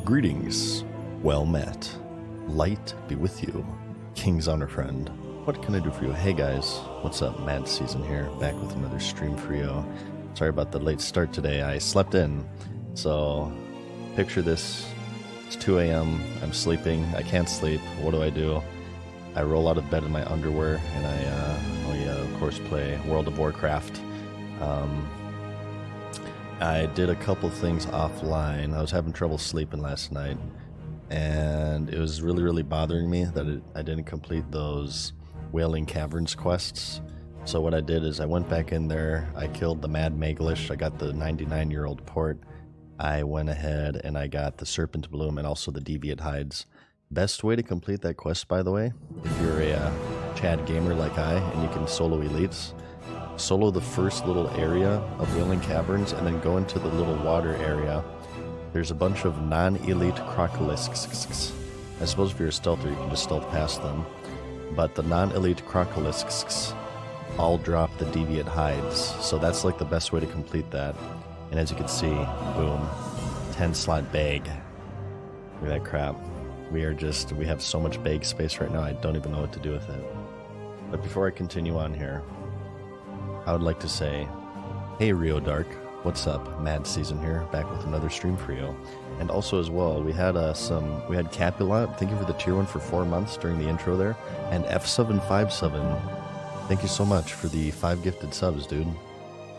Greetings, well met. Light be with you, King's Honor friend. What can I do for you? Hey guys, what's up? Mad Season here, back with another stream for you. Sorry about the late start today. I slept in, so picture this. It's 2 a.m. I'm sleeping. I can't sleep. What do? I roll out of bed in my underwear, and I, of course, play World of Warcraft. I did a couple things offline. I was having trouble sleeping last night, and it was really bothering me that I didn't complete those Wailing Caverns quests. So what I did is I went back in there, I killed the Mad Maglish, I got the 99-year-old port, I went ahead and I got the Serpent Bloom and also the Deviate Hides. Best way to complete that quest, by the way, if you're a Chad gamer like I, and you can solo elites, solo the first little area of Wailing Caverns and then go into the little water area. There's a bunch of non-elite crocolisks. I suppose if you're a stealther, you can just stealth past them. But the non-elite crocolisks all drop the Deviate Hides, so that's like the best way to complete that. And as you can see, boom, 10-slot bag. Look at that crap. We have so much bag space right now, I don't even know what to do with it. But before I continue on here, I would like to say, hey Rio Dark, what's up? Mad Season here, back with another stream for you. And also as well, we had Capulat, thank you for the tier 1 for 4 months during the intro there, and F757, thank you so much for the 5 gifted subs, dude.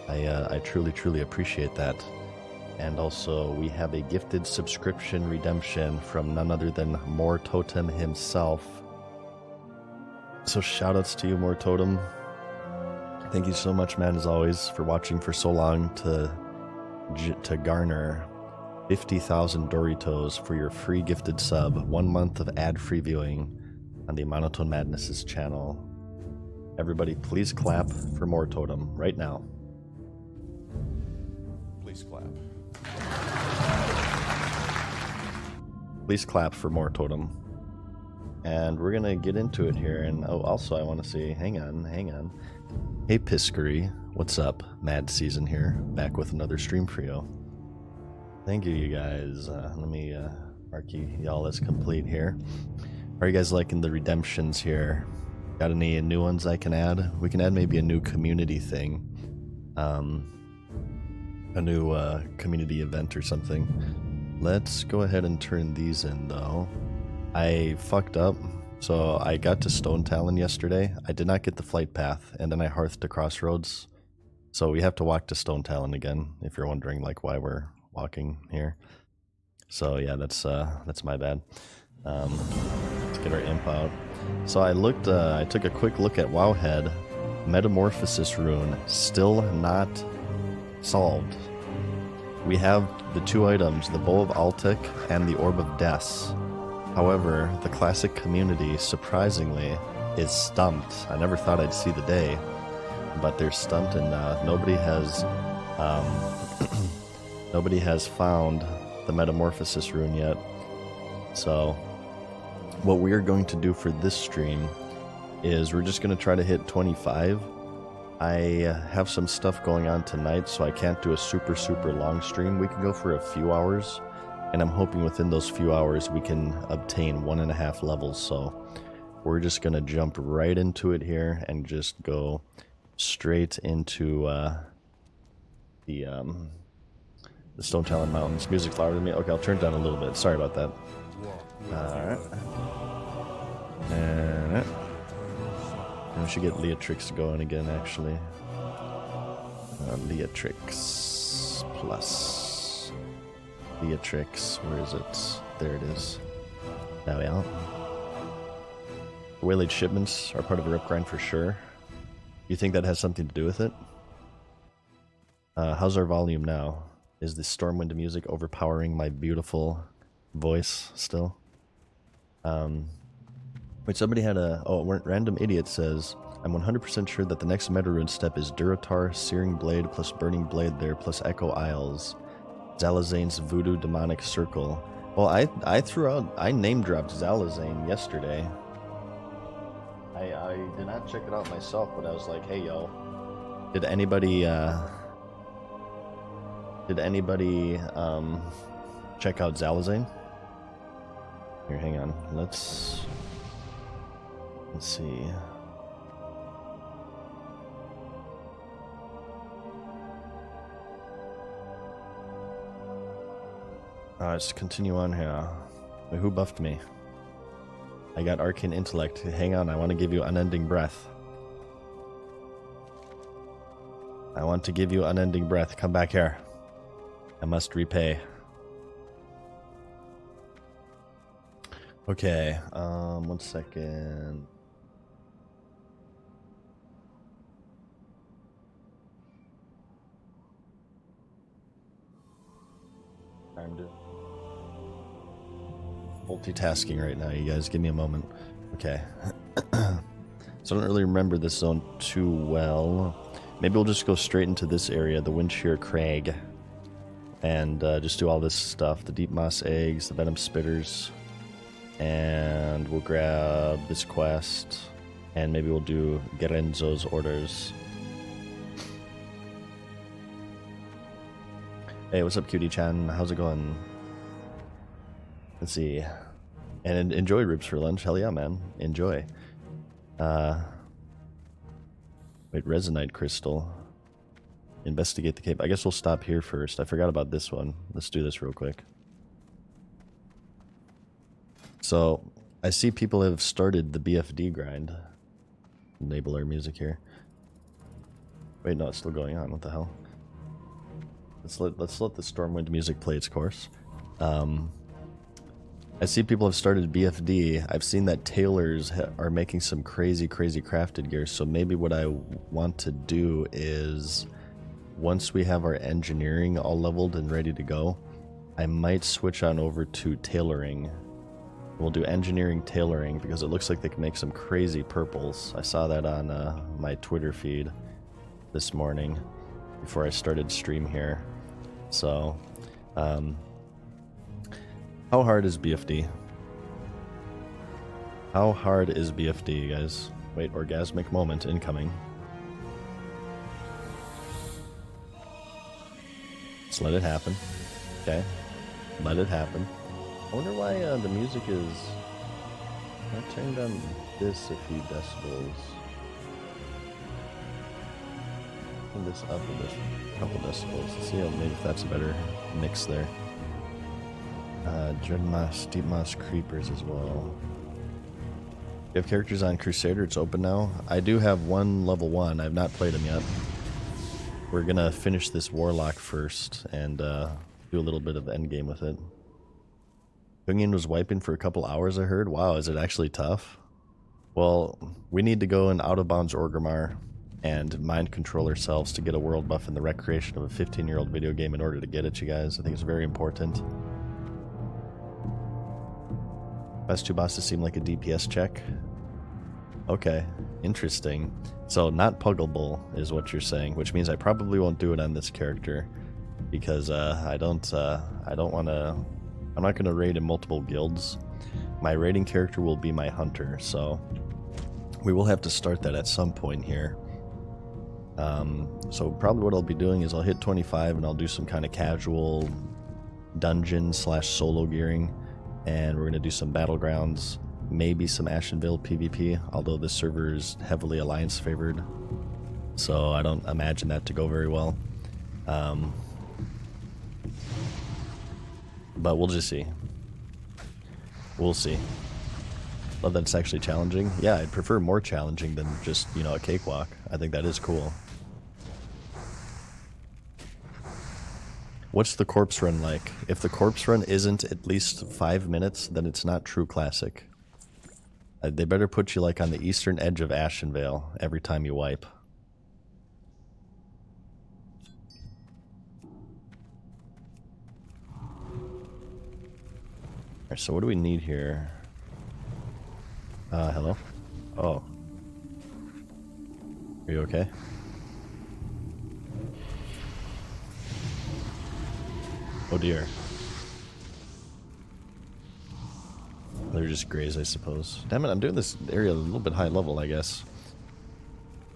I truly appreciate that. And also, we have a gifted subscription redemption from none other than More Totem himself. So shoutouts to you, More Totem. Thank you so much, man, as always, for watching for so long to garner 50,000 Doritos for your free gifted sub, 1 month of ad-free viewing on the Monotone Madnesses channel. Everybody, please clap for More Totem right now. Please clap. Please clap for More Totem. And we're gonna get into it here. And oh, also I want to say, hang on. Hey Piskery, what's up? Mad Season here, back with another stream for you. Thank you, you guys. Let me mark y'all as complete here. Are you guys liking the redemptions here? Got any new ones I can add? We can add maybe a new community thing. A new community event or something. Let's go ahead and turn these in though. I fucked up. So I got to Stone Talon yesterday. I did not get the flight path, and then I hearthed to Crossroads. So we have to walk to Stone Talon again, if you're wondering like why we're walking here. So yeah, that's my bad. Let's get our imp out. So I took a quick look at Wowhead. Metamorphosis rune, still not solved. We have the 2 items, the Bow of Altic and the Orb of Death. However, the classic community, surprisingly, is stumped. I never thought I'd see the day, but they're stumped, and nobody has found the Metamorphosis rune yet. So, what we are going to do for this stream is we're just going to try to hit 25. I have some stuff going on tonight, so I can't do a super long stream. We can go for a few hours. And I'm hoping within those few hours we can obtain 1.5 levels. So we're just going to jump right into it here and just go straight into the Stone Talon Mountains. Music's louder than me. Okay, I'll turn it down a little bit. Sorry about that. Alright. And we should get Leatrix going again, actually. Leatrix plus... Leatrix, where is it? There it is. Now we out. Waylaid shipments are part of a rep grind for sure. You think that has something to do with it? How's our volume now? Is the Stormwind music overpowering my beautiful voice still? Wait, somebody had Random Idiot says, I'm 100% sure that the next meta rune step is Duratar, Searing Blade plus Burning Blade there plus Echo Isles. Zalazane's Voodoo Demonic Circle. Well, I name dropped Zalazane yesterday. I did not check it out myself, but I was like, hey yo, did anybody check out Zalazane? Here, hang on. Let's see. Let's continue on here. Wait, who buffed me? I got Arcane Intellect. Hang on, I want to give you Unending Breath. I want to give you Unending Breath. Come back here. I must repay. Okay, 1 second. I'm doing multitasking right now, you guys. Give me a moment. Okay. So I don't really remember this zone too well. Maybe we'll just go straight into this area, the Windshear Crag, and just do all this stuff. The Deep Moss Eggs, the Venom Spitters, and we'll grab this quest, and maybe we'll do Gerenzo's Orders. Hey, what's up, Cutie-chan? How's it going? Let's see. And enjoy ribs for lunch. Hell yeah, man. Enjoy. Wait, Resonite Crystal. Investigate the cave. I guess we'll stop here first. I forgot about this one. Let's do this real quick. So, I see people have started the BFD grind. Enable our music here. Wait, no, it's still going on. What the hell? Let's let the Stormwind music play its course. I see people have started BFD. I've seen that tailors are making some crazy crafted gear. So maybe what I want to do is, once we have our engineering all leveled and ready to go, I might switch on over to tailoring. We'll do engineering tailoring because it looks like they can make some crazy purples. I saw that on my Twitter feed this morning before I started stream here. So, how hard is BFD? How hard is BFD, guys? Wait, orgasmic moment incoming. Just let it happen. Okay. Let it happen. I wonder why the music is... I turned down this a few decibels. Turn this up a couple decibels. Let's see how maybe if that's a better mix there. Dread Moss, Deep Moss Creepers as well. You have characters on Crusader, it's open now. I do have one level 1, I've not played him yet. We're gonna finish this Warlock first and do a little bit of endgame with it. Jungian was wiping for a couple hours, I heard. Wow, is it actually tough? Well, we need to go in Out of Bounds Orgrimmar and mind control ourselves to get a world buff in the recreation of a 15-year-old video game in order to get it, you guys. I think it's very important. Best 2 bosses seem like a DPS check. Okay, interesting. So not puggable is what you're saying, which means I probably won't do it on this character because I don't want to. I'm not going to raid in multiple guilds. My raiding character will be my hunter, so we will have to start that at some point here. So probably what I'll be doing is I'll hit 25 and I'll do some kind of casual dungeon / solo gearing, and we're going to do some battlegrounds, maybe some Ashenvale PvP, although this server is heavily alliance favored, so I don't imagine that to go very well. But we'll just see. We'll see. Love that it's actually challenging. Yeah, I'd prefer more challenging than just, you know, a cakewalk. I think that is cool. What's the corpse run like? If the corpse run isn't at least 5 minutes, then it's not true classic. They better put you like on the eastern edge of Ashenvale every time you wipe. Alright, so what do we need here? Hello? Oh. Are you okay? Oh dear. They're just grays, I suppose. Damn it, I'm doing this area a little bit high level, I guess.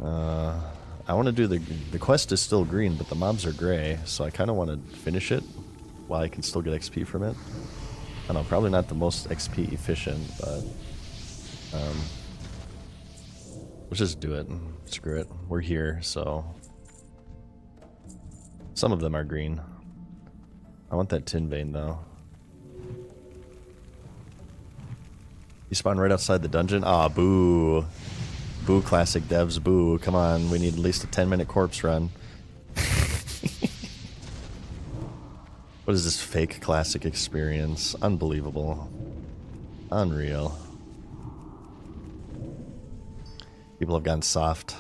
I want to do the quest is still green, but the mobs are gray, so I kind of want to finish it while I can still get XP from it. I don't know, probably not the most XP efficient, but let's just do it. Screw it. We're here, so some of them are green. I want that tin vein though. You spawn right outside the dungeon? Aw, boo. Boo, classic devs, boo. Come on, we need at least a 10-minute corpse run. What is this fake classic experience? Unbelievable. Unreal. People have gone soft.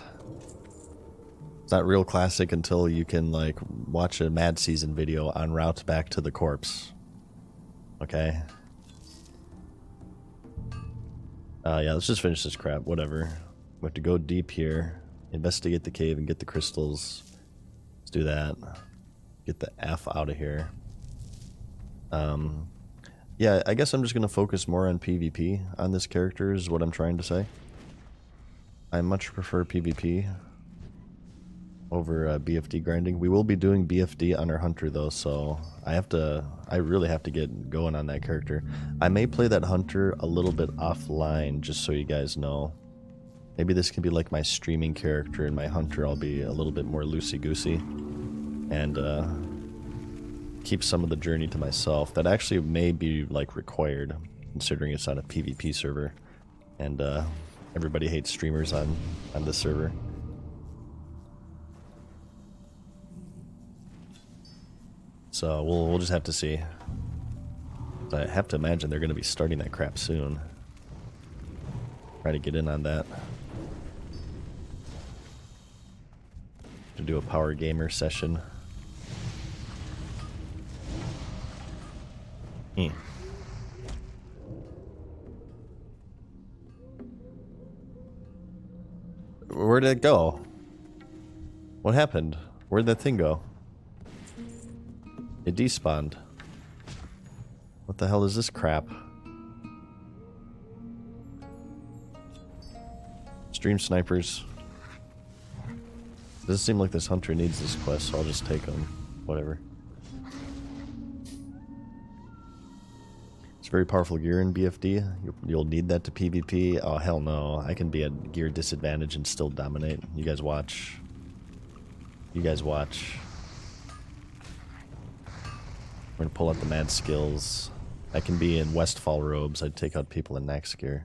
It's not real classic until you can, like, watch a Mad Season video en route back to the corpse. Okay? Yeah, let's just finish this crap. Whatever. We have to go deep here, investigate the cave, and get the crystals. Let's do that. Get the F out of here. Yeah, I guess I'm just going to focus more on PvP on this character is what I'm trying to say. I much prefer PvP over BFD grinding. We will be doing BFD on our hunter though, so I really have to get going on that character. I may play that hunter a little bit offline just so you guys know. Maybe this can be like my streaming character, and my hunter I'll be a little bit more loosey-goosey and keep some of the journey to myself. That actually may be like required considering it's on a PvP server and everybody hates streamers on this server. So we'll just have to see. I have to imagine they're going to be starting that crap soon. Try to get in on that. To do a power gamer session. Where did it go? What happened? Where'd that thing go? It despawned. What the hell is this crap? Stream snipers. Doesn't seem like this hunter needs this quest, so I'll just take him. Whatever. It's very powerful gear in BFD. You'll need that to PvP. Oh, hell no. I can be at gear disadvantage and still dominate. You guys watch. You guys watch. We're gonna pull out the mad skills. I can be in Westfall robes. I'd take out people in Nax gear.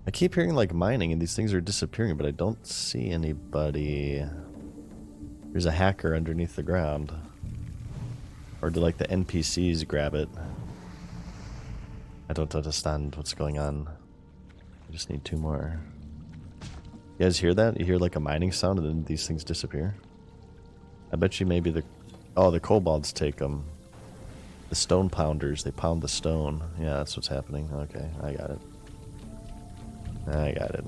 I keep hearing like mining and these things are disappearing, but I don't see anybody. There's a hacker underneath the ground. Or do like the NPCs grab it? I don't understand what's going on. I just need 2 more. You guys hear that? You hear like a mining sound and then these things disappear? I bet you maybe the... Oh, the kobolds take them. The stone pounders, they pound the stone. Yeah, that's what's happening. Okay, I got it. I got it.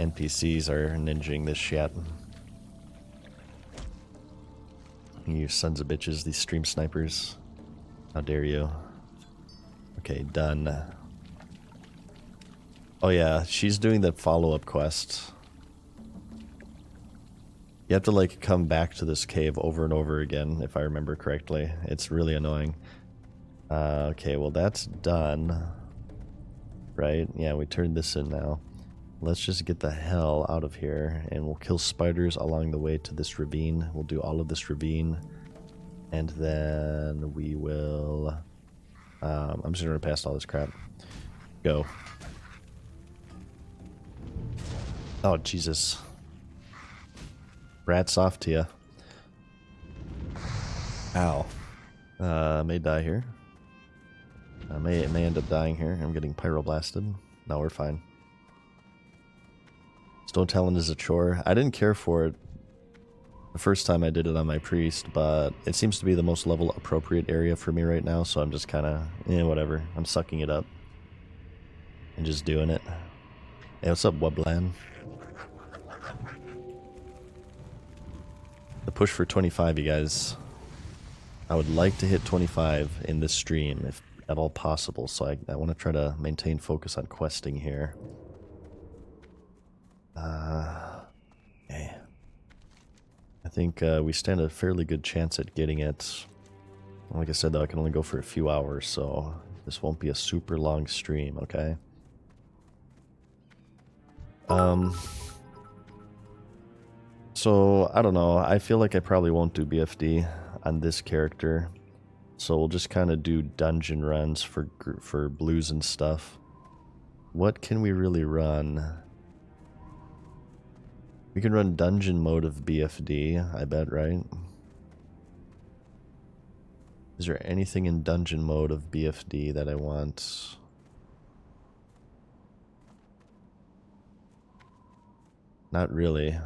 NPCs are ninjing this shit. You sons of bitches, these stream snipers. How dare you. Okay, done. Oh yeah, she's doing the follow-up quest. You have to like come back to this cave over and over again, if I remember correctly. It's really annoying. Okay, well that's done. Right? Yeah, we turned this in now. Let's just get the hell out of here, and we'll kill spiders along the way to this ravine. We'll do all of this ravine, and then we will... I'm just gonna pass all this crap. Go. Oh, Jesus. Rats off to ya. Ow. I may die here. I may end up dying here. I'm getting pyroblasted. No, we're fine. Stone talent is a chore. I didn't care for it the first time I did it on my priest, but it seems to be the most level appropriate area for me right now, so I'm just kind of, whatever. I'm sucking it up. And just doing it. Hey, what's up, Wubland? The push for 25, you guys. I would like to hit 25 in this stream, if at all possible, so I want to try to maintain focus on questing here. Okay. I think we stand a fairly good chance at getting it. Like I said, though, I can only go for a few hours, so this won't be a super long stream, okay? So, I don't know. I feel like I probably won't do BFD on this character. So we'll just kind of do dungeon runs for blues and stuff. What can we really run? We can run dungeon mode of BFD, I bet, right? Is there anything in dungeon mode of BFD that I want? Not really.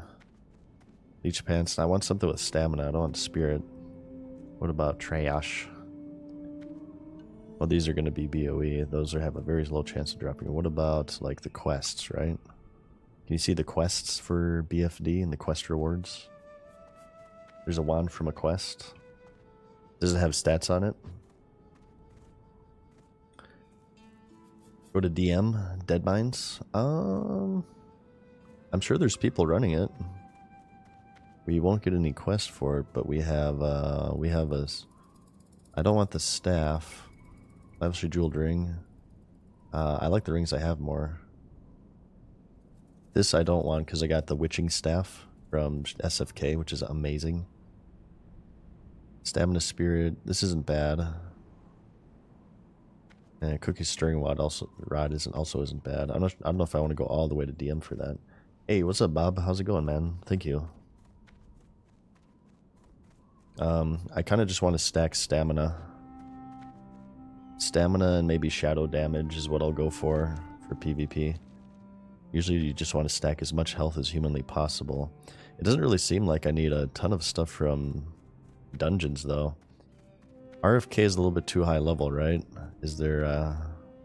Leech pants. I want something with stamina. I don't want spirit. What about trash? Well, these are going to be BOE. Those have a very low chance of dropping. What about, like, the quests, right? Can you see the quests for BFD and the quest rewards? There's a wand from a quest. Does it have stats on it? Go to DM, Dead Mines. I'm sure there's people running it. We won't get any quest for it, but we have a... I don't want the staff. Obviously jeweled ring. I like the rings I have more. This I don't want because I got the witching staff from SFK, which is amazing. Stamina spirit. This isn't bad. And cookie stirring rod isn't bad. I don't know if I want to go all the way to DM for that. Hey, what's up, Bob? How's it going, man? Thank you. I kind of just want to stack stamina. Stamina and maybe shadow damage is what I'll go for PvP. Usually you just want to stack as much health as humanly possible. It doesn't really seem like I need a ton of stuff from dungeons, though. RFK is a little bit too high level, right? Is there,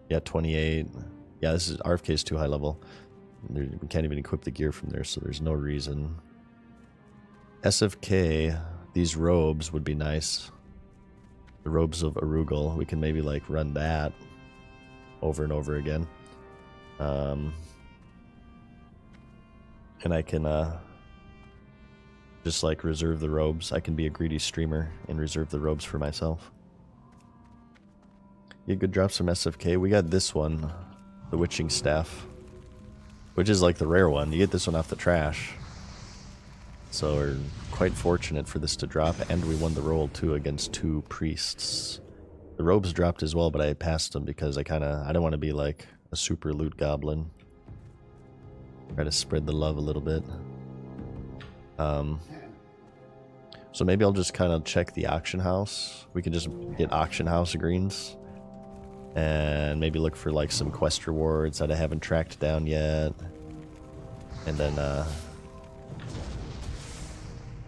yeah, 28. Yeah, this is, RFK is too high level. We can't even equip the gear from there, so there's no reason. SFK, these robes would be nice. The robes of Arugal, we can maybe, like, run that over and over again. And I can, just, like, reserve the robes. I can be a greedy streamer and reserve the robes for myself. You get good drops from SFK. We got this one, the Witching Staff, which is, like, the rare one. You get this one off the trash. So we're quite fortunate for this to drop, and we won the roll, too, against 2 priests. The robes dropped as well, but I passed them because I don't want to be, like, a super loot goblin. Try to spread the love a little bit. So maybe I'll just kind of check the auction house. We can just get auction house greens. And maybe look for, like, some quest rewards that I haven't tracked down yet. And then,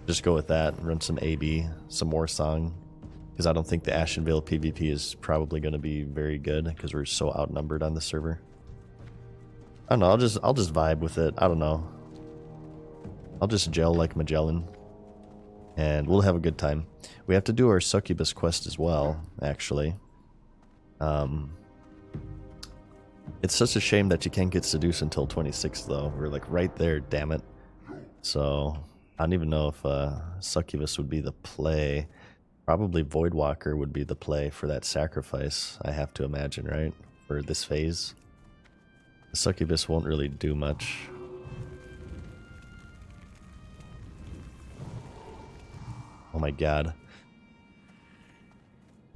just go with that. Run some AB, some more song. Because I don't think the Ashenvale PvP is probably going to be very good. Because we're so outnumbered on the server. I don't know, I'll just vibe with it. I don't know. I'll just gel like Magellan. And we'll have a good time. We have to do our Succubus quest as well, actually. It's such a shame that you can't get Seduce until 26, though. We're, like, right there, damn it. So, I don't even know if Succubus would be the play. Probably Voidwalker would be the play for that sacrifice, I have to imagine, right? For this phase. The Succubus won't really do much. Oh my god.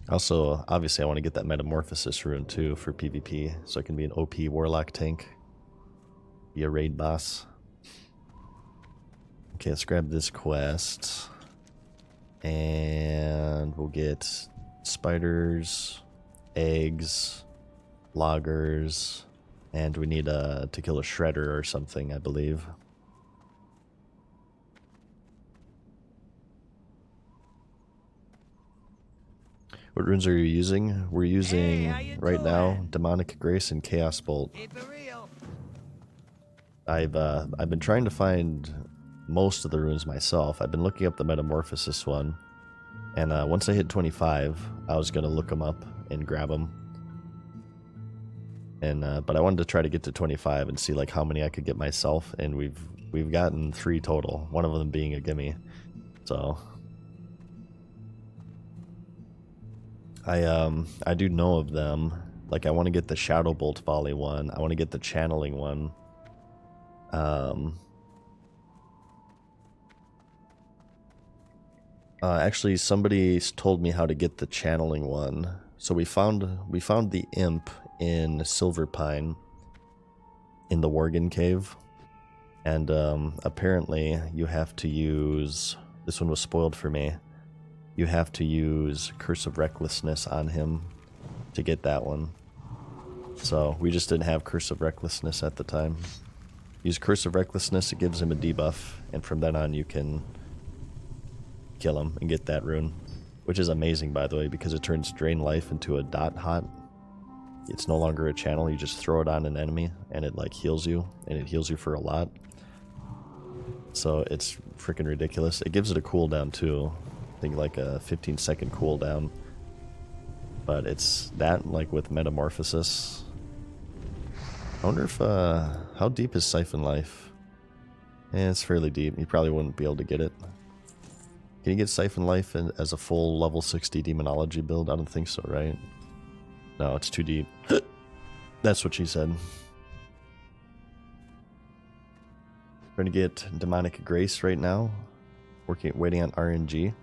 Also, obviously I want to get that Metamorphosis rune too for PvP, so I can be an OP Warlock tank. Be a raid boss. Okay, let's grab this quest. And we'll get spiders, eggs, loggers, and we need to kill a shredder or something, I believe. What runes are you using? We're using, right now, Demonic Grace and Chaos Bolt. I've been trying to find most of the runes myself. I've been looking up the Metamorphosis one. And once I hit 25, I was going to look them up and grab them. And but I wanted to try to get to 25 and see, like, how many I could get myself. And we've gotten 3 total, one of them being a gimme. So... I do know of them. Like, I want to get the Shadow Bolt Volley one. I want to get the Channeling one. Actually, somebody told me how to get the Channeling one. So we found the Imp in Silver Pine in the Worgen Cave. And apparently you have to use... This one was spoiled for me. You have to use Curse of Recklessness on him to get that one. So we just didn't have Curse of Recklessness at the time. Use Curse of Recklessness, it gives him a debuff, and from then on you can kill him and get that rune. Which is amazing, by the way, because it turns Drain Life into a dot hot. It's no longer a channel, you just throw it on an enemy and it like heals you, and it heals you for a lot. So it's freaking ridiculous. It gives it a cooldown too. I think like a 15-second cooldown. But it's that, like with Metamorphosis. I wonder if, how deep is Siphon Life? Eh, it's fairly deep. You probably wouldn't be able to get it. Can you get Siphon Life as a full level 60 Demonology build? I don't think so, right? No, it's too deep. That's what she said. Trying to get Demonic Grace right now. Waiting on RNG.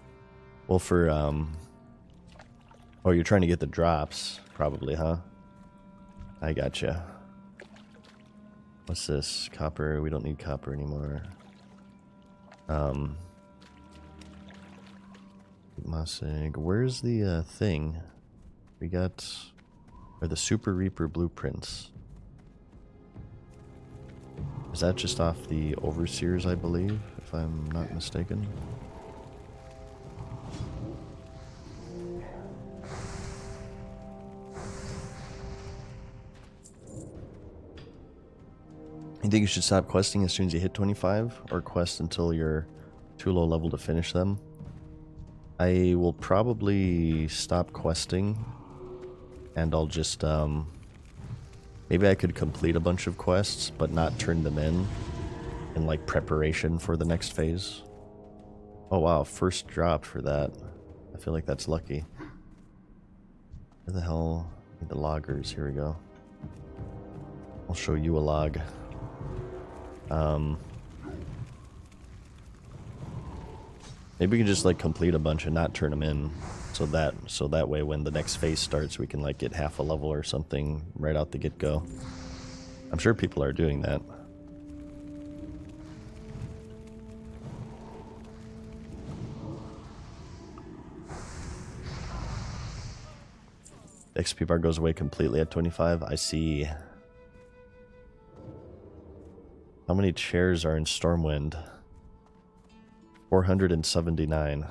Well, for, oh, you're trying to get the drops, probably, huh? I gotcha. What's this? Copper. We don't need copper anymore. Mossig. Where's the thing? We got... Or the Super Reaper blueprints. Is that just off the Overseers, I believe, if I'm not mistaken? You think you should stop questing as soon as you hit 25, or quest until you're too low level to finish them? I will probably stop questing, and I'll just, maybe I could complete a bunch of quests, but not turn them in like preparation for the next phase. Oh wow, first drop for that. I feel like that's lucky. Where the hell? Need the loggers, here we go. I'll show you a log. Maybe we can just like complete a bunch and not turn them in, so that way when the next phase starts we can like get half a level or something right out the get-go. I'm sure people are doing that. XP bar goes away completely at 25. I see. How many chairs are in Stormwind? 479.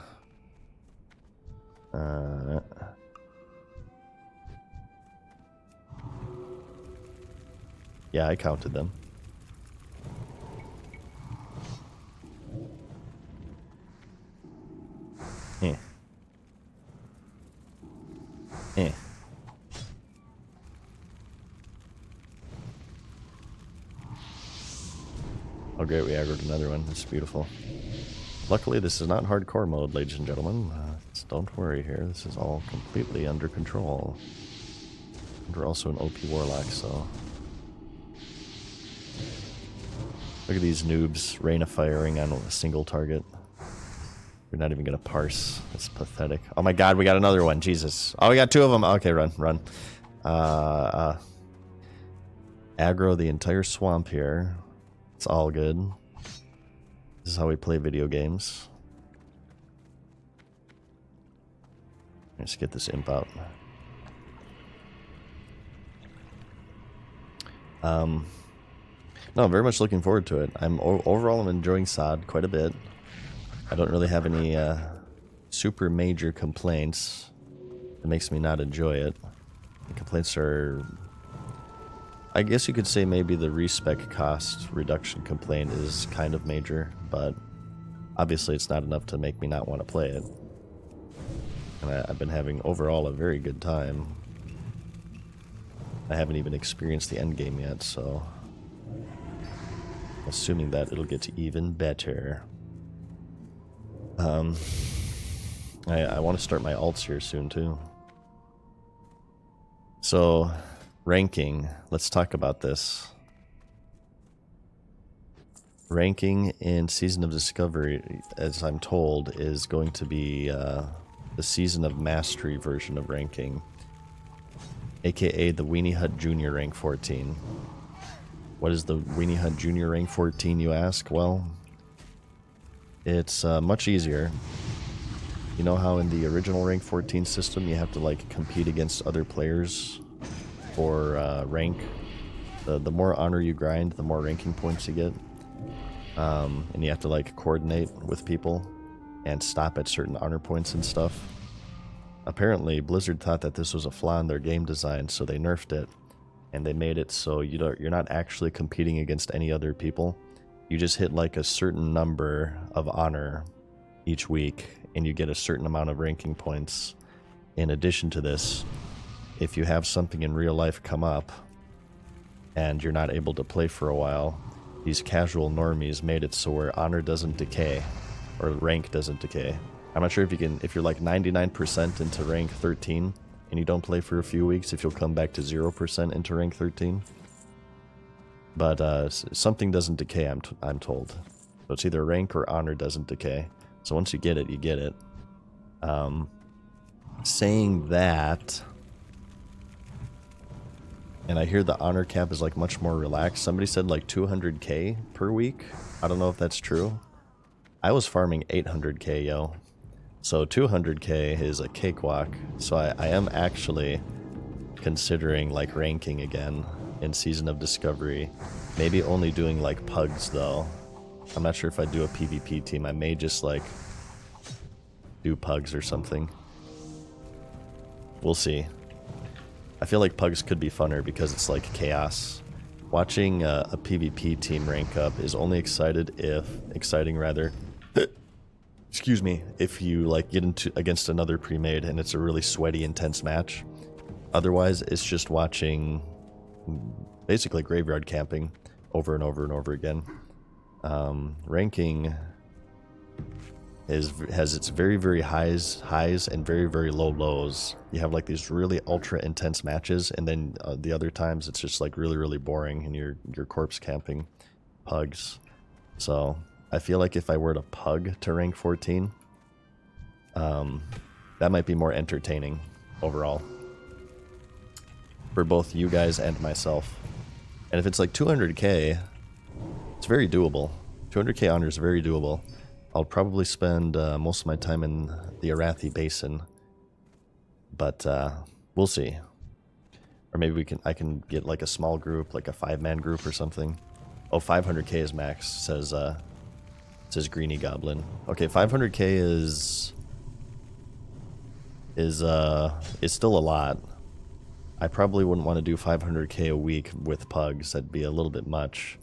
Yeah, I counted them. Eh. Eh. Oh great, we aggroed another one. That's beautiful. Luckily, this is not hardcore mode, ladies and gentlemen. Don't worry here. This is all completely under control. And we're also an OP Warlock, so... Look at these noobs rain of firing on a single target. We're not even going to parse. That's pathetic. Oh my god, we got another one. Jesus. Oh, we got two of them. Okay, run. Aggro the entire swamp here. It's all good. This is how we play video games. Let's get this imp out. No, I'm very much looking forward to it. Overall I'm enjoying SOD quite a bit. I don't really have any super major complaints that makes me not enjoy it. The complaints are... I guess you could say maybe the respec cost reduction complaint is kind of major, but obviously it's not enough to make me not want to play it. And I've been having overall a very good time. I haven't even experienced the end game yet, so assuming that it'll get even better. I want to start my alts here soon too. So, ranking. Let's talk about this. Ranking in Season of Discovery, as I'm told, is going to be the Season of Mastery version of ranking, aka the Weenie Hut Junior rank 14. What is the Weenie Hut Junior rank 14, you ask? Well, it's much easier. You know how in the original rank 14 system you have to like compete against other players for rank? The more honor you grind, the more ranking points you get. And you have to like coordinate with people and stop at certain honor points and stuff. Apparently Blizzard thought that this was a flaw in their game design, so they nerfed it and they made it so you're not actually competing against any other people. You just hit like a certain number of honor each week and you get a certain amount of ranking points. In addition to this, if you have something in real life come up and you're not able to play for a while, these casual normies made it so where honor doesn't decay, or rank doesn't decay. I'm not sure if you're like 99% into rank 13 and you don't play for a few weeks, if you'll come back to 0% into rank 13. But something doesn't decay, I'm told. So it's either rank or honor doesn't decay. So once you get it, you get it. Saying that, and I hear the honor cap is like much more relaxed. Somebody said like 200k per week. I don't know if that's true. I was farming 800k, yo. So 200k is a cakewalk. So I am actually considering like ranking again in Season of Discovery. Maybe only doing like pugs though. I'm not sure if I do a PvP team. I may just like do pugs or something. We'll see. I feel like pugs could be funner because it's like chaos. Watching a PvP team rank up is only exciting rather. Excuse me, if you like get into against another pre-made and it's a really sweaty, intense match. Otherwise, it's just watching basically graveyard camping over and over and over again. Ranking has its very, very highs and very, very low lows. You have like these really ultra intense matches, and then the other times it's just like really, really boring and you're corpse camping pugs. So I feel like if I were to pug to rank 14, that might be more entertaining overall for both you guys and myself. And if it's like 200k, it's very doable. 200k honor is very doable. I'll probably spend most of my time in the Arathi Basin, but we'll see. Or maybe I can get like a small group, like a 5-man group or something. Oh, 500k is max, says Greeny Goblin. Okay, 500k is still a lot. I probably wouldn't want to do 500k a week with pugs. That'd be a little bit much.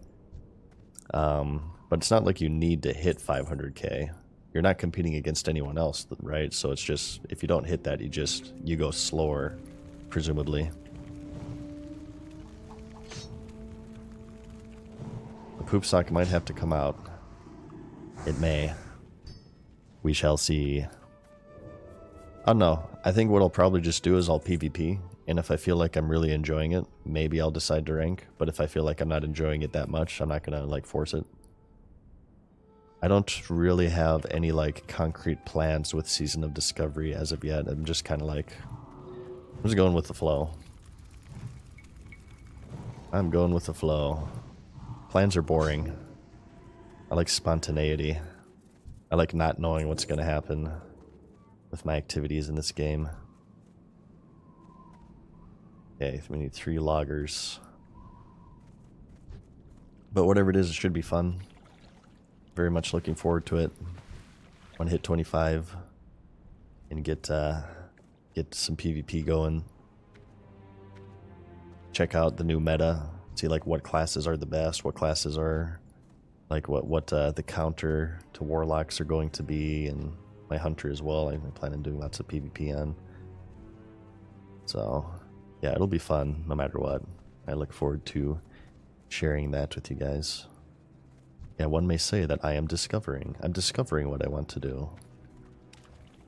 But it's not like you need to hit 500k. You're not competing against anyone else, right? So it's just, if you don't hit that, you go slower, presumably. The poop sock might have to come out. It may. We shall see. I don't know. I think what I'll probably just do is I'll PvP, and if I feel like I'm really enjoying it, maybe I'll decide to rank. But if I feel like I'm not enjoying it that much, I'm not gonna like force it. I don't really have any like concrete plans with Season of Discovery as of yet. I'm just kind of like, I'm just going with the flow. I'm going with the flow. Plans are boring. I like spontaneity. I like not knowing what's going to happen with my activities in this game. Okay, we need 3 loggers. But whatever it is, it should be fun. Very much looking forward to it. Want to hit 25 and get some PvP going. Check out the new meta. See like what classes are the best, what classes are like what the counter to warlocks are going to be, and my hunter as well. I plan on doing lots of PvP on. So yeah, it'll be fun no matter what. I look forward to sharing that with you guys. Yeah, one may say that I am discovering. I'm discovering what I want to do.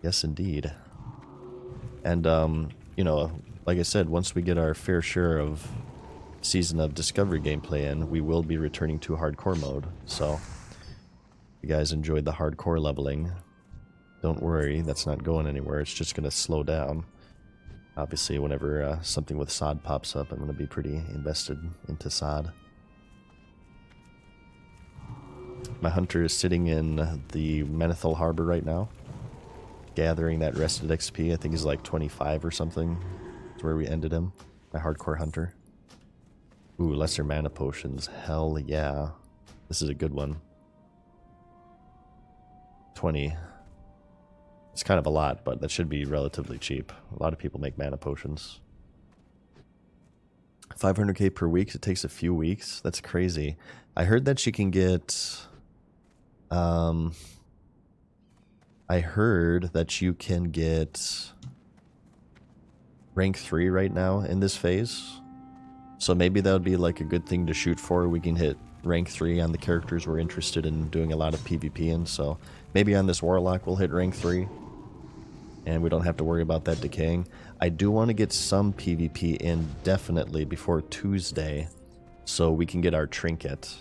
Yes, indeed. And you know, like I said, once we get our fair share of Season of Discovery gameplay in, we will be returning to hardcore mode. So, if you guys enjoyed the hardcore leveling, don't worry, that's not going anywhere. It's just going to slow down. Obviously, whenever something with sod pops up, I'm going to be pretty invested into sod. My hunter is sitting in the Menethil Harbor right now, gathering that rested XP. I think he's like 25 or something. That's where we ended him. My hardcore hunter. Ooh, lesser mana potions. Hell yeah. This is a good one. 20. It's kind of a lot, but that should be relatively cheap. A lot of people make mana potions. 500k per week. It takes a few weeks. That's crazy. I heard that you can get... I heard that you can get rank 3 right now in this phase. So maybe that would be like a good thing to shoot for. We can hit rank 3 on the characters we're interested in doing a lot of PvP in. So maybe on this Warlock we'll hit rank 3. And we don't have to worry about that decaying. I do want to get some PvP in definitely before Tuesday, so we can get our trinket.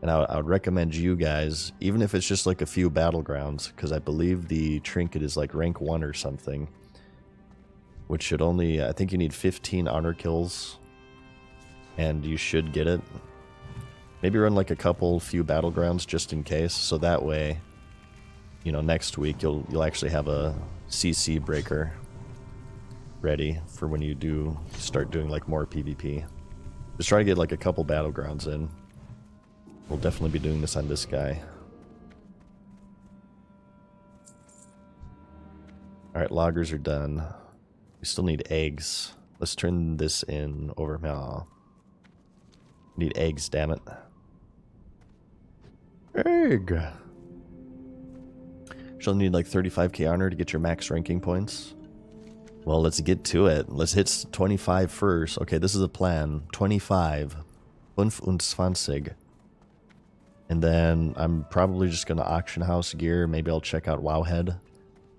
And I would recommend you guys, even if it's just like a few battlegrounds, because I believe the trinket is like rank 1 or something, which should only, I think you need 15 honor kills, and you should get it. Maybe run like a few battlegrounds just in case, so that way, you know, next week you'll actually have a CC breaker ready for when you do start doing like more PvP. Just try to get like a couple battlegrounds in. We'll definitely be doing this on this guy. Alright, loggers are done. We still need eggs. Let's turn this in over. Oh. Need eggs, damn it. Egg! She'll need like 35k honor to get your max ranking points. Well, let's get to it. Let's hit 25 first. Okay, this is a plan. 25. 25. And then I'm probably just going to auction house gear. Maybe I'll check out Wowhead.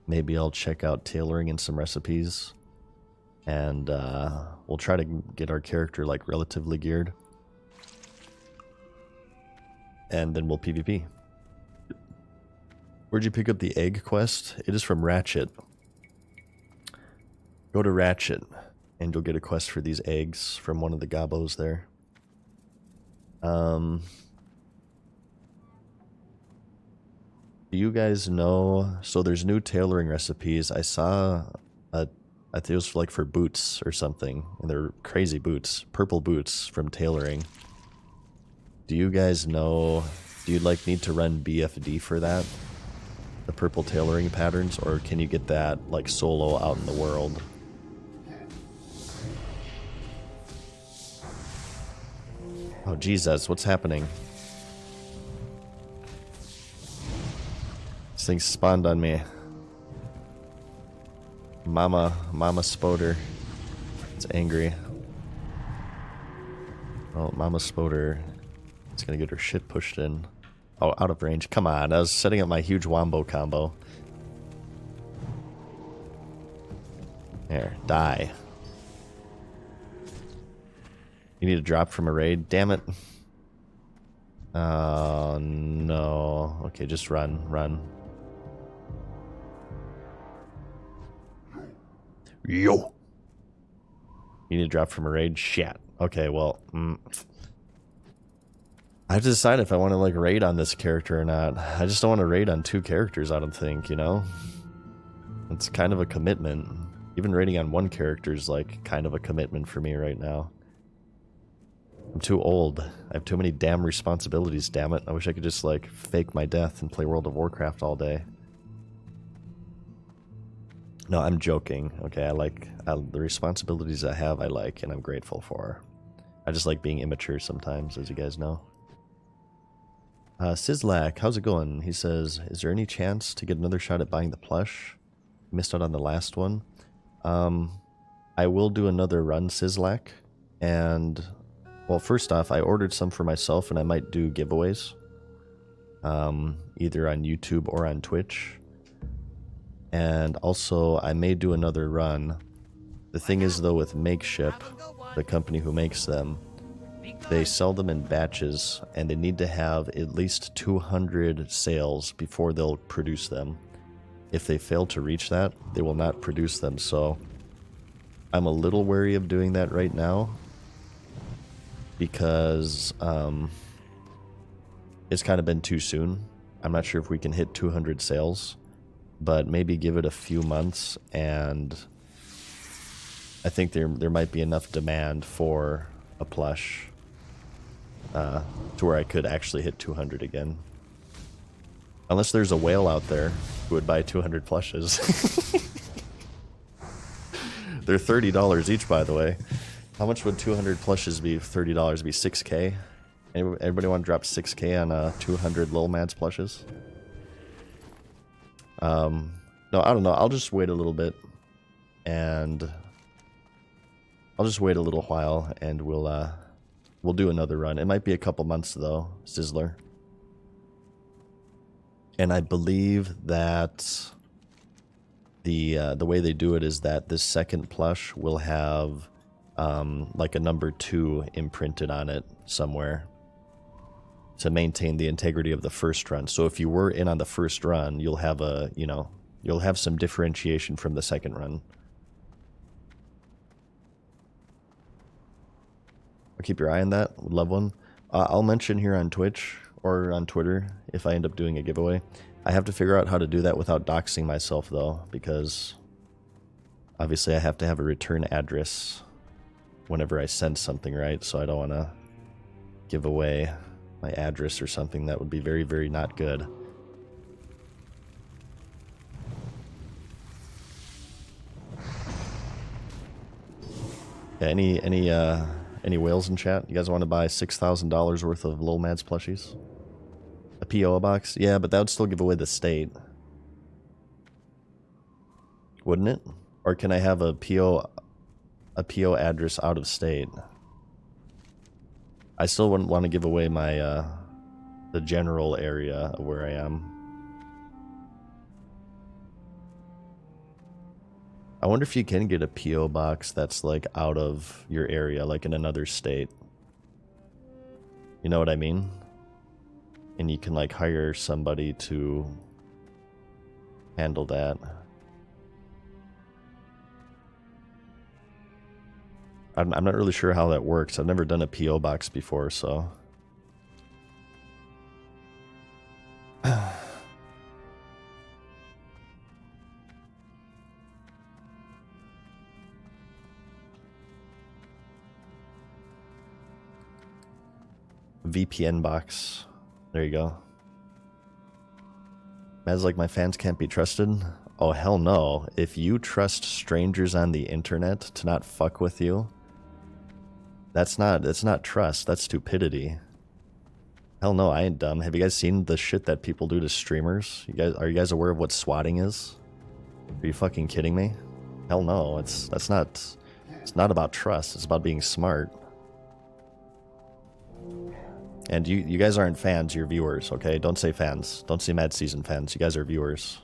Maybe I'll check out tailoring and some recipes. And we'll try to get our character like relatively geared. And then we'll PvP. Where'd you pick up the egg quest? It is from Ratchet. Go to Ratchet and you'll get a quest for these eggs from one of the gobos there. Do you guys know? So there's new tailoring recipes. I saw I think it was like for boots or something, and they're crazy boots, purple boots from tailoring. Do you guys know? Do you like need to run BFD for that? The purple tailoring patterns, or can you get that like solo out in the world? Oh Jesus, what's happening? This thing spawned on me. Mama Spoder. It's angry. Oh, Mama Spoder. It's gonna get her shit pushed in. Oh, out of range. Come on, I was setting up my huge wombo combo. There, die. You need a drop from a raid? Damn it. Oh, no. Okay, just run. Yo! You need a drop from a raid? Shit. Okay, well, I have to decide if I want to, like, raid on this character or not. I just don't want to raid on 2 characters, I don't think, you know? It's kind of a commitment. Even raiding on 1 character is, like, kind of a commitment for me right now. I'm too old. I have too many damn responsibilities, damn it. I wish I could just, like, fake my death and play World of Warcraft all day. No, I'm joking. Okay, the responsibilities I have, I like, and I'm grateful for. I just like being immature sometimes, as you guys know. Sizzlack, how's it going? He says, is there any chance to get another shot at buying the plush? Missed out on the last one. I will do another run, Sizzlack. And, well, first off, I ordered some for myself, and I might do giveaways. Either on YouTube or on Twitch. And also, I may do another run The thing is, though, with Makeship, the company who makes them, they sell them in batches, and they need to have at least 200 sales before they'll produce them. If they fail to reach that, they will not produce them, so I'm a little wary of doing that right now because it's kind of been too soon. I'm not sure if we can hit 200 sales, but maybe give it a few months, and I think there might be enough demand for a plush to where I could actually hit 200 again. Unless there's a whale out there who would buy 200 plushes. They're $30 each, by the way. How much would 200 plushes be? $30 be 6K? Everybody want to drop 6K on 200 Lil Mads plushes? No, I don't know. I'll just wait a little bit, and I'll just wait a little while, and we'll do another run. It might be a couple months though, Sizzler. And I believe that the way they do it is that this second plush will have like a number 2 imprinted on it somewhere to maintain the integrity of the first run. So if you were in on the first run, you'll have you'll have some differentiation from the second run. I'll keep your eye on that. Would love one. I'll mention here on Twitch or on Twitter if I end up doing a giveaway. I have to figure out how to do that without doxing myself, though, because obviously I have to have a return address whenever I send something, right? So I don't want to give away my address or something. That would be very, very not good. Yeah, any whales in chat? You guys want to buy $6,000 worth of Lil Mads plushies? A PO box? Yeah, but that would still give away the state. Wouldn't it? Or can I have a PO address out of state? I still wouldn't want to give away my the general area of where I am. I wonder if you can get a PO box that's like out of your area, like in another state. You know what I mean? And you can like hire somebody to handle that. I'm not really sure how that works. I've never done a PO box before, so. VPN box. There you go. Mads like, my fans can't be trusted. Oh, hell no. If you trust strangers on the internet to not fuck with you, that's not trust, that's stupidity. Hell no, I ain't dumb. Have you guys seen the shit that people do to streamers? Are you guys aware of what swatting is? Are you fucking kidding me? Hell no, it's not about trust, it's about being smart. And you guys aren't fans, you're viewers, okay? Don't say fans. Don't say Mad Season fans. You guys are viewers.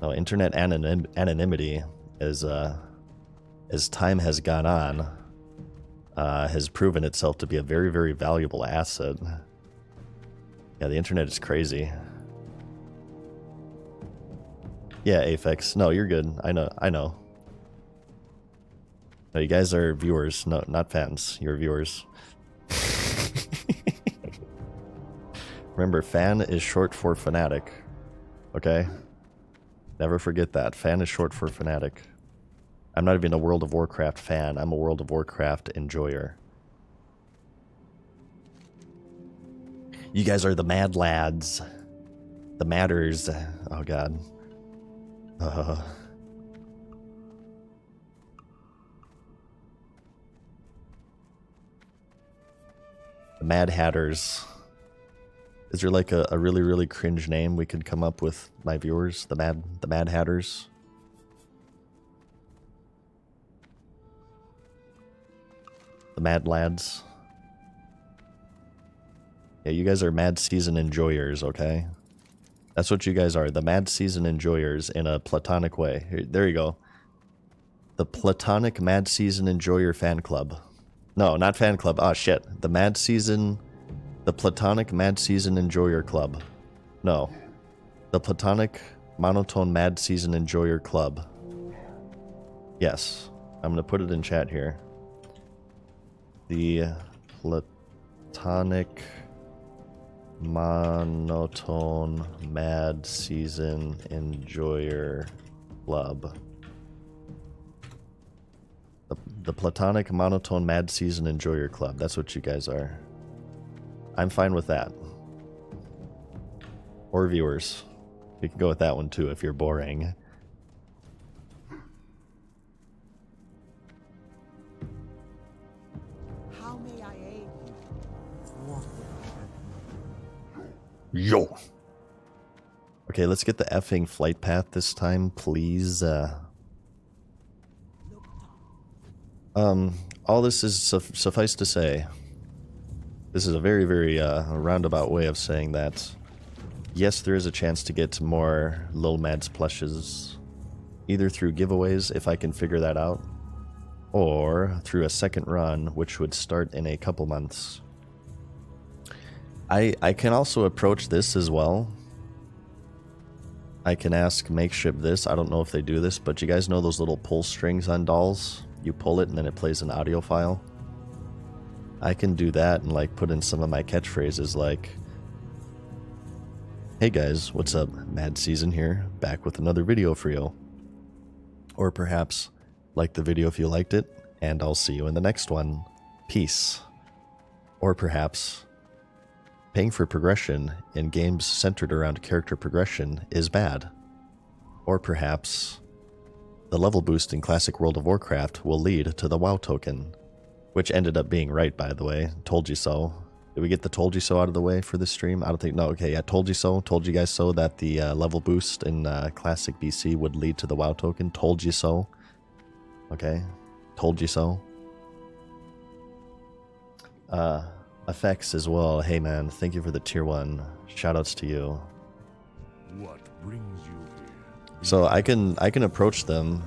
No, internet anonymity as time has gone on has proven itself to be a very, very valuable asset. Yeah, the internet is crazy. Yeah, Aphex. No, you're good. I know. No, you guys are viewers, no, not fans. You're viewers. Remember, fan is short for fanatic. Okay? Never forget that. Fan is short for fanatic. I'm not even a World of Warcraft fan. I'm a World of Warcraft enjoyer. You guys are the mad lads. The matters. Oh, God. The Mad Hatters. Is there like a really, really cringe name we could come up with, my viewers? The Mad Hatters? The Mad Lads? Yeah, you guys are Mad Season enjoyers, okay? That's what you guys are. The Mad Season enjoyers in a platonic way. There you go. The platonic Mad Season enjoyer fan club. No, not fan club. Oh, shit. The platonic Mad Season enjoyer club. No. The platonic monotone Mad Season enjoyer club. Yes. I'm going to put it in chat here. The platonic monotone Mad Season enjoyer club. The platonic monotone Mad Season enjoyer club. That's what you guys are. I'm fine with that. Or viewers. You can go with that one too if you're boring. How may I aid you? Yo! Okay, let's get the effing flight path this time, please. All this is suffice to say. This is a very, very roundabout way of saying that. Yes, there is a chance to get more Lil Mads plushes, either through giveaways, if I can figure that out, or through a second run, which would start in a couple months. I can also approach this as well. I can ask Makeship this. I don't know if they do this, but you guys know those little pull strings on dolls? You pull it and then it plays an audio file. I can do that and like put in some of my catchphrases like, "Hey guys, what's up? Mad Season here, back with another video for you." Or perhaps, "Like the video if you liked it, and I'll see you in the next one. Peace." Or perhaps, "Paying for progression in games centered around character progression is bad." Or perhaps, "The level boost in Classic World of Warcraft will lead to the WoW token." Which ended up being right, by the way. Told you so. Did we get the told you so out of the way for this stream? I don't think... No, okay, yeah, told you so. Told you guys so that the level boost in Classic BC would lead to the WoW token. Told you so. Okay. Told you so. Effects as well. Hey man, thank you for the tier 1. Shoutouts to you. What brings you here? So I can approach them.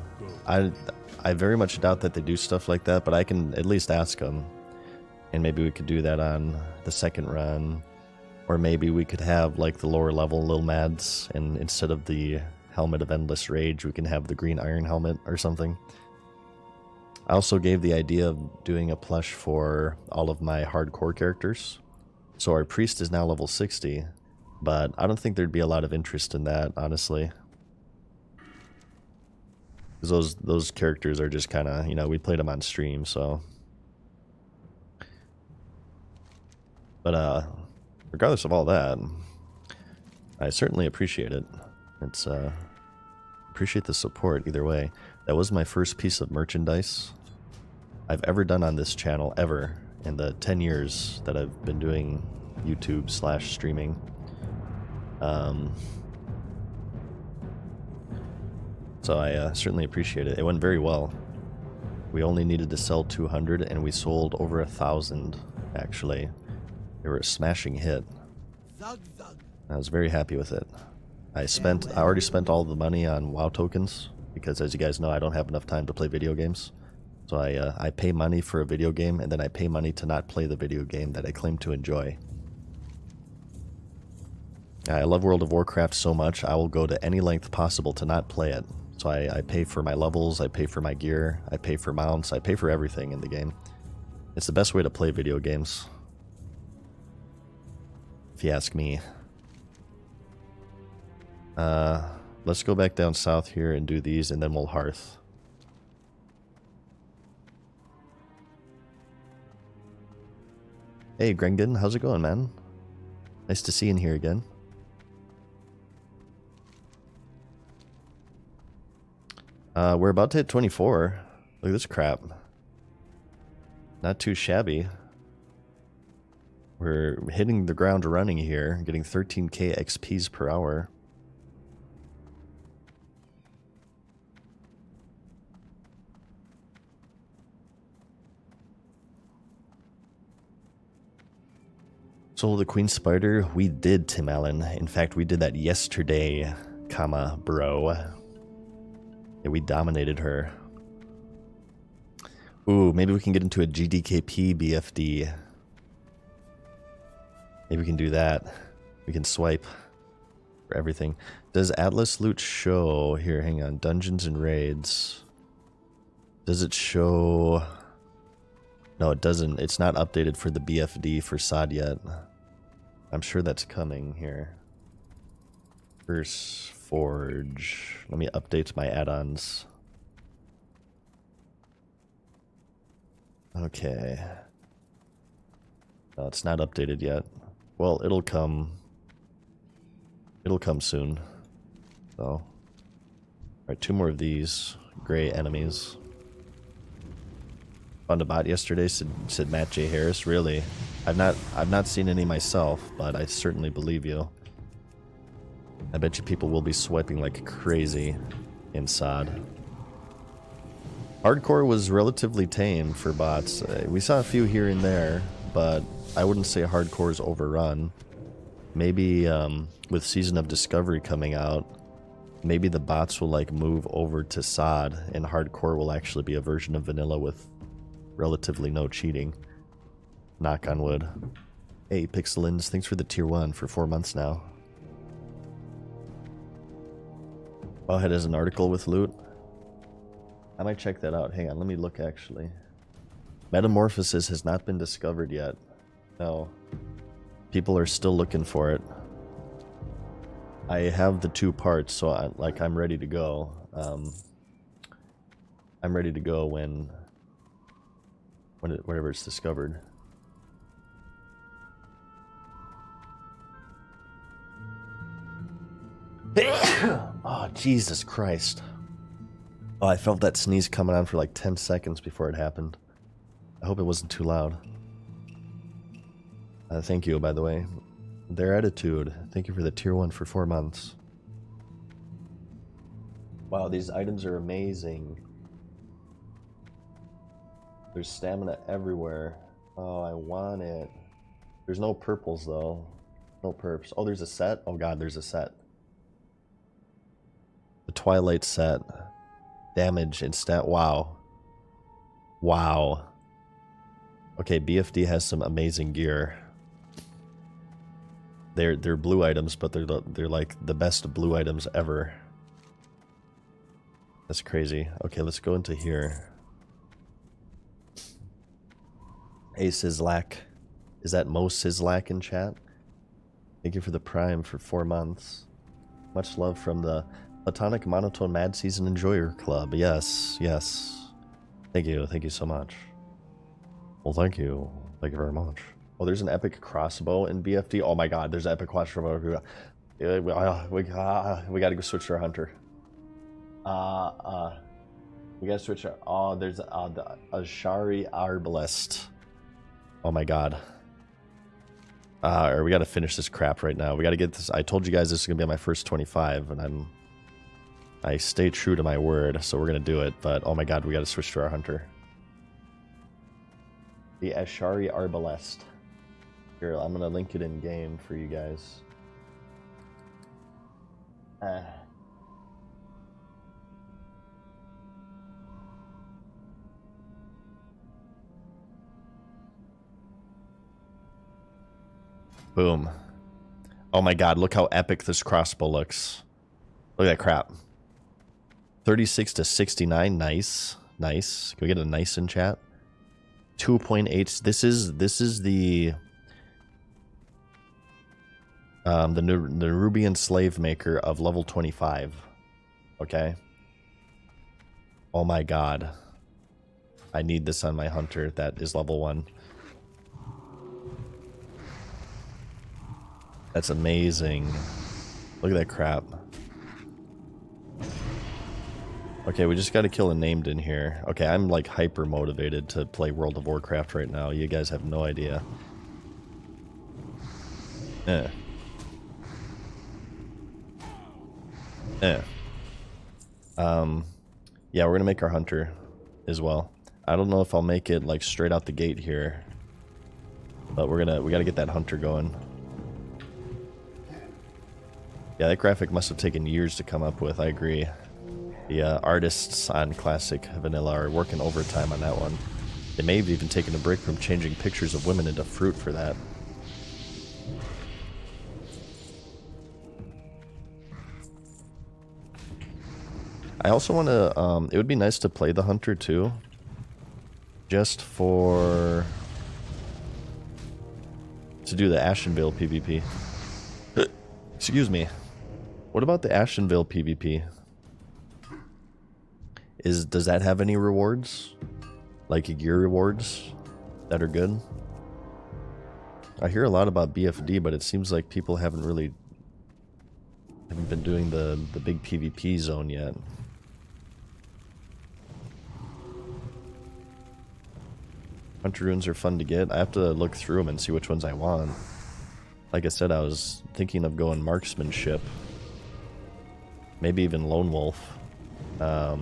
I very much doubt that they do stuff like that, but I can at least ask them. And maybe we could do that on the second run. Or maybe we could have like the lower level Lil Mads, and instead of the Helmet of Endless Rage, we can have the Green Iron Helmet or something. I also gave the idea of doing a plush for all of my hardcore characters. So our priest is now level 60, but I don't think there'd be a lot of interest in that, honestly. Because those characters are just kind of, you know, we played them on stream, so. But regardless of all that, I certainly appreciate it. It's appreciate the support either way. That was my first piece of merchandise I've ever done on this channel, ever, in the 10 years that I've been doing YouTube/streaming. So I certainly appreciate it. It went very well. We only needed to sell 200 and we sold over 1,000, actually. They were a smashing hit. I was very happy with it. I already spent all the money on WoW tokens, because as you guys know, I don't have enough time to play video games. So I pay money for a video game, and then I pay money to not play the video game that I claim to enjoy. I love World of Warcraft so much, I will go to any length possible to not play it. So I pay for my levels, I pay for my gear, I pay for mounts, I pay for everything in the game. It's the best way to play video games, if you ask me. Let's go back down south here and do these, and then we'll hearth. Hey Grengan, how's it going, man? Nice to see you in here again. We're about to hit 24. Look at this crap. Not too shabby. We're hitting the ground running here, getting 13k XPs per hour. Stole the Queen Spider? We did, Tim Allen. In fact, we did that yesterday, comma, bro. Yeah, we dominated her. Ooh, maybe we can get into a GDKP BFD. Maybe we can do that. We can swipe for everything. Does Atlas Loot show... Here, hang on. Dungeons and Raids. Does it show... No, it doesn't. It's not updated for the BFD for SOD yet. I'm sure that's coming here. Curse Forge. Let me update my add-ons. Okay. No, it's not updated yet. Well, it'll come. It'll come soon. So. Alright, 2 more of these gray enemies. Found a bot yesterday, said Matt J. Harris. Really? I've not seen any myself, but I certainly believe you. I bet you people will be swiping like crazy in SOD. Hardcore was relatively tame for bots. We saw a few here and there, but I wouldn't say hardcore is overrun. Maybe with Season of Discovery coming out, maybe the bots will like move over to SOD, and hardcore will actually be a version of vanilla with relatively no cheating. Knock on wood. Hey, Pixelins, thanks for the tier 1 for 4 months now. Bowhead has an article with loot. I might check that out. Hang on, let me look actually. Metamorphosis has not been discovered yet. No. People are still looking for it. I have the 2 parts, so I'm ready to go. I'm ready to go whenever it's discovered. Oh, Jesus Christ. Oh, I felt that sneeze coming on for like 10 seconds before it happened. I hope it wasn't too loud. Thank you, by the way. Their attitude. Thank you for the tier 1 for 4 months. Wow, these items are amazing. There's stamina everywhere. Oh, I want it. There's no purples, though. No perps. Oh, there's a set? Oh, God, there's a set. The Twilight set. Damage and stat. Wow. Wow. Okay, BFD has some amazing gear. They're blue items, but they're like the best blue items ever. That's crazy. Okay, let's go into here. Hey, Sizzlack. Is that Mo Sizzlack in chat? Thank you for the Prime for 4 months. Much love from the Platonic Monotone Mad Season Enjoyer Club. Yes, yes. Thank you so much. Well, thank you. Thank you very much. Oh, there's an epic crossbow in BFD. Oh my god, there's an epic crossbow. We gotta go switch to our hunter. We gotta switch our... Oh, there's the Ashari Arbalest. Oh my god. Or we gotta finish this crap right now. We gotta get this... I told you guys this is gonna be my first 25, and I stay true to my word, so we're gonna do it. But oh my god, we gotta switch to our hunter. The Ashari Arbalest. Here, I'm gonna link it in game for you guys. Boom. Oh my god, look how epic this crossbow looks. Look at that crap. 36 to 69, nice. Nice. Can we get a nice in chat? 2.8. This is the Nerubian slave maker of level 25. Okay. Oh my god. I need this on my hunter that is level 1. That's amazing. Look at that crap. Okay, we just got to kill a named in here. Okay, I'm like hyper motivated to play World of Warcraft right now. You guys have no idea. Yeah, we're gonna make our hunter as well. I don't know if I'll make it like straight out the gate here. But we gotta get that hunter going. Yeah, that graphic must have taken years to come up with, I agree. The artists on Classic Vanilla are working overtime on that one. They may have even taken a break from changing pictures of women into fruit for that. I also want to, it would be nice to play the hunter too. Just for... to do the Ashenvale PvP. Excuse me. What about the Ashenvale PvP? Does that have any rewards? Like gear rewards that are good? I hear a lot about BFD, but it seems like people haven't been doing the big PvP zone yet. Hunter runes are fun to get. I have to look through them and see which ones I want. Like I said, I was thinking of going marksmanship. Maybe even lone wolf. So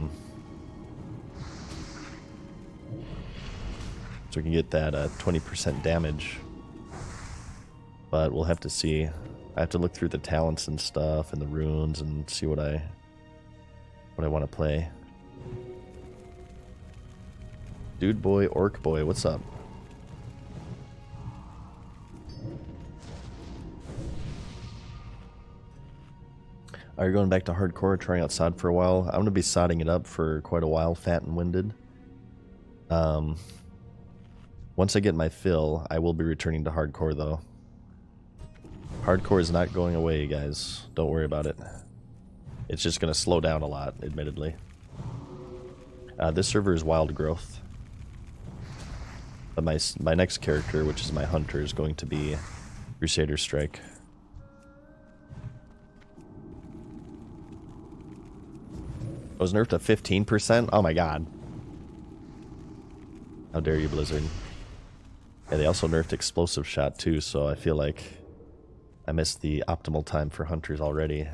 we can get that 20% damage. But we'll have to see. I have to look through the talents and stuff and the runes and see what I want to play. Dude boy, orc boy, what's up? Are you going back to hardcore, trying out sod for a while? I'm going to be sodding it up for quite a while, fat and winded. Once I get my fill, I will be returning to hardcore though. Hardcore is not going away, you guys. Don't worry about it. It's just going to slow down a lot, admittedly. This server is wild growth. But my next character, which is my hunter, is going to be Crusader Strike. It was nerfed to 15%? Oh my god. How dare you, Blizzard. Yeah, they also nerfed Explosive Shot too, so I feel like I missed the optimal time for hunters already.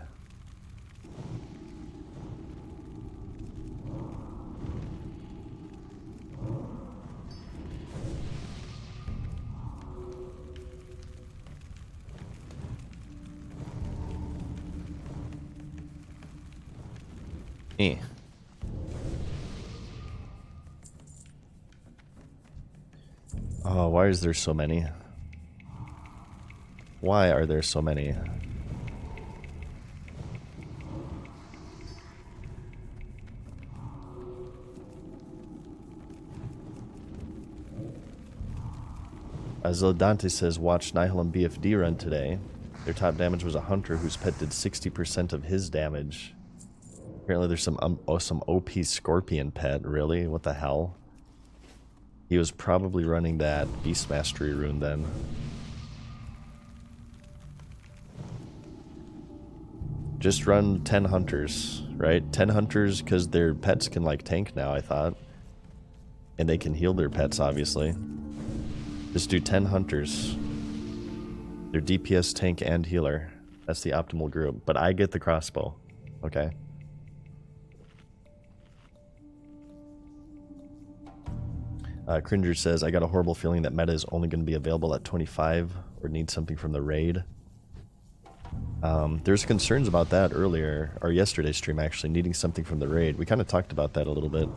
Eh. Oh, why is there so many? Why are there so many? Dante says, watch Nihilum BFD run today. Their top damage was a hunter whose pet did 60% of his damage. Apparently there's some OP Scorpion pet. Really? What the hell? He was probably running that Beast Mastery rune then. Just run 10 hunters, right? 10 hunters because their pets can like tank now, I thought. And they can heal their pets, obviously. Just do 10 hunters. They're DPS, tank, and healer. That's the optimal group. But I get the crossbow. Okay? Cringer says, I got a horrible feeling that meta is only going to be available at 25 or need something from the raid. There's concerns about that earlier, or yesterday's stream actually, needing something from the raid. We kind of talked about that a little bit.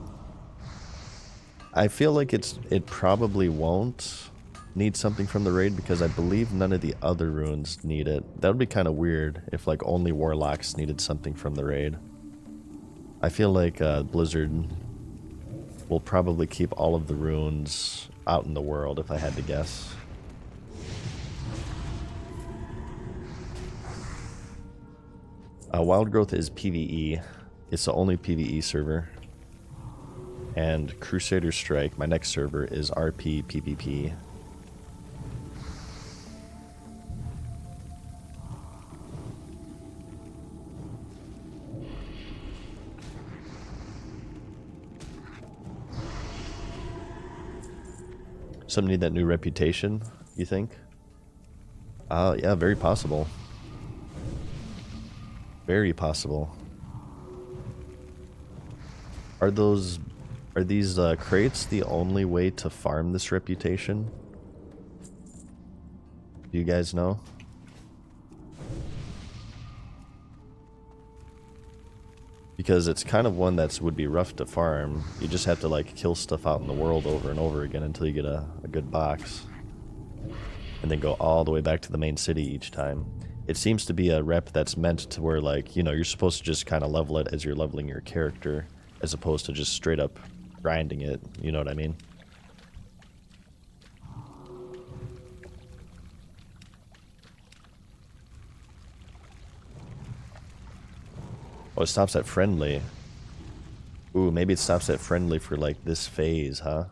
I feel like it probably won't need something from the raid because I believe none of the other runes need it. That would be kind of weird if like only warlocks needed something from the raid. I feel like Blizzard will probably keep all of the runes out in the world if I had to guess. Wild Growth is PvE. It's the only PvE server. And Crusader Strike, my next server, is RP PvP. Some need that new reputation, you think? Yeah, very possible. Very possible. Are these crates the only way to farm this reputation? Do you guys know? Because it's kind of one that would be rough to farm. You just have to like kill stuff out in the world over and over again until you get a good box. And then go all the way back to the main city each time. It seems to be a rep that's meant to where, like, you know, you're supposed to just kind of level it as you're leveling your character, as opposed to just straight up grinding it, you know what I mean? Oh, it stops at friendly. Ooh, maybe it stops at friendly for, like, this phase, huh?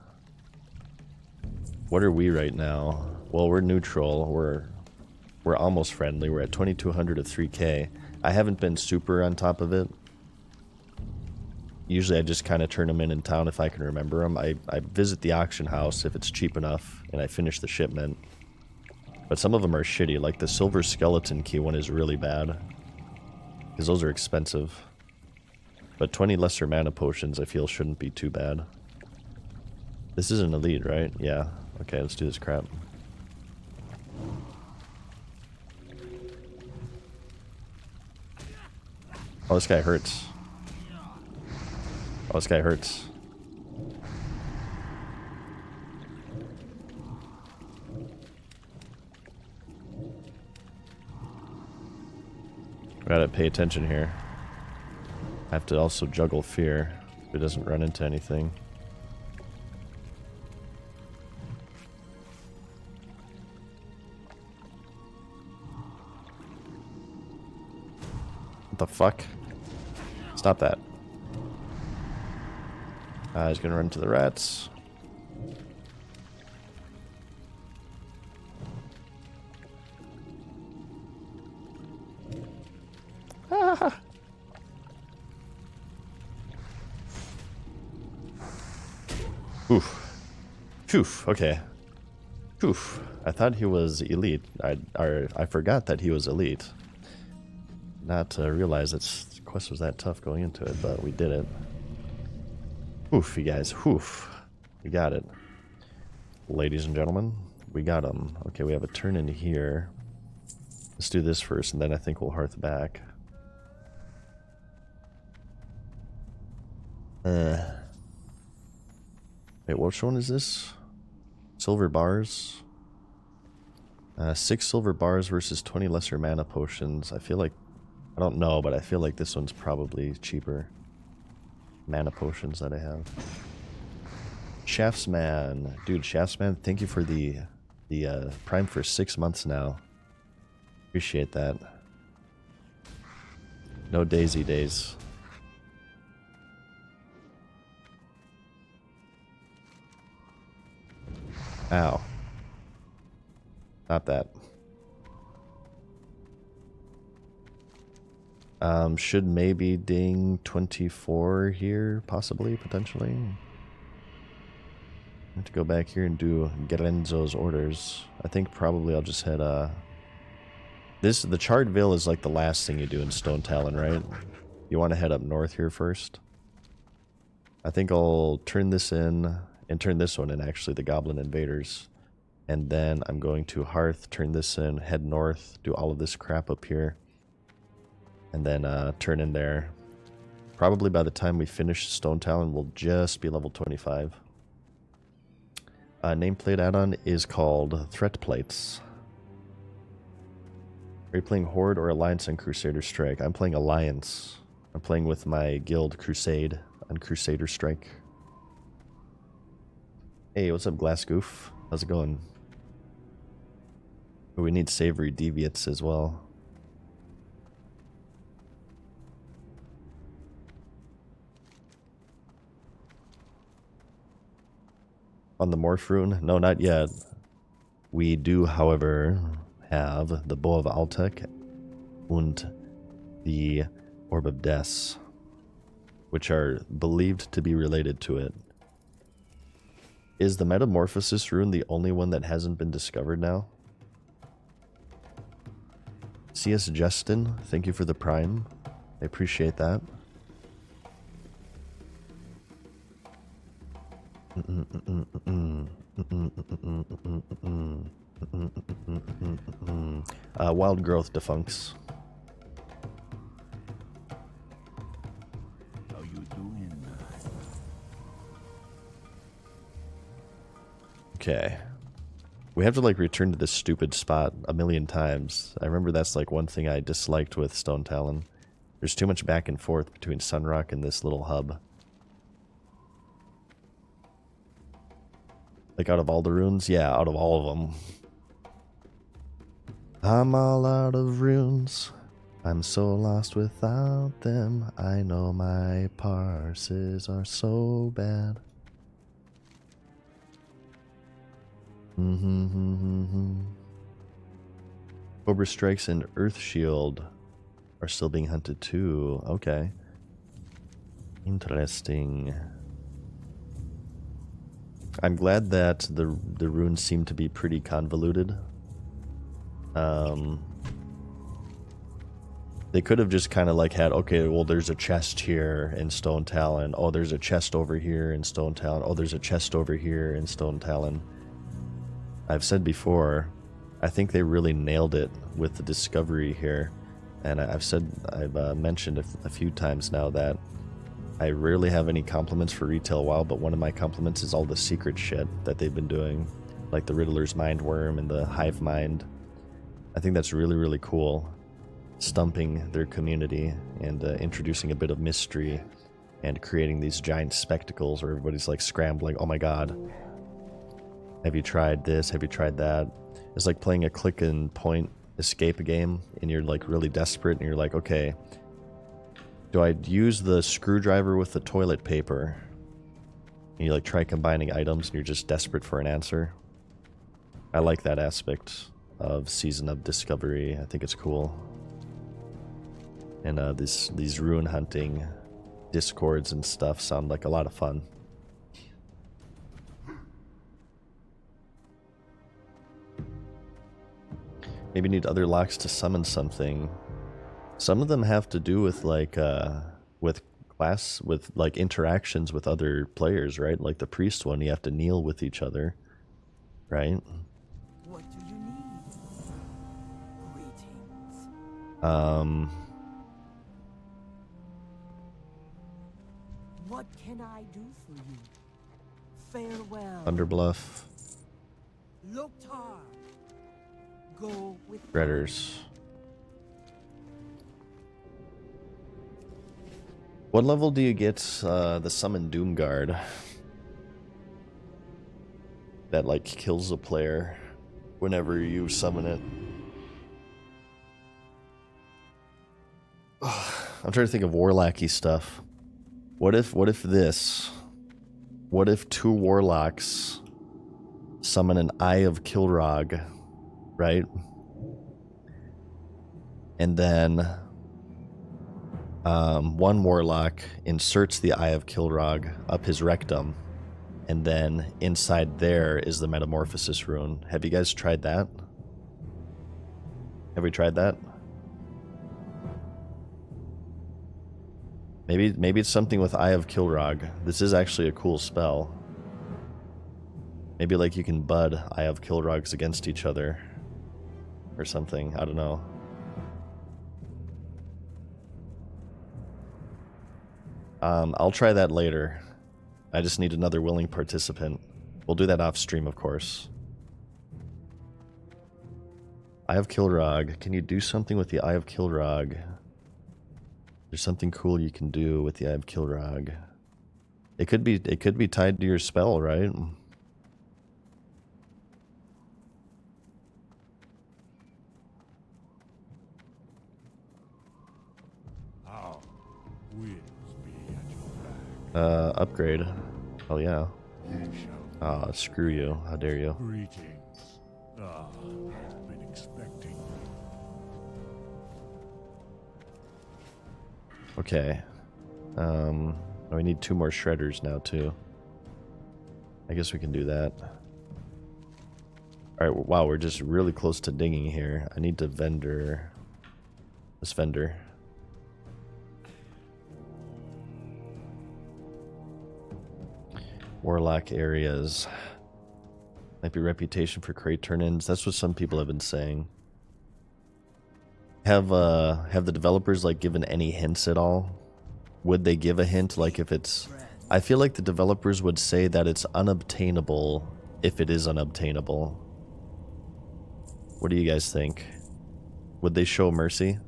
What are we right now? Well, we're neutral. We're almost friendly. We're at 2200 of 3k. I haven't been super on top of it. Usually I just kind of turn them in town if I can remember them. I visit the auction house if it's cheap enough, and I finish the shipment. But some of them are shitty. Like the silver skeleton key one is really bad, because those are expensive. But 20 lesser mana potions I feel shouldn't be too bad. This is an elite, right? Yeah. Okay, let's do this crap. Oh, this guy hurts. Oh, this guy hurts. Gotta pay attention here. I have to also juggle fear so it doesn't run into anything. What the fuck? Stop that. He's gonna run to the rats. Ah. Oof. Oof. Okay. Oof. I thought he was elite. I forgot that he was elite. Not to realize that the quest was that tough going into it, but we did it. Oof, you guys. Oof. We got it. Ladies and gentlemen, we got him. Okay, we have a turn in here. Let's do this first, and then I think we'll hearth back. Wait, which one is this? Silver bars. 6 silver bars versus 20 lesser mana potions. I feel like... I don't know, but I feel like this one's probably cheaper. Mana potions that I have. Shaftsman. Dude, Shaftsman, thank you for the Prime for 6 months now. Appreciate that. No Daisy days. Ow. Not that. Should maybe ding 24 here, possibly, potentially. I have to go back here and do Gerenzo's orders. I think probably I'll just head, the Charred Veil is like the last thing you do in Stone Talon, right? You want to head up north here first. I think I'll turn this in, and turn this one in, actually, the Goblin Invaders. And then I'm going to Hearth, turn this in, head north, do all of this crap up here. And then turn in there. Probably by the time we finish Stone Talon, we'll just be level 25. Nameplate add-on is called Threat Plates. Are you playing Horde or Alliance on Crusader Strike? I'm playing Alliance. I'm playing with my guild Crusade on Crusader Strike. Hey, what's up, Glassgoof? How's it going? Oh, we need Savory Deviates as well. On the Morph Rune? No, not yet. We do, however, have the Bow of Altek and the Orb of Death, which are believed to be related to it. Is the Metamorphosis Rune the only one that hasn't been discovered now? C.S. Justin, thank you for the Prime. I appreciate that. Wild growth defuncts. How you doing? Okay. We have to like return to this stupid spot a million times. I remember that's like one thing I disliked with Stone Talon. There's too much back and forth between Sunrock and this little hub. Like out of all the runes? Yeah, out of all of them. I'm all out of runes. I'm so lost without them. I know my parses are so bad. Cobra Strikes and Earth Shield are still being hunted too. Okay. Interesting. I'm glad that the runes seem to be pretty convoluted. They could have just kind of like had, okay, well, there's a chest here in Stone Talon. Oh, there's a chest over here in Stone Talon. Oh, there's a chest over here in Stone Talon. I've said before, I think they really nailed it with the discovery here. And I've mentioned a few times now that I rarely have any compliments for Retail WoW, but one of my compliments is all the secret shit that they've been doing, like the Riddler's Mind Worm and the Hive Mind. I think that's really, really cool. Stumping their community and introducing a bit of mystery and creating these giant spectacles where everybody's like scrambling. Oh my god. Have you tried this? Have you tried that? It's like playing a click and point escape game and you're like really desperate and you're like, okay, do I use the screwdriver with the toilet paper? And you like try combining items and you're just desperate for an answer. I like that aspect of Season of Discovery. I think it's cool. And these rune hunting discords and stuff sound like a lot of fun. Maybe need other locks to summon something. Some of them have to do with like with interactions with other players, right? Like the priest one, you have to kneel with each other, right? What do you need? Greetings. What can I do for you? Farewell. Thunderbluff. Loktar. Go with Redders. What level do you get the Summon Doom Guard? That like kills a player whenever you summon it. I'm trying to think of Warlocky stuff. What if two Warlocks summon an Eye of Kilrog, right? And then one Warlock inserts the Eye of Kilrog up his rectum, and then inside there is the Metamorphosis rune. Have you guys tried that? Have we tried that? Maybe it's something with Eye of Kilrog. This is actually a cool spell. Maybe like you can bud Eye of Kilrogs against each other or something. I don't know. I'll try that later. I just need another willing participant. We'll do that off stream, of course. Eye of Kilrog. Can you do something with the Eye of Kilrog? There's something cool you can do with the Eye of Kilrog. It could be tied to your spell, right? How winds be at your back. Upgrade. Oh yeah. You shall. Ah, screw you. How dare you. Greetings. I've been expecting you. Okay. We need 2 more shredders now too. I guess we can do that. Alright, wow, we're just really close to dinging here. I need to vendor this vendor. Warlock areas. Might be reputation for crate turn-ins. That's what some people have been saying. Have the developers like given any hints at all? Would they give a hint, like if it's... I feel like the developers would say that it's unobtainable if it is unobtainable. What do you guys think? Would they show mercy?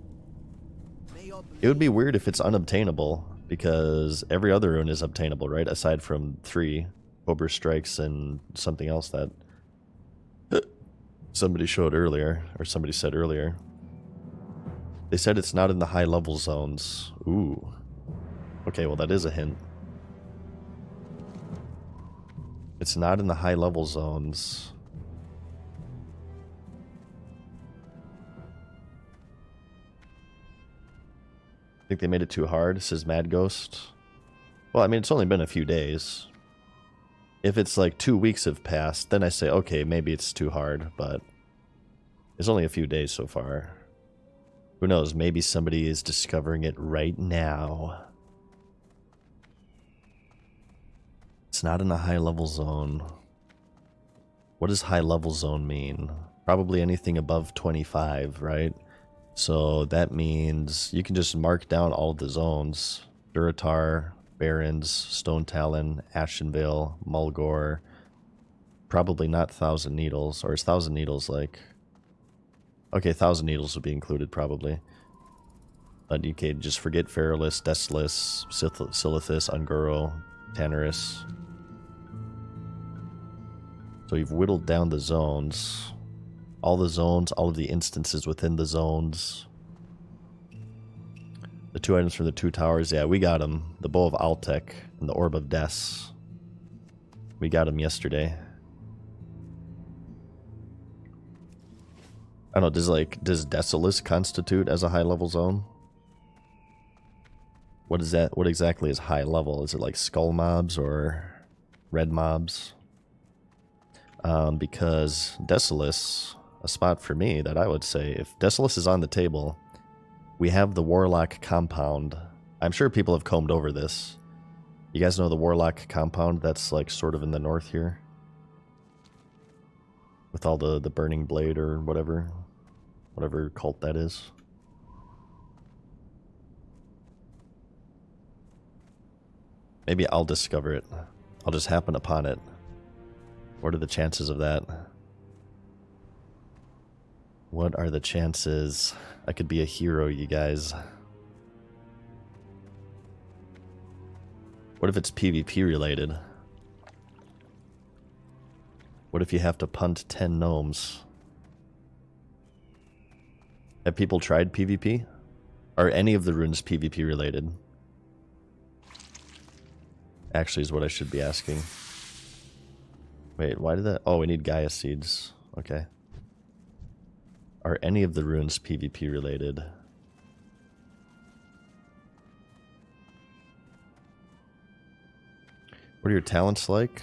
It would be weird if it's unobtainable, because every other rune is obtainable, right? Aside from 3, Cobra Strikes and something else that somebody showed earlier, or somebody said earlier. They said it's not in the high level zones. Ooh. Okay, well that is a hint. It's not in the high level zones. Think they made it too hard, says Mad Ghost. Well, I mean, it's only been a few days. If it's like 2 weeks have passed, then I say, okay, maybe it's too hard, but it's only a few days so far. Who knows, maybe somebody is discovering it right now. It's not in a high level zone. What does high level zone mean? Probably anything above 25, right? So that means you can just mark down all of the zones. Duratar, Barrens, Stone Talon, Ashenvale, Mulgore. Probably not Thousand Needles. Or is Thousand Needles like... Okay, Thousand Needles would be included probably. But you can just forget Feralus, Desolus, Silithus, Unguro, Tannerus. So you've whittled down the zones. All the zones, all of the instances within the zones. The 2 items from the 2 towers, yeah, we got them. The Bow of Altek and the Orb of Des. We got them yesterday. I don't know, does Desolus constitute as a high level zone? What is that? What exactly is high level? Is it like skull mobs or red mobs? Because Desolus, a spot for me that I would say, if Desolus is on the table, we have the Warlock compound. I'm sure people have combed over this. You guys know the Warlock compound that's like sort of in the north here? With all the Burning Blade or whatever cult that is. Maybe I'll discover it. I'll just happen upon it. What are the chances of that? What are the chances? I could be a hero, you guys. What if it's PvP related? What if you have to punt 10 gnomes? Have people tried PvP? Are any of the runes PvP related? Actually is what I should be asking. Wait, why did that... Oh, we need Gaia Seeds. Okay. Are any of the runes PvP related? What are your talents like?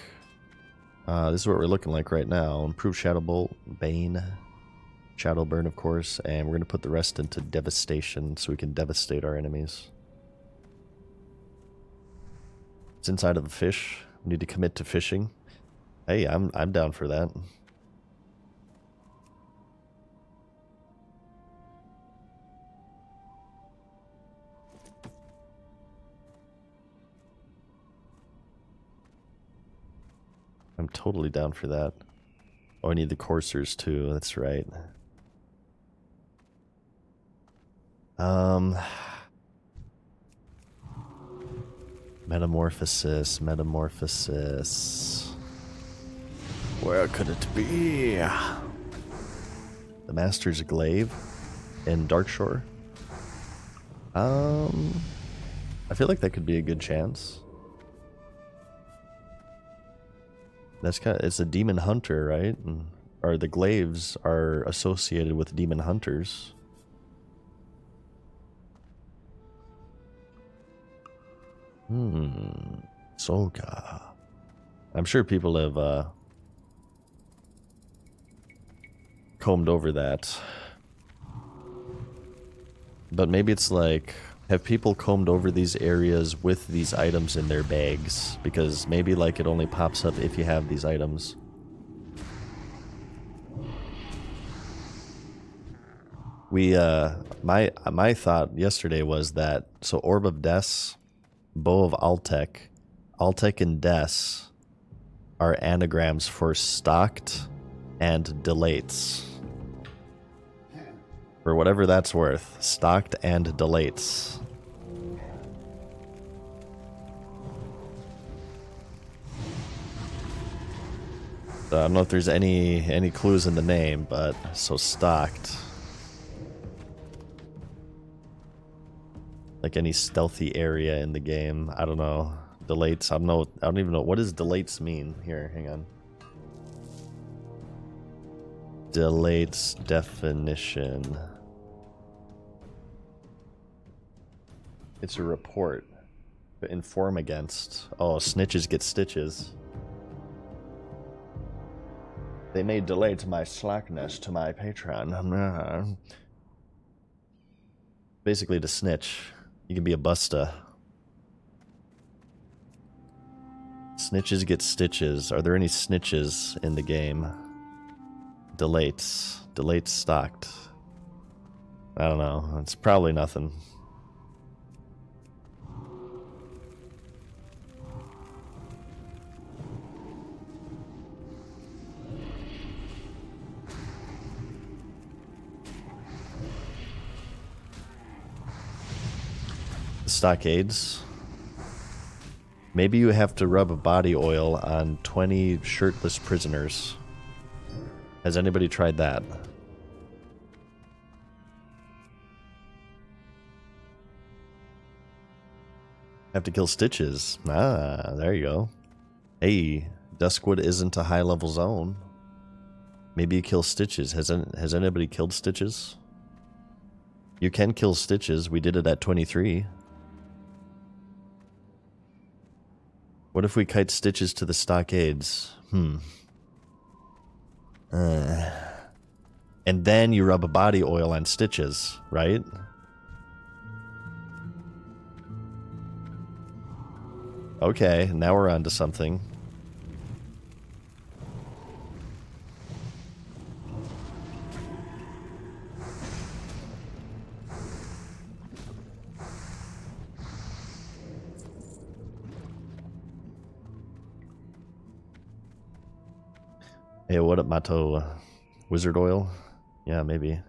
This is what we're looking like right now. Improve Shadow Bolt, Bane, Shadow Burn, of course, and we're going to put the rest into Devastation so we can devastate our enemies. It's inside of a fish. We need to commit to fishing. Hey, I'm down for that. I'm totally down for that. Oh, I need the coursers too, that's right. Metamorphosis. Where could it be? The Master's Glaive in Darkshore. I feel like that could be a good chance. That's it's a demon hunter, right? Or the glaives are associated with demon hunters. Soga. I'm sure people have combed over that. But maybe it's like, have people combed over these areas with these items in their bags? Because maybe like it only pops up if you have these items. We my thought yesterday was that so Orb of Des, Bow of Altek, Altek and Des are anagrams for stocked and delates. For whatever that's worth, stocked and delates. So I don't know if there's any clues in the name, but so stocked. Like any stealthy area in the game. I don't know. Delates. I don't even know. What does delates mean? Here, hang on. Delates definition. It's a report. But inform against. Oh, snitches get stitches. They may delay to my slackness to my patron. Basically to snitch. You can be a busta. Snitches get stitches. Are there any snitches in the game? Delates. Delates stocked. I don't know. It's probably nothing. Stockades. Maybe you have to rub body oil on 20 shirtless prisoners. Has anybody tried that? Have to kill stitches. Ah, there you go. Hey, Duskwood isn't a high-level zone. Maybe you kill stitches. Has anybody killed stitches? You can kill stitches. We did it at 23. What if we kite stitches to the stockades? And then you rub a body oil on stitches, right? Okay, now we're on to something. Hey, what up, Mato? Wizard oil? Yeah, maybe.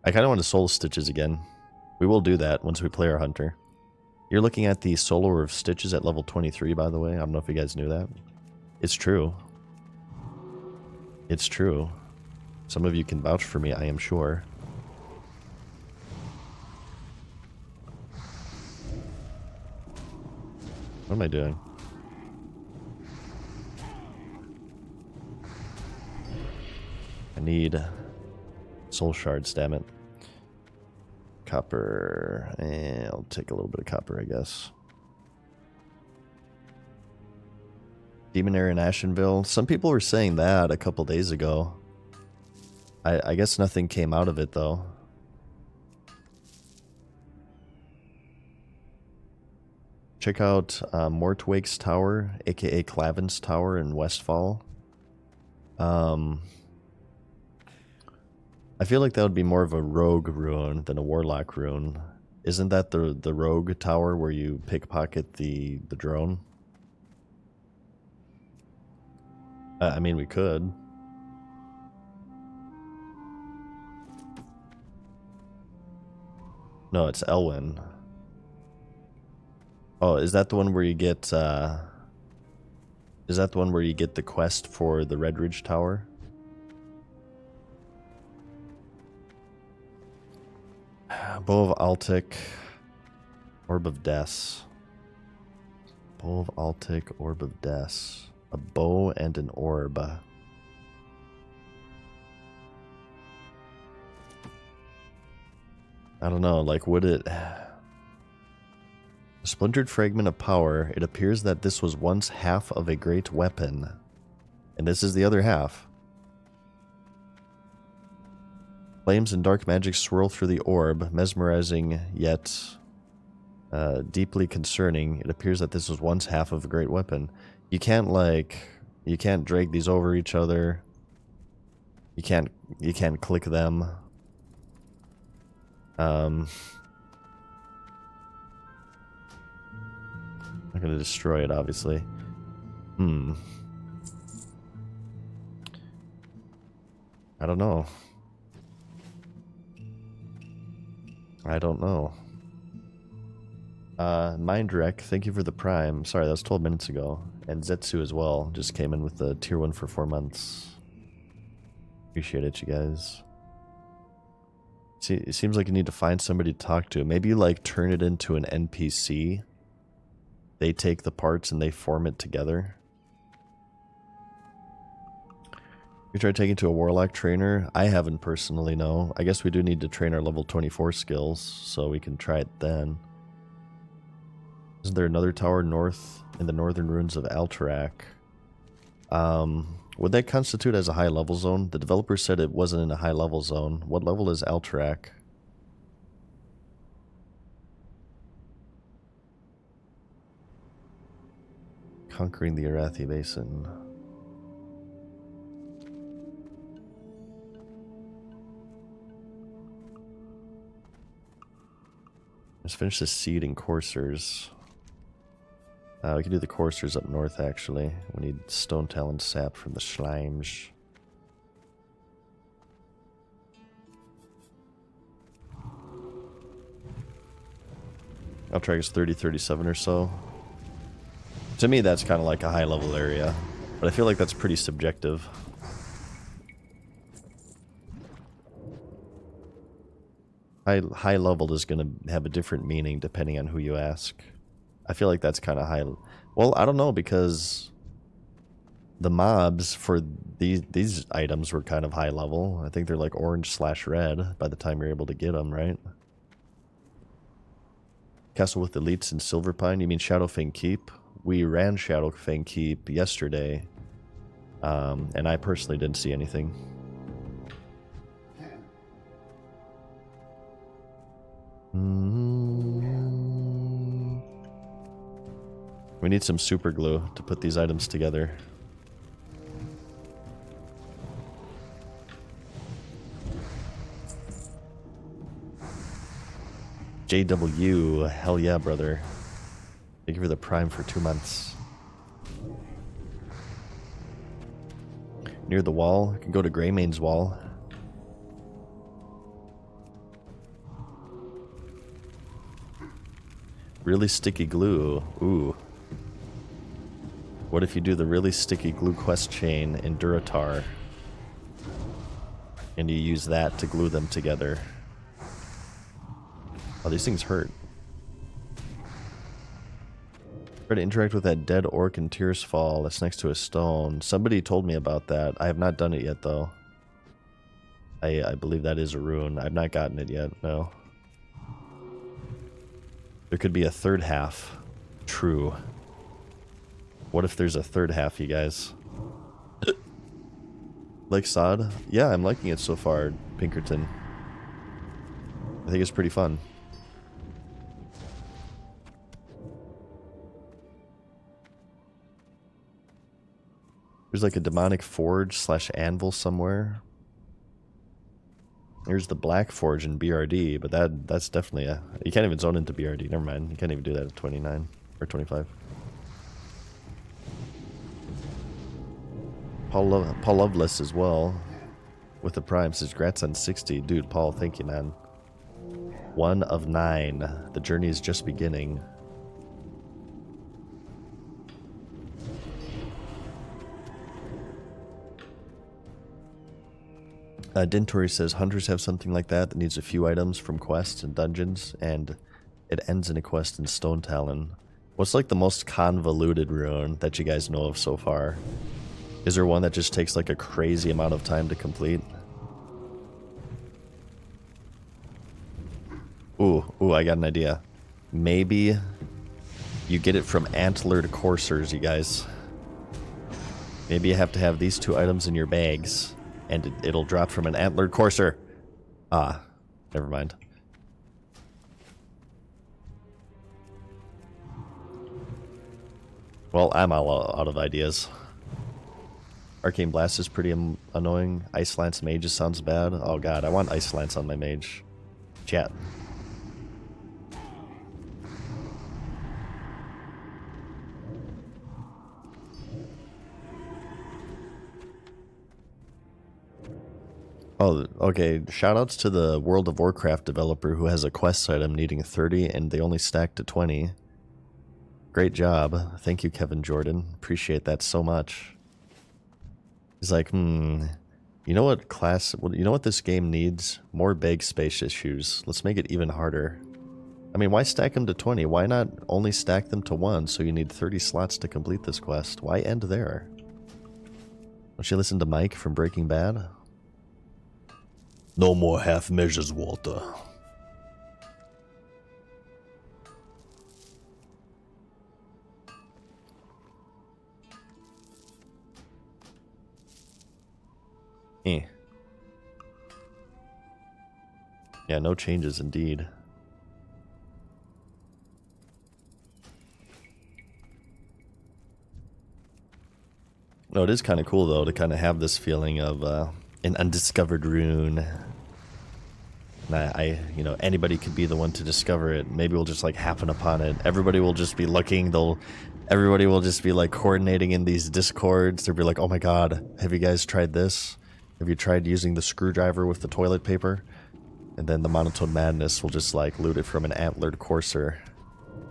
I kind of want to soul stitches again. We will do that once we play our hunter. You're looking at the Solar of Stitches at level 23, by the way. I don't know if you guys knew that. It's true. It's true. Some of you can vouch for me, I am sure. What am I doing? I need soul shards, damn it. Copper. I'll take a little bit of copper, I guess. Demonair in Ashenville. Some people were saying that a couple days ago. I guess nothing came out of it, though. Check out Mortwake's Tower, aka Clavin's Tower in Westfall. I feel like that would be more of a rogue rune than a warlock rune. Isn't that the rogue tower where you pickpocket the drone? I mean, we could. No, it's Elwyn. Oh, is that the one where you get, is that the one where you get the quest for the Red Ridge Tower? Bow of Altic, Orb of Des. Bow of Altic, Orb of Des. A bow and an orb. I don't know, like, would it... A splintered fragment of power. It appears that this was once half of a great weapon. And this is the other half. Flames and dark magic swirl through the orb, mesmerizing yet deeply concerning. It appears that this was once half of a great weapon. You can't, like, You can't drag these over each other. You can't click them. I'm gonna destroy it, obviously. I don't know. I don't know. Mindrek, thank you for the Prime. Sorry, that was 12 minutes ago. And Zetsu as well. Just came in with the tier 1 for 4 months. Appreciate it, you guys. See, it seems like you need to find somebody to talk to. Maybe you, like, turn it into an NPC. They take the parts and they form it together. You tried taking to a Warlock trainer? I haven't personally, no. I guess we do need to train our level 24 skills, so we can try it then. Isn't there another tower north in the northern ruins of Alterac? Would that constitute as a high level zone? The developer said it wasn't in a high level zone. What level is Alterac? Conquering the Arathi Basin. Let's finish the seed and coursers. We can do the coursers up north, actually. We need stone talon sap from the slimes. Altrac is 30-37 or so. To me, that's kind of like a high level area, but I feel like that's pretty subjective. High level is going to have a different meaning depending on who you ask. I feel like that's kind of high. Well, I don't know, because the mobs for these items were kind of high level. I think they're like orange/red by the time you're able to get them, right? Castle with elites in Silverpine? You mean Shadowfang Keep? We ran Shadowfang Keep yesterday, and I personally didn't see anything. We need some super glue to put these items together. JW, hell yeah, brother. Thank you for the Prime for 2 months. Near the wall, I can go to Greymane's wall. Really sticky glue. Ooh. What if you do the really sticky glue quest chain in Duratar? And you use that to glue them together. Oh, these things hurt. Try to interact with that dead orc in Tears Fall that's next to a stone. Somebody told me about that. I have not done it yet, though. I believe that is a rune. I've not gotten it yet, no. There could be a third half. True. What if there's a third half, you guys? Like Sod? Yeah, I'm liking it so far, Pinkerton. I think it's pretty fun. There's like a demonic forge / anvil somewhere. There's the Black Forge in BRD, but that's definitely a... You can't even zone into BRD. Never mind. You can't even do that at 29 or 25. Paul Loveless as well with the Prime says, "Grats on 60." Dude, Paul, thank you, man. 1 of 9. The journey is just beginning. Dentori says, "Hunters have something like that needs a few items from quests and dungeons, and it ends in a quest in Stone Talon." What's like the most convoluted rune that you guys know of so far? Is there one that just takes like a crazy amount of time to complete? Ooh, I got an idea. Maybe you get it from antlered coursers, you guys. Maybe you have to have these 2 items in your bags, and it'll drop from an antlered courser. Ah, never mind. Well, I'm all out of ideas. Arcane Blast is pretty annoying. Ice Lance Mage just sounds bad. Oh god, I want Ice Lance on my mage. Chat. Oh, okay. Shoutouts to the World of Warcraft developer who has a quest item needing 30 and they only stacked to 20. Great job. Thank you, Kevin Jordan. Appreciate that so much. He's like, you know what you know what this game needs? More big space issues. Let's make it even harder. I mean, why stack them to 20? Why not only stack them to 1 so you need 30 slots to complete this quest? Why end there? Don't you listen to Mike from Breaking Bad? No more half measures, Walter. Yeah, no changes indeed. No, it is kind of cool though to kind of have this feeling of an undiscovered rune. And you know, anybody could be the one to discover it. Maybe we'll just like happen upon it. Everybody will just be looking. Everybody will just be like coordinating in these discords. They'll be like, "Oh my god, have you guys tried this? Have you tried using the screwdriver with the toilet paper?" And then the Monotone Madness will just like loot it from an antlered courser.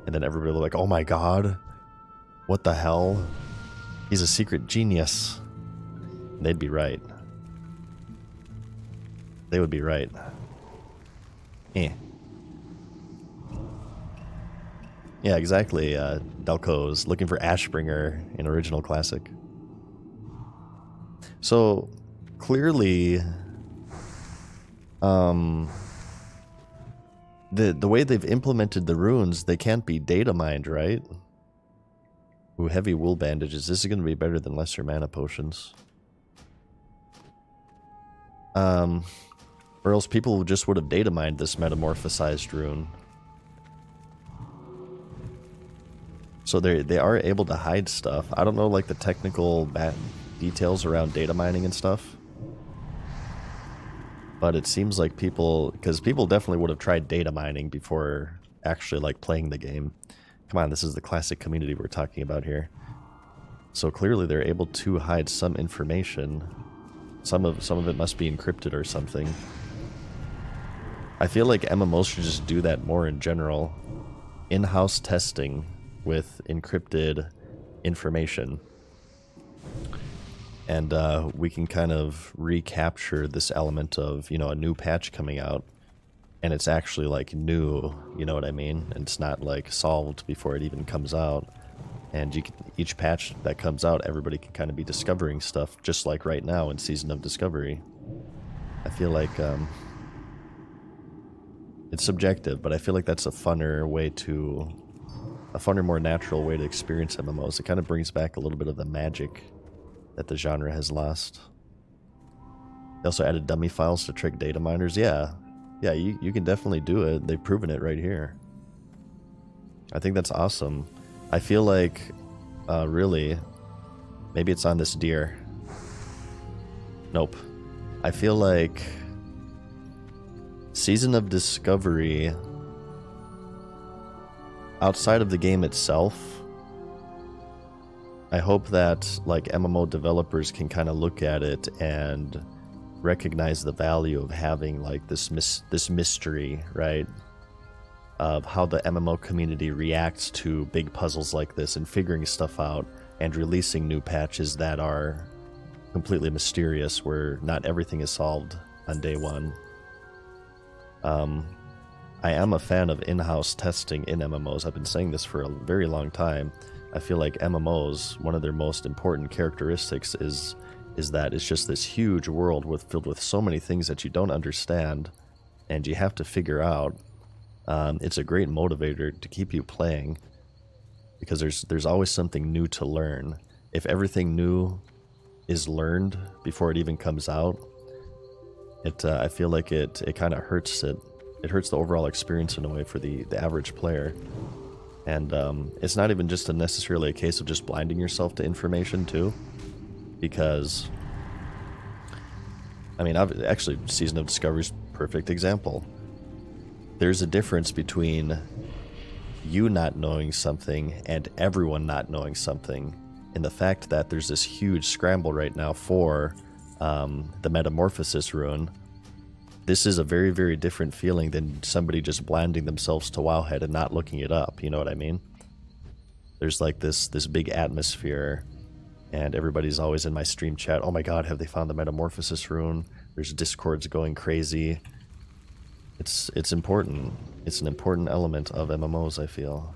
And then everybody will be like, "Oh my god, what the hell? He's a secret genius." And they'd be right. They would be right. Yeah, exactly. Delco's looking for Ashbringer in Original Classic. So clearly, the way they've implemented the runes, they can't be data mined, right? Ooh, heavy wool bandages. This is going to be better than lesser mana potions. Or else people just would have data mined this metamorphosized rune. So they are able to hide stuff. I don't know like the technical details around data mining and stuff. But it seems like because people definitely would have tried data mining before actually like playing the game. Come on, this is the classic community we're talking about here. So clearly they're able to hide some information. Some of it must be encrypted or something. I feel like MMOs should just do that more in general. In-house testing with encrypted information. And we can kind of recapture this element of, you know, a new patch coming out. And it's actually like new, you know what I mean? And it's not like solved before it even comes out. And each patch that comes out, everybody can kind of be discovering stuff, just like right now in Season of Discovery. I feel like it's subjective, but I feel like that's a funner, more natural way to experience MMOs. It kind of brings back a little bit of the magic that the genre has lost. They also added dummy files to trick data miners. Yeah, you can definitely do it. They've proven it right here. I think that's awesome. I feel like, really, maybe it's on this deer. Nope. I feel like Season of Discovery, outside of the game itself, I hope that like MMO developers can kind of look at it and recognize the value of having like this mystery, right? Of how the MMO community reacts to big puzzles like this and figuring stuff out and releasing new patches that are completely mysterious, where not everything is solved on day one. I am a fan of in-house testing in MMOs. I've been saying this for a very long time. I feel like MMOs, one of their most important characteristics is that it's just this huge world filled with so many things that you don't understand and you have to figure out. It's a great motivator to keep you playing because there's always something new to learn. If everything new is learned before it even comes out, I feel like it kind of hurts it. It hurts the overall experience in a way for the average player. And it's not even just necessarily a case of just blinding yourself to information too. because, I mean, actually, Season of Discovery's perfect example. There's a difference between you not knowing something and everyone not knowing something, in the fact that there's this huge scramble right now for the Metamorphosis rune. This is a very, very different feeling than somebody just blinding themselves to Wowhead and not looking it up, you know what I mean? There's like this big atmosphere, and everybody's always in my stream chat, oh my god, have they found the Metamorphosis rune? There's discords going crazy. It's important. It's an important element of MMOs, I feel.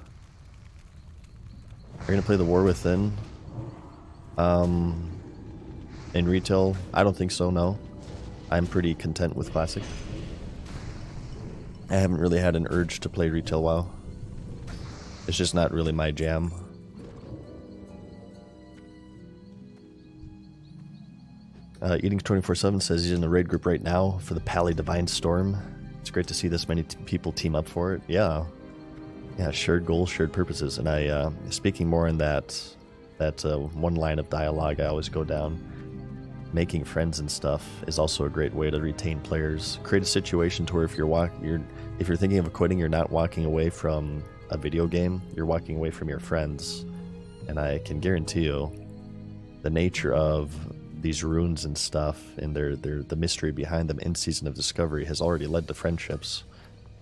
We're gonna play the War Within. In retail, I don't think so, no. I'm pretty content with Classic. I haven't really had an urge to play retail WoW. It's just not really my jam. Eating 24/7 says he's in the raid group right now for the Pally Divine Storm. It's great to see this many people team up for it. Yeah, shared goals, shared purposes. And I, speaking more in that one line of dialogue I always go down, making friends and stuff is also a great way to retain players. Create a situation to where if you're thinking of quitting, you're not walking away from a video game, you're walking away from your friends. And I can guarantee you, the nature of these runes and stuff and the mystery behind them in Season of Discovery has already led to friendships.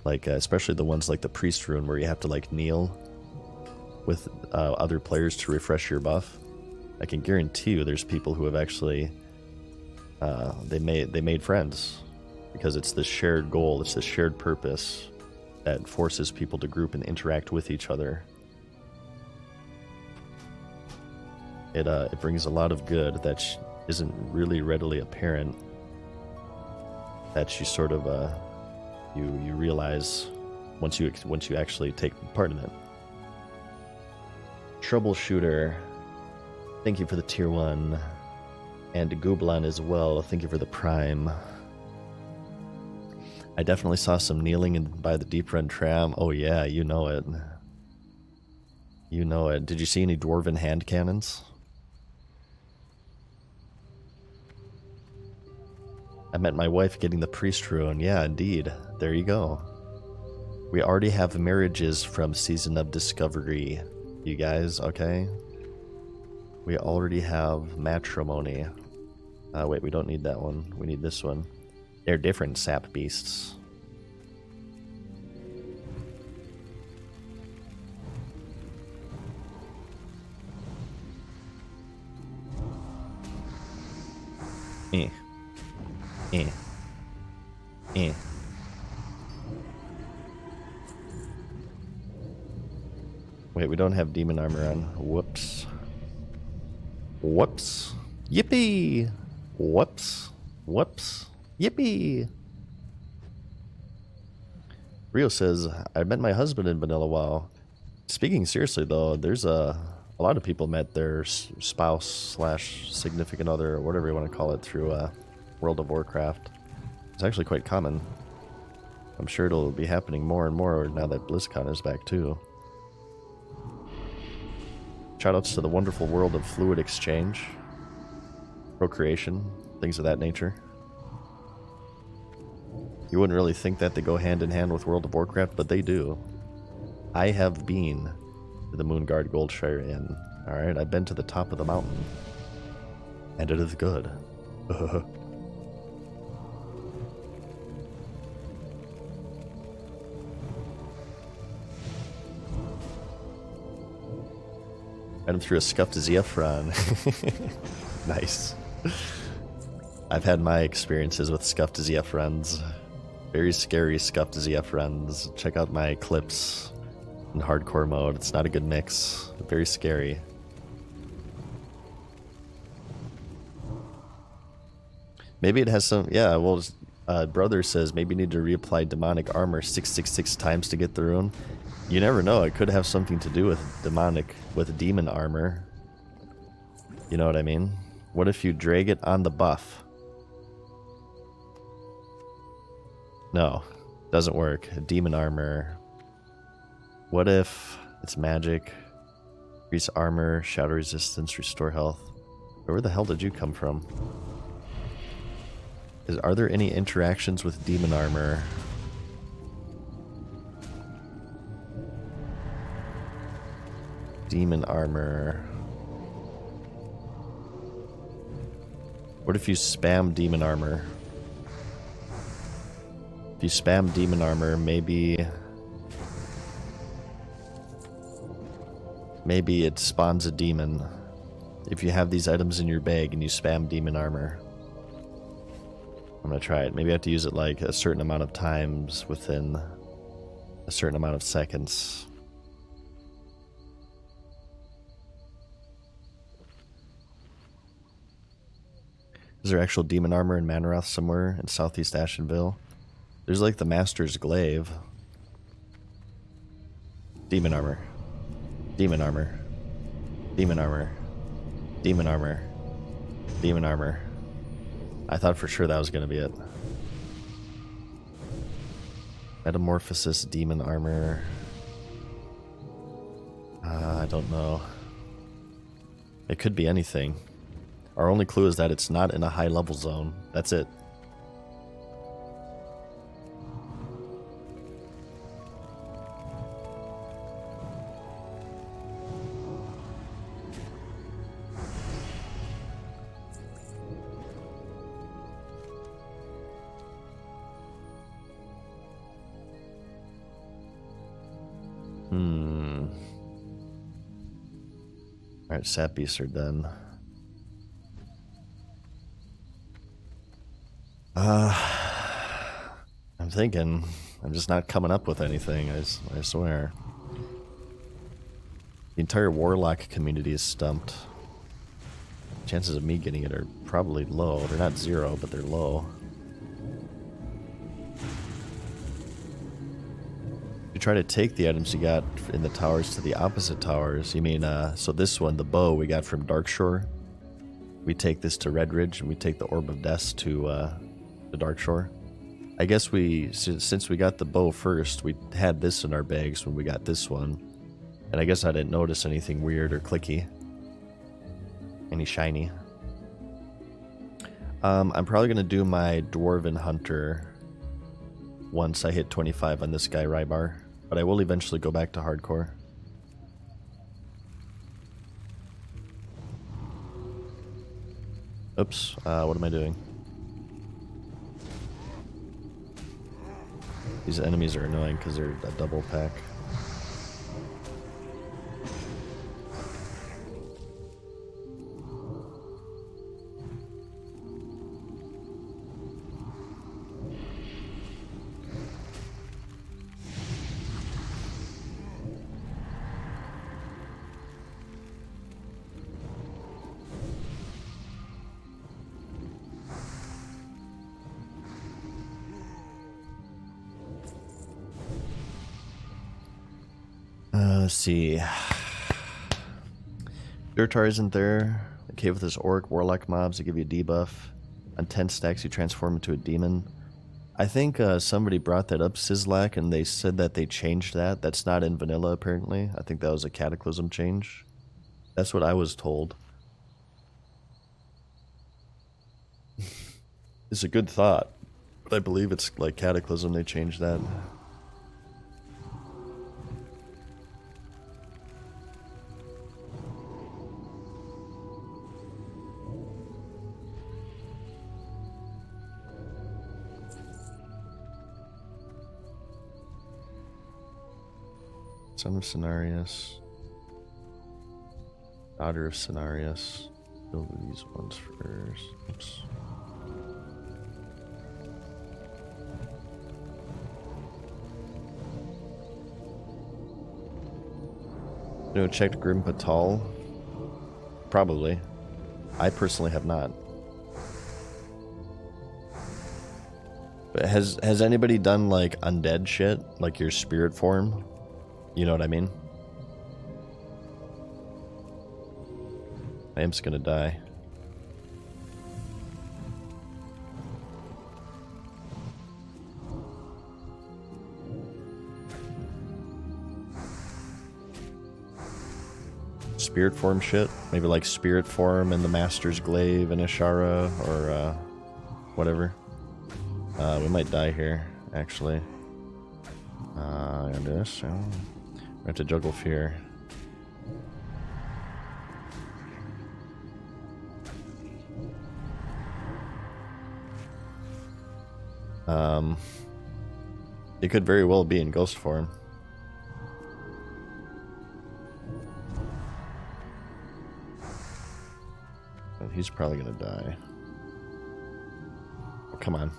Like especially the ones like the Priest rune, where you have to like kneel with other players to refresh your buff. I can guarantee you there's people who have actually they made friends because it's this shared goal, it's this shared purpose that forces people to group and interact with each other. It brings a lot of good that isn't really readily apparent, that you sort of you realize once you actually take part in it. Troubleshooter, thank you for the tier 1, and Gooblan as well, thank you for the prime. I definitely saw some kneeling by the Deep Run tram. Oh yeah, you know it. You know it. Did you see any dwarven hand cannons? I met my wife getting the Priest rune. Yeah, indeed. There you go. We already have marriages from Season of Discovery, you guys, okay? We already have matrimony. Wait, we don't need that one. We need this one. They're different sap beasts. Eh. Eh. Eh. Wait, we don't have demon armor on. Whoops. Whoops. Yippee! Whoops. Whoops. Yippee! Rio says, I met my husband in Vanilla WoW. Speaking seriously though, there's a lot of people met their spouse slash significant other, or whatever you want to call it, through World of Warcraft. It's actually quite common. I'm sure it'll be happening more and more now that BlizzCon is back too. Shoutouts to the wonderful world of fluid exchange, procreation, things of that nature. You wouldn't really think that they go hand in hand with World of Warcraft, but they do. I have been to the Moonguard Goldshire Inn. Alright, I've been to the top of the mountain. And it is good. Ran him through a scuffed Zephron. Nice. I've had my experiences with scuffed Zephrons. Very scary scuffed Zephrons. Check out my clips in hardcore mode. It's not a good mix. Very scary. Maybe it has some... Yeah, well, Brother says maybe you need to reapply demonic armor 666 times to get the rune. You never know. It could have something to do with demon armor. You know what I mean? What if you drag it on the buff? No, doesn't work. Demon armor. What if it's magic? Increase armor, shadow resistance, restore health. Where the hell did you come from? Are there any interactions with demon armor? Demon armor. What if you spam demon armor? If you spam demon armor, maybe it spawns a demon. If you have these items in your bag and you spam demon armor. I'm gonna try it. Maybe I have to use it like a certain amount of times within a certain amount of seconds. Is there actual demon armor in Manoroth somewhere in Southeast Ashenville? There's like the Master's Glaive. Demon armor. Demon armor. Demon armor. Demon armor. Demon armor. I thought for sure that was going to be it. Metamorphosis, demon armor. I don't know. It could be anything. Our only clue is that it's not in a high level zone. That's it. Alright, sap beasts are done. I'm thinking. I'm just not coming up with anything, I swear. The entire warlock community is stumped. Chances of me getting it are probably low. They're not zero, but they're low. You try to take the items you got in the towers to the opposite towers. You mean, so this one, the bow we got from Darkshore. We take this to Red Ridge, and we take the Orb of Death to Darkshore. I guess since we got the bow first, we had this in our bags when we got this one. And I guess I didn't notice anything weird or clicky. Any shiny. I'm probably going to do my Dwarven Hunter once I hit 25 on this guy, Rybar. But I will eventually go back to hardcore. Oops, what am I doing? These enemies are annoying because they're a double pack. Let's see. Durtar isn't there. The cave with his orc, warlock mobs that give you a debuff. On 10 stacks, you transform into a demon. I think somebody brought that up, Sizzlack, and they said that they changed that. That's not in vanilla, apparently. I think that was a Cataclysm change. That's what I was told. It's a good thought, but I believe it's like Cataclysm, they changed that. Son of Cenarius. Daughter of Cenarius. Build these ones first. Oops. You know, checked Grim Patal? Probably. I personally have not. But has anybody done like undead shit? Like your spirit form? You know what I mean? My imp's gonna die. spirit form shit. Maybe like spirit form in the Master's Glaive in Ashara or whatever. We might die here, actually. I'm gonna do this. We have to juggle fear. It could very well be in ghost form. And he's probably gonna die. Oh, come on.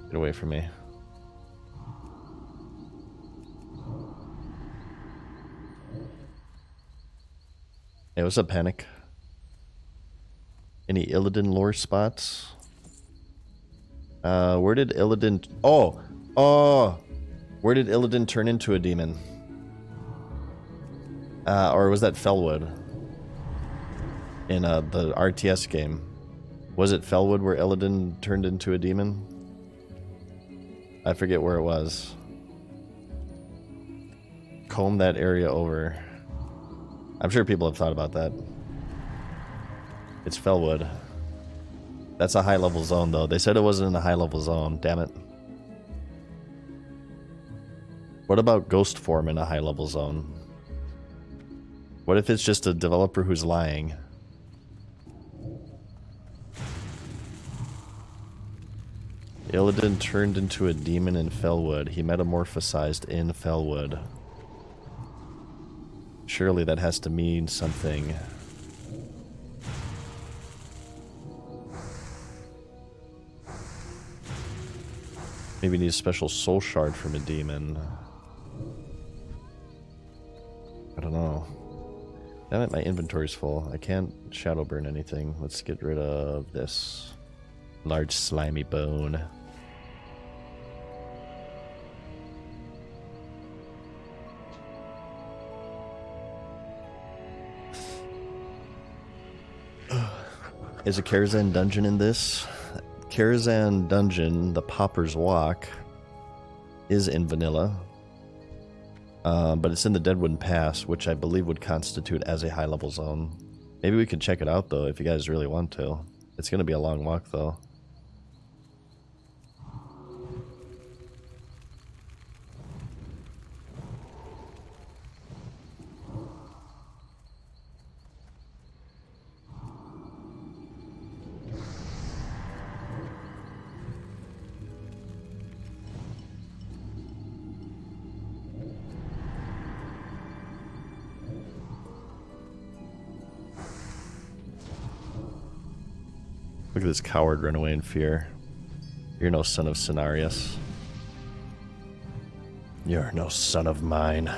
Get away from me. Hey, what's up, Panic? Any Illidan lore spots? Where did Illidan... Oh! Where did Illidan turn into a demon? Or was that Felwood? In the RTS game. Was it Felwood where Illidan turned into a demon? I forget where it was. Comb that area over. I'm sure people have thought about that. It's Felwood. That's a high level zone though. They said it wasn't in a high level zone. Damn it. What about ghost form in a high level zone? What if it's just a developer who's lying? Illidan turned into a demon in Felwood. He metamorphosized in Felwood. Surely that has to mean something. Maybe need a special soul shard from a demon. I don't know. Damn it, my inventory's full. I can't shadow burn anything. Let's get rid of this large slimy bone. Is a Karazhan dungeon in this? Karazhan dungeon, the Popper's Walk, is in vanilla. But it's in the Deadwood Pass, which I believe would constitute as a high-level zone. Maybe we could check it out, though, if you guys really want to. It's going to be a long walk, though. Look at this coward run away in fear. You're no son of Cenarius. You're no son of mine.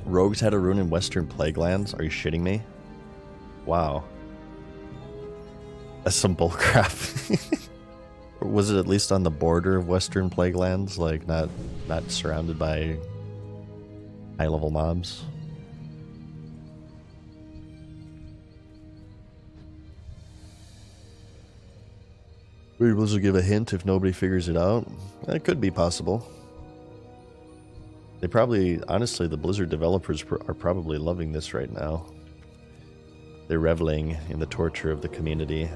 Rogues had a rune in Western Plaguelands? Are you shitting me? Wow. That's some bullcrap. Or was it at least on the border of Western Plaguelands? Like, not surrounded by high-level mobs? Were you able to give a hint if nobody figures it out? That could be possible. They probably, honestly, the Blizzard developers are probably loving this right now. They're reveling in the torture of the community.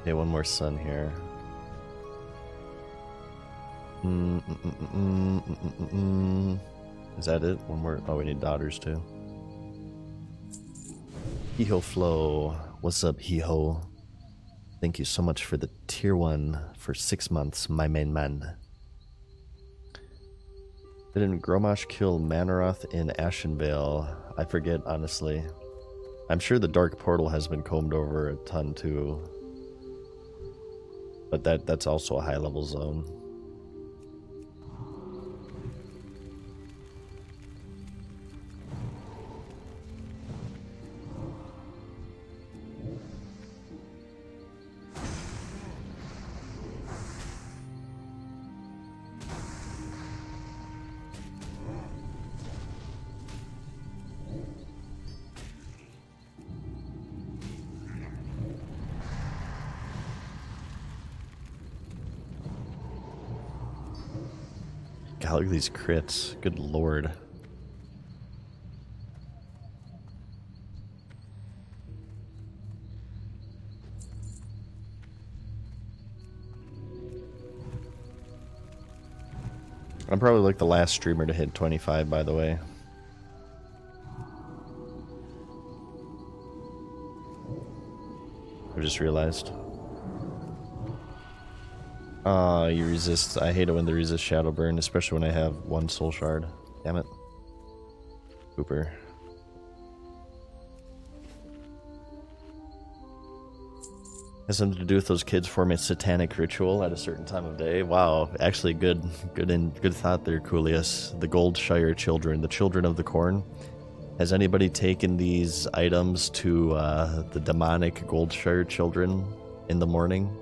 Okay, one more sun here. Is that it? One more? Oh, we need daughters too. Heho Flow. What's up, Heho? Thank you so much for the tier 1 for 6 months, my main man. Didn't Gromosh kill Manaroth in Ashenvale? I forget, honestly. I'm sure the Dark Portal has been combed over a ton too. But that's also a high-level zone. God, look at these crits. Good lord. I'm probably like the last streamer to hit 25, by the way. I just realized. You resist. I hate it when they resist Shadow Burn, especially when I have one soul shard. Damn it. Cooper. Has something to do with those kids forming a satanic ritual at a certain time of day. Wow, actually good thought there, Coolius. The Goldshire children, the children of the corn. Has anybody taken these items to the demonic Goldshire children in the morning?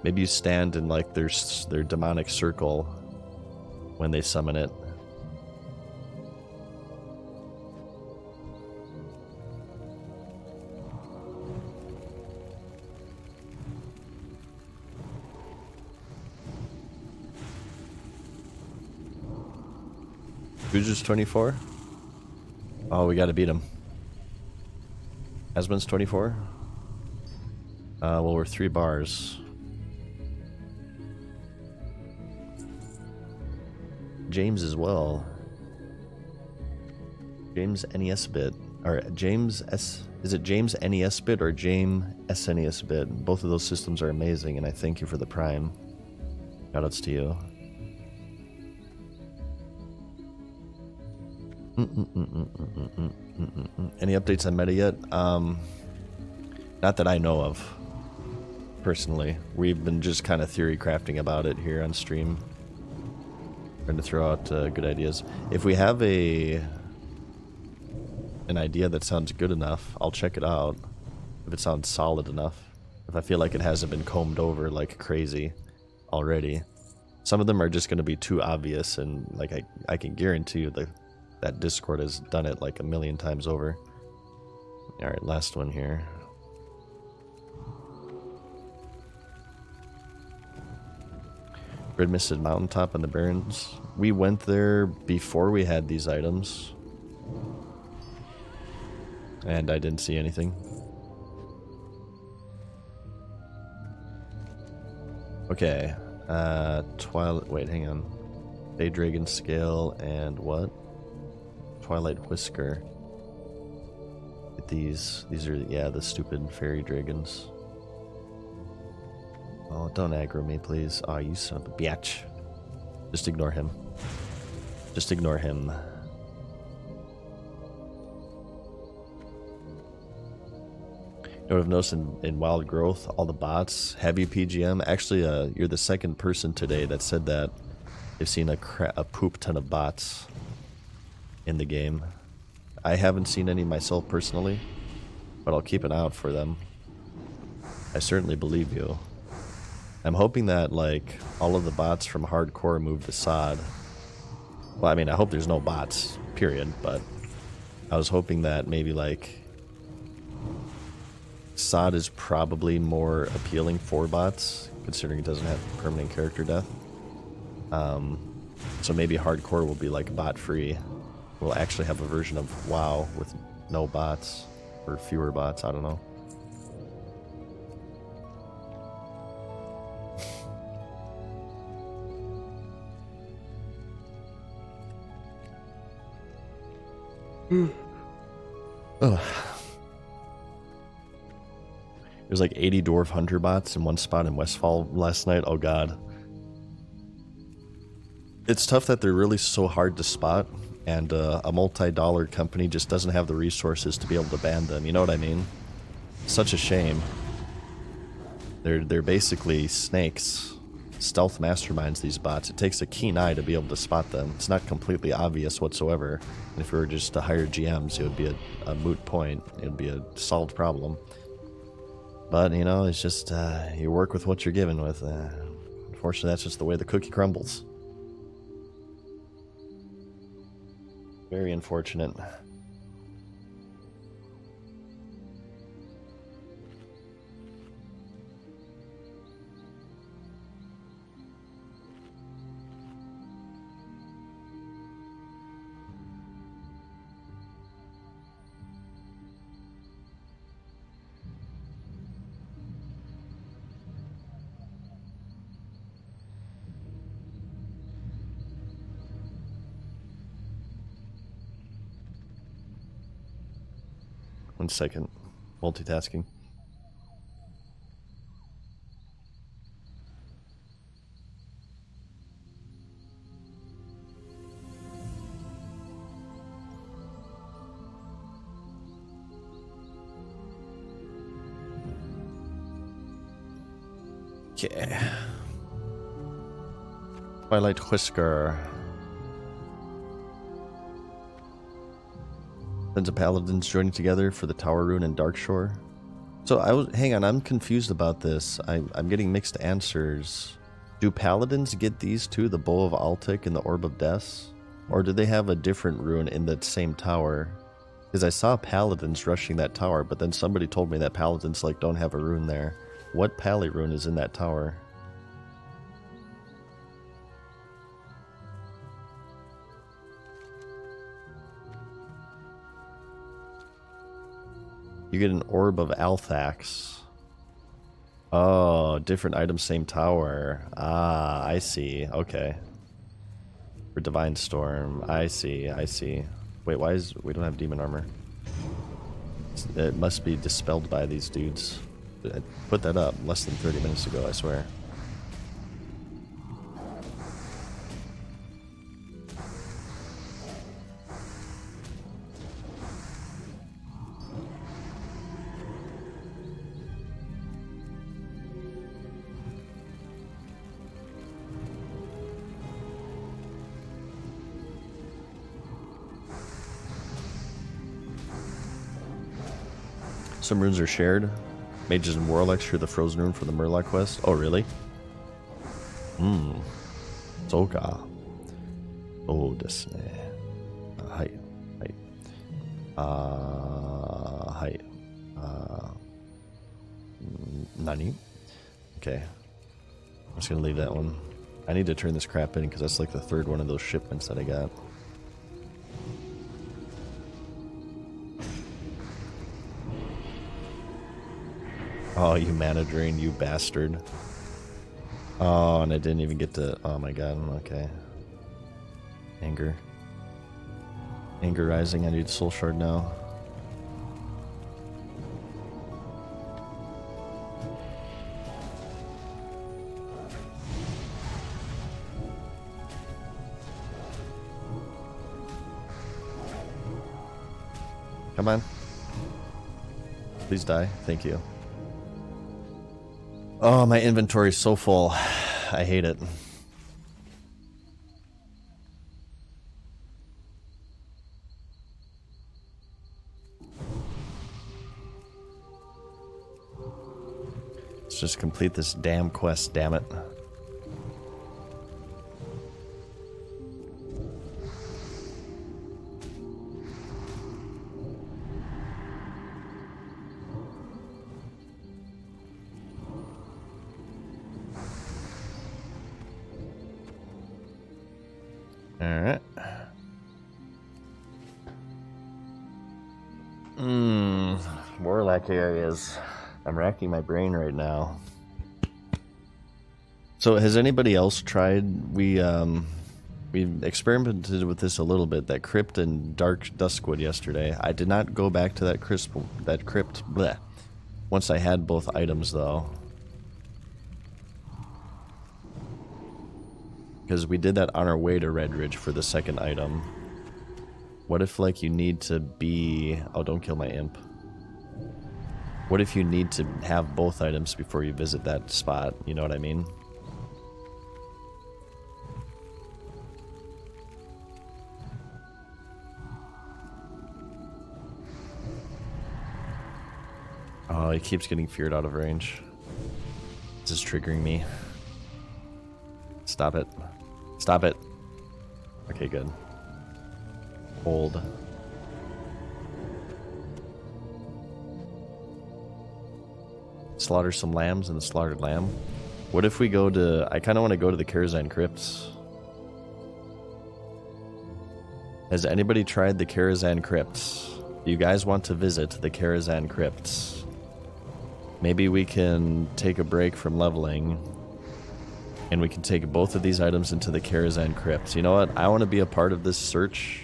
Maybe you stand in like their demonic circle when they summon it. Guju's 24? Oh, we gotta beat him. Asmon's 24? Well, we're 3 bars. James as well. James NES bit. Or James S. Is it James NES bit or James SNES bit? Both of those systems are amazing, and I thank you for the Prime. Shoutouts to you. Any updates on meta yet? Not that I know of. Personally, we've been just kind of theory crafting about it here on stream, trying to throw out good ideas. If we have an idea that sounds good enough, I'll check it out. If it sounds solid enough, if I feel like it hasn't been combed over like crazy already. Some of them are just going to be too obvious, and like I can guarantee you that Discord has done it like a million times over. Alright, last one here. Red Misted Mountaintop on the Barrens. We went there before we had these items. And I didn't see anything. Okay. Twilight. Wait, hang on. Day Dragon Scale and what? Twilight Whisker. These are, yeah, the stupid fairy dragons. Oh, don't aggro me, please. Oh, you son of a bitch. Just ignore him. Just ignore him. You know what I've noticed in Wild Growth? All the bots, heavy PGM. Actually, you're the second person today that said that they've seen a poop ton of bots in the game. I haven't seen any myself personally, but I'll keep an eye out for them. I certainly believe you. I'm hoping that like all of the bots from hardcore move to SOD. Well, I mean, I hope there's no bots, period, but I was hoping that maybe like SOD is probably more appealing for bots, considering it doesn't have permanent character death. So maybe hardcore will be like bot free. We'll actually have a version of WoW with no bots, or fewer bots, I don't know. Oh. There's like 80 Dwarf Hunter bots in one spot in Westfall last night. Oh god. It's tough that they're really so hard to spot, and a multi-dollar company just doesn't have the resources to be able to ban them. You know what I mean? Such a shame. They're basically snakes. Stealth masterminds, these bots. It takes a keen eye to be able to spot them. It's not completely obvious whatsoever. And if we were just to hire GMs, it would be a moot point. It would be a solved problem. But, you know, it's just, you work with what you're given with. Unfortunately, that's just the way the cookie crumbles. Very unfortunate. 1 second. Multitasking. Okay. Twilight Whisker. Sons of Paladins joining together for the Tower Rune and Darkshore. So hang on, I'm confused about this. I'm getting mixed answers. Do Paladins get these too, the Bow of Altic and the Orb of Death? Or do they have a different rune in that same tower? Because I saw Paladins rushing that tower, but then somebody told me that Paladins like don't have a rune there. What Pally rune is in that tower? You get an Orb of Althax. Oh, different item, same tower. Ah, I see. Okay. For Divine Storm. I see. Wait, why is... We don't have demon armor. It must be dispelled by these dudes. I put that up less than 30 minutes ago, I swear. Some runes are shared. Mages and Warlocks share the Frozen Rune for the Murloc quest. Oh, really? Soka. Oh, desu ne. Hai. Hai. Nani? Okay. I'm just gonna leave that one. I need to turn this crap in because that's like the third one of those shipments that I got. Oh, you mana drain, you bastard. Oh, and I didn't even get to... Oh my god, okay. Anger. Anger rising, I need soul shard now. Come on. Please die, thank you. Oh, my inventory is so full. I hate it. Let's just complete this damn quest, damn it. Alright. Warlock areas. I'm racking my brain right now. So has anybody else tried? We experimented with this a little bit, that crypt and dark duskwood yesterday. I did not go back to that crypt bleh, once I had both items though. Because we did that on our way to Redridge for the second item. What if, like, you need to be... Oh, don't kill my imp. What if you need to have both items before you visit that spot? You know what I mean? Oh, he keeps getting feared out of range. This is triggering me. Stop it. Stop it. Okay, good. Hold. Slaughter some lambs in the slaughtered lamb. What if we go to... I kind of want to go to the Karazhan Crypts. Has anybody tried the Karazhan Crypts? Do you guys want to visit the Karazhan Crypts? Maybe we can take a break from leveling, and we can take both of these items into the Karazhan Crypts. You know what? I want to be a part of this search.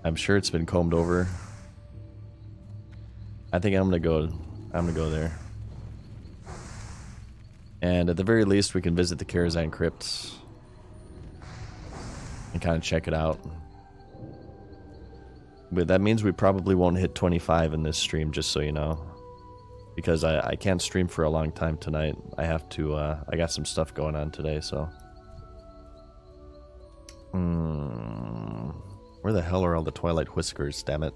I'm sure it's been combed over. I think I'm gonna go there. And at the very least, we can visit the Karazhan crypts and kind of check it out. But that means we probably won't hit 25 in this stream, just so you know. Because I can't stream for a long time tonight. I have to, I got some stuff going on today, so. Where the hell are all the Twilight Whiskers, damn it?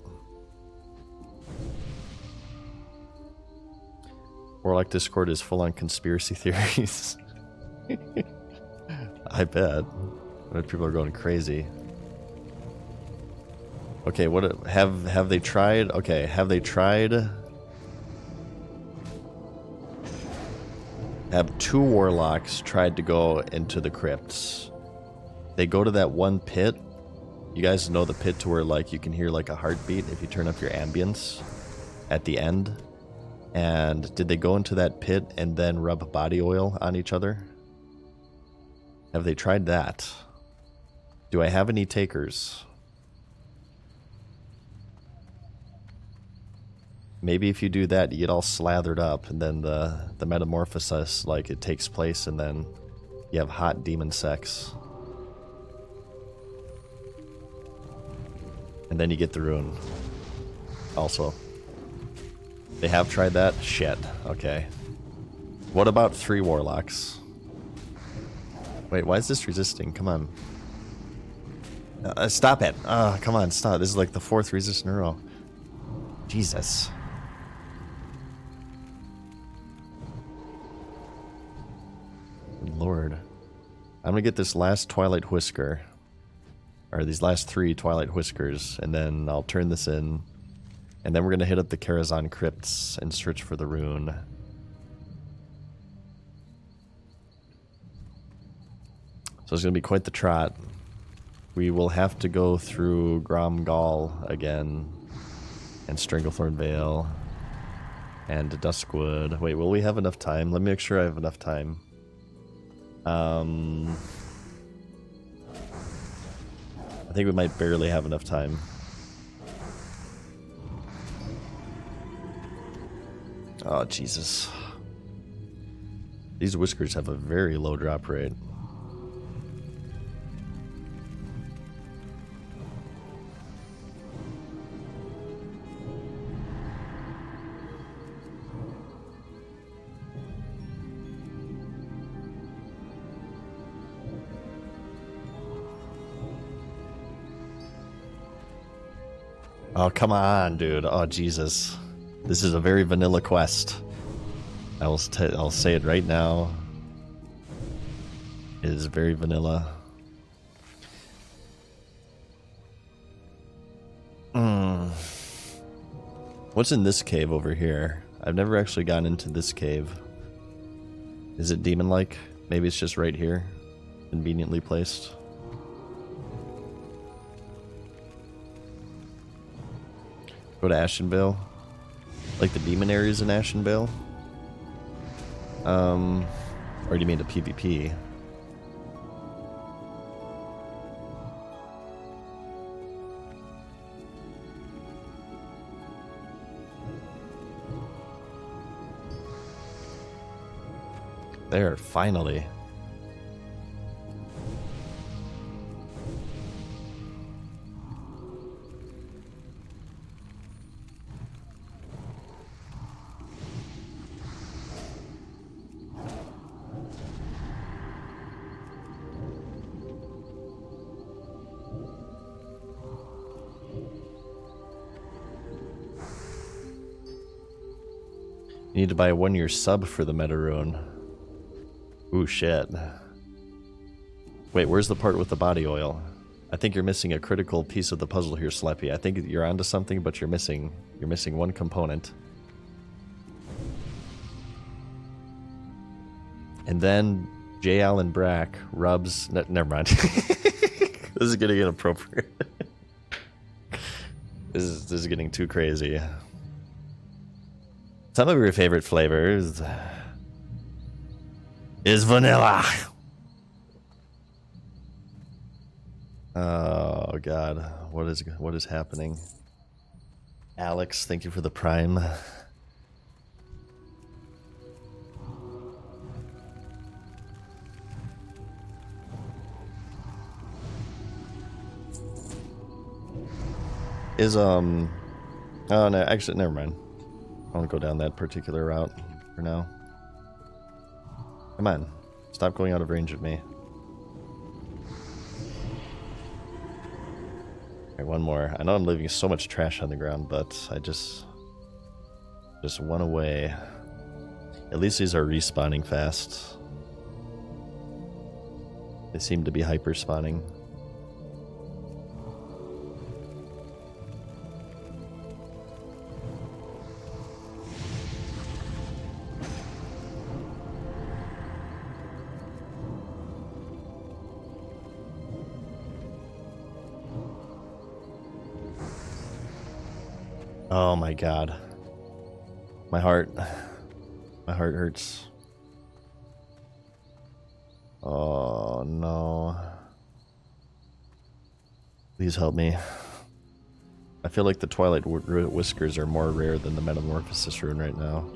Warlock Discord is full on conspiracy theories. I bet. People are going crazy. Okay, what have they tried? Okay, have they tried? Have 2 warlocks tried to go into the crypts? They go to that one pit. You guys know the pit to where like you can hear like a heartbeat if you turn up your ambience at the end. And did they go into that pit and then rub body oil on each other? Have they tried that? Do I have any takers? Maybe if you do that, you get all slathered up, and then the metamorphosis, like, it takes place, and then you have hot demon sex. And then you get the rune. Also. They have tried that? Shit. Okay. What about 3 warlocks? Wait, why is this resisting? Come on. Stop it. Come on, stop. This is like the 4th resist in a row. Jesus. Lord. I'm gonna get this last Twilight Whisker. Or these last 3 Twilight Whiskers. And then I'll turn this in. And then we're gonna hit up the Karazhan crypts and search for the rune. So it's gonna be quite the trot. We will have to go through Gromgal again. And Stranglethorn Vale. And Duskwood. Wait, will we have enough time? Let me make sure I have enough time. I think we might barely have enough time. Oh, Jesus. These whiskers have a very low drop rate. Oh, come on, dude. Oh, Jesus. This is a very vanilla quest. I'll say it right now. It is very vanilla. What's in this cave over here? I've never actually gotten into this cave. Is it demon-like? Maybe it's just right here. Conveniently placed. Go to Ashenvale. Like the demon areas in Ashenvale? Or do you mean the PvP? There, finally. You need to buy a 1-year sub for the meta rune. Ooh, shit. Wait, where's the part with the body oil? I think you're missing a critical piece of the puzzle here, Sleppy. I think you're onto something, but you're missing one component. And then J. Allen Brack rubs... never mind. This is getting inappropriate. This is getting too crazy. Some of your favorite flavors is vanilla. Oh God, what is happening? Alex, thank you for the prime. Oh no, actually never mind. I won't go down that particular route for now. Come on. Stop going out of range of me. Okay, one more. I know I'm leaving so much trash on the ground, but I just one away. At least these are respawning fast. They seem to be hyper spawning. Oh my god. My heart hurts. Oh no. Please help me. I feel like the Twilight Whiskers are more rare than the Metamorphosis rune right now.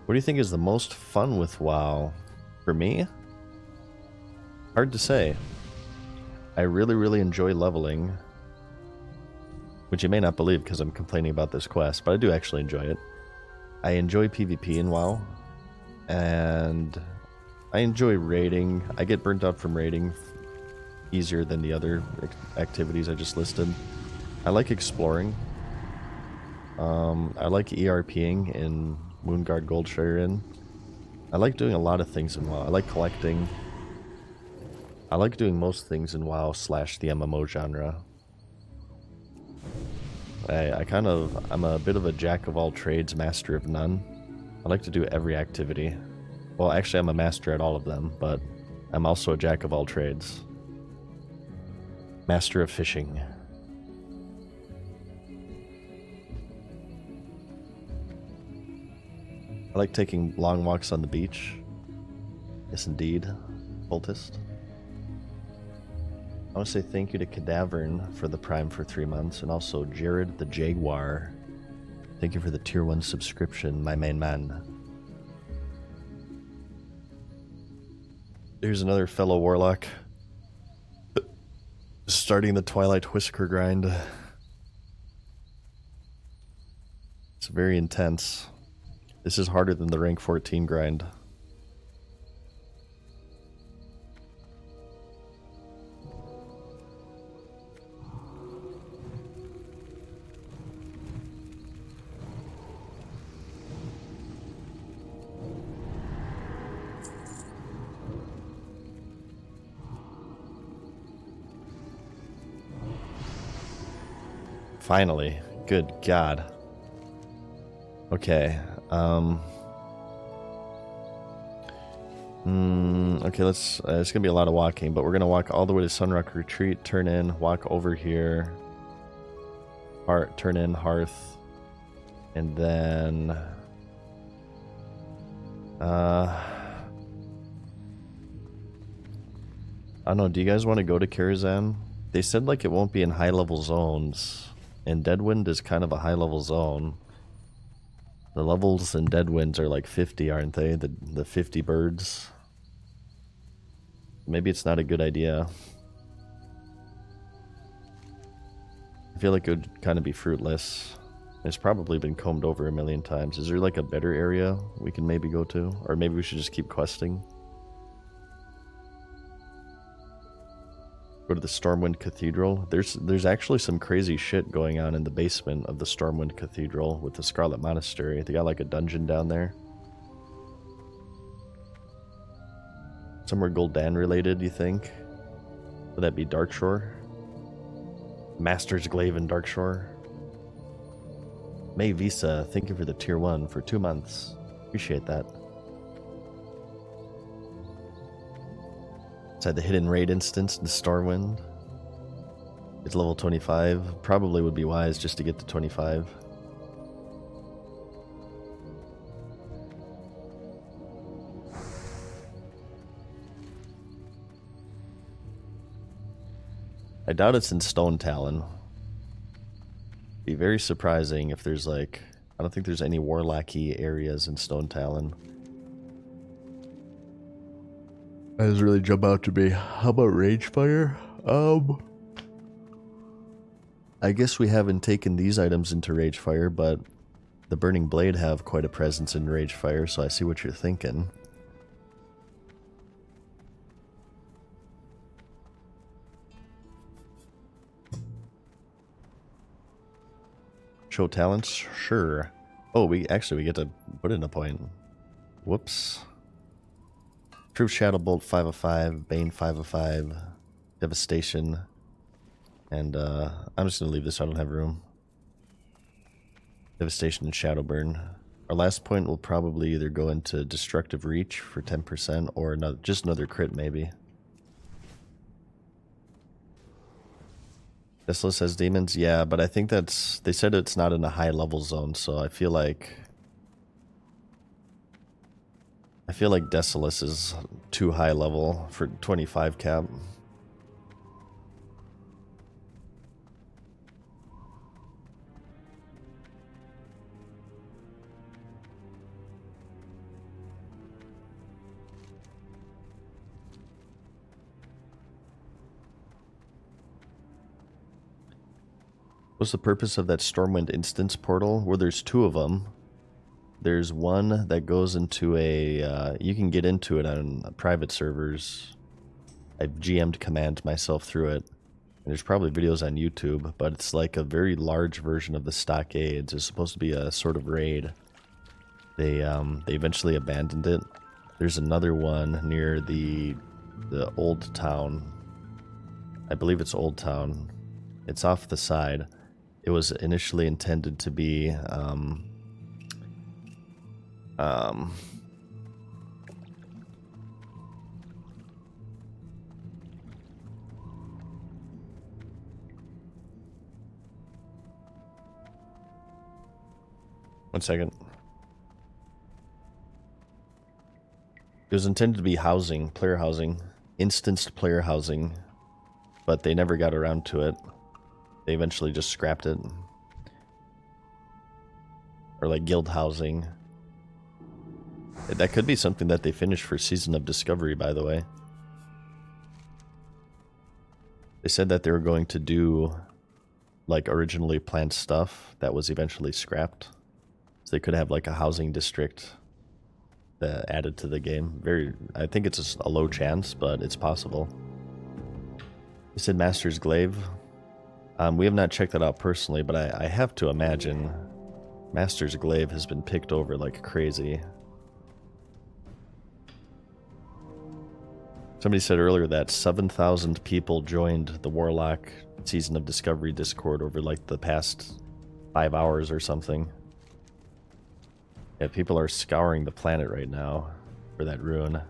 What do you think is the most fun with WoW? For me? Hard to say. I really enjoy leveling. Which you may not believe because I'm complaining about this quest, but I do actually enjoy it. I enjoy PvP in WoW. And I enjoy raiding. I get burnt out from raiding easier than the other activities I just listed. I like exploring. I like ERPing in Moonguard Goldshire Inn. I like doing a lot of things in WoW. I like collecting. I like doing most things in WoW / the MMO genre. I'm a bit of a jack of all trades, master of none. I like to do every activity. Well, actually I'm a master at all of them, but I'm also a jack of all trades. Master of fishing. I like taking long walks on the beach. Yes, indeed. Cultist. I want to say thank you to Cadavern for the Prime for 3 months, and also Jared the Jaguar. Thank you for the Tier 1 subscription, my main man. Here's another fellow Warlock. Starting the Twilight Whisker grind. It's very intense. This is harder than the rank 14 grind. Finally. Good God. Okay. Okay, let's, it's gonna be a lot of walking, but we're gonna walk all the way to Sunrock Retreat, turn in, walk over here, turn in Hearth, and then, I don't know, do you guys want to go to Karazhan? They said like it won't be in high level zones, and Deadwind is kind of a high level zone. The levels in Deadwinds are like 50, aren't they? The 50 birds. Maybe it's not a good idea. I feel like it would kind of be fruitless. It's probably been combed over a million times. Is there like a better area we can maybe go to? Or maybe we should just keep questing? Go to the Stormwind Cathedral. There's actually some crazy shit going on in the basement of the Stormwind Cathedral with the Scarlet Monastery. They got like a dungeon down there. Somewhere Gul'dan related, you think? Would that be Darkshore? Master's Glaive in Darkshore? May Visa, thank you for the tier 1 for 2 months. Appreciate that. Had the hidden raid instance in Stormwind. It's level 25. Probably would be wise just to get to 25. I doubt it's in Stone Talon. Be very surprising if there's like... I don't think there's any Warlocky areas in Stone Talon. That doesn't really jump out to me. How about Ragefire? I guess we haven't taken these items into Ragefire, but the Burning Blade have quite a presence in Ragefire, so I see what you're thinking. Show talents? Sure. Oh, we get to put in a point. Whoops. True Shadow Bolt 5 of 5, Bane 5 of 5, Devastation, and I'm just gonna leave this so I don't have room. Devastation and Shadow Burn. Our last point will probably either go into Destructive Reach for 10% or another, just another crit maybe. Desolus has demons? Yeah, but I think that's... They said it's not in a high level zone, so I feel like Desolus is too high level for 25 cap. What's the purpose of that Stormwind instance portal? Well, there's two of them. There's one that goes into a... you can get into it on private servers. I've GM'd command myself through it. And there's probably videos on YouTube, but it's like a very large version of the Stockades. It's supposed to be a sort of raid. They eventually abandoned it. There's another one near the Old Town. I believe it's Old Town. It's off the side. It was initially intended to be, 1 second. It was intended to be housing, player housing, instanced player housing, but they never got around to it. They eventually just scrapped it. Or like guild housing. That could be something that they finished for Season of Discovery, by the way. They said that they were going to do like originally planned stuff that was eventually scrapped. So they could have like a housing district that added to the game. I think it's a low chance, but it's possible. They said Master's Glaive. We have not checked that out personally, but I have to imagine Master's Glaive has been picked over like crazy. Somebody said earlier that 7,000 people joined the Warlock Season of Discovery Discord over like the past 5 hours or something. Yeah, people are scouring the planet right now for that rune.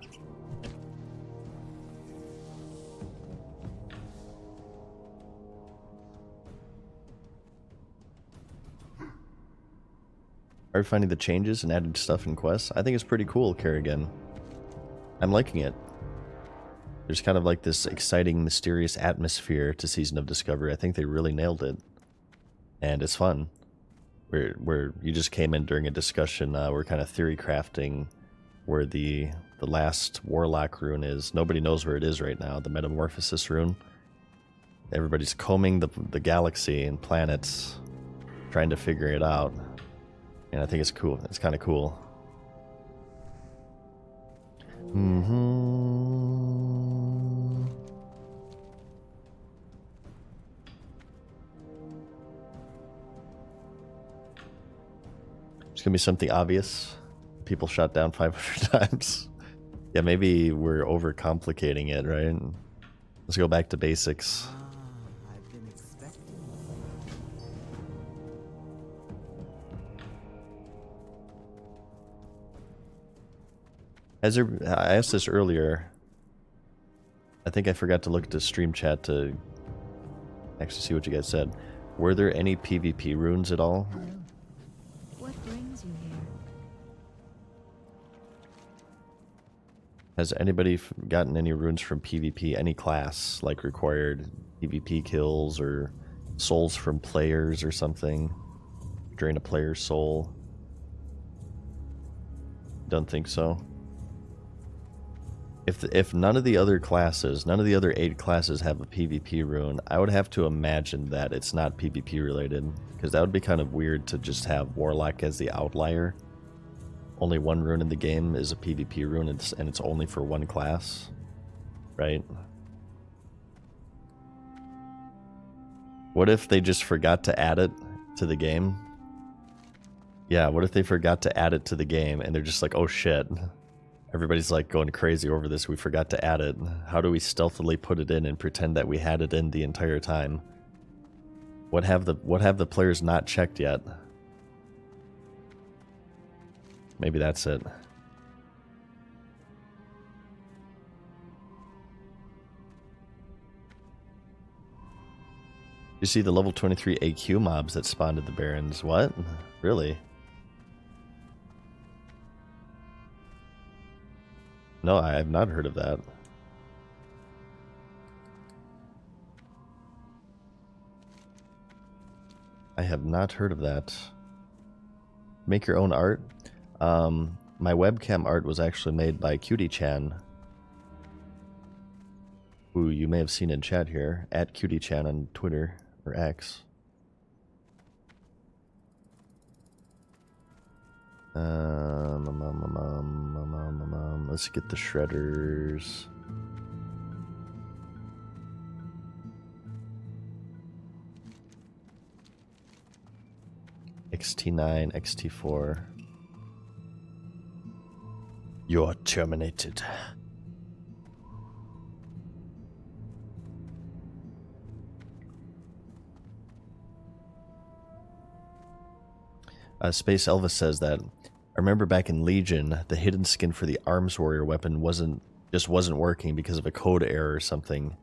Are you finding the changes and added stuff in quests? I think it's pretty cool, Kerrigan. I'm liking it. There's kind of like this exciting, mysterious atmosphere to Season of Discovery. I think they really nailed it. And it's fun. Where you just came in during a discussion, we're kind of theory crafting where the last Warlock rune is. Nobody knows where it is right now, the Metamorphosis rune. Everybody's combing the galaxy and planets, trying to figure it out. And I think it's cool. It's kind of cool. It's gonna be something obvious. People shot down 500 times. Yeah, maybe we're overcomplicating it, right? Let's go back to basics. I've been expecting. I asked this earlier. I think I forgot to look at the stream chat to actually see what you guys said. Were there any PvP runes at all? Hello. What brings you here? Has anybody gotten any runes from PvP, any class, like required PvP kills or souls from players or something? Drain a player's soul? Don't think so. If none of the other classes, none of the other 8 classes have a PvP rune, I would have to imagine that it's not PvP related, because that would be kind of weird to just have Warlock as the outlier. Only one rune in the game is a PvP rune, and it's only for one class, right? What if they just forgot to add it to the game? Yeah, what if they forgot to add it to the game, and they're just like, oh shit. Everybody's like going crazy over this. We forgot to add it. How do we stealthily put it in and pretend that we had it in the entire time? What have the players not checked yet? Maybe that's it. You see the level 23 AQ mobs that spawned at the Barrens. What? Really? No, I have not heard of that. I have not heard of that. Make your own art? My webcam art was actually made by Cutie-chan, who you may have seen in chat here, at Cutie-chan on Twitter, or X. Let's get the shredders. XT9, XT4. You're terminated. Space Elvis says that I remember back in Legion, the hidden skin for the Arms Warrior weapon wasn't working because of a code error or something.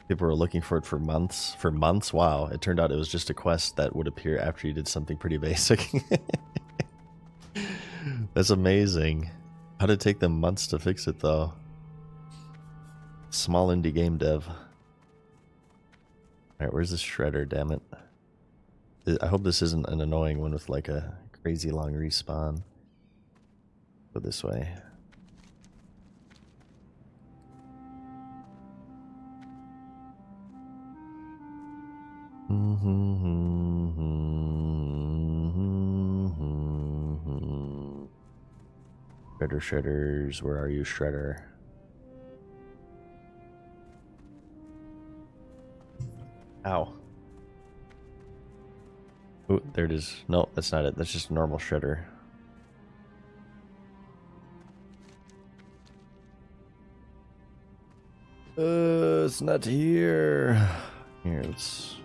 People were looking for it for months. For months? Wow. It turned out it was just a quest that would appear after you did something pretty basic. That's amazing. How did it take them months to fix it, though? Small indie game dev. Alright, where's this shredder, damn it? I hope this isn't an annoying one with like a crazy long respawn. Go this way. Shredders, where are you, Shredder? Ow. Oh, there it is. No, that's not it. That's just a normal Shredder. It's not here. Here, let's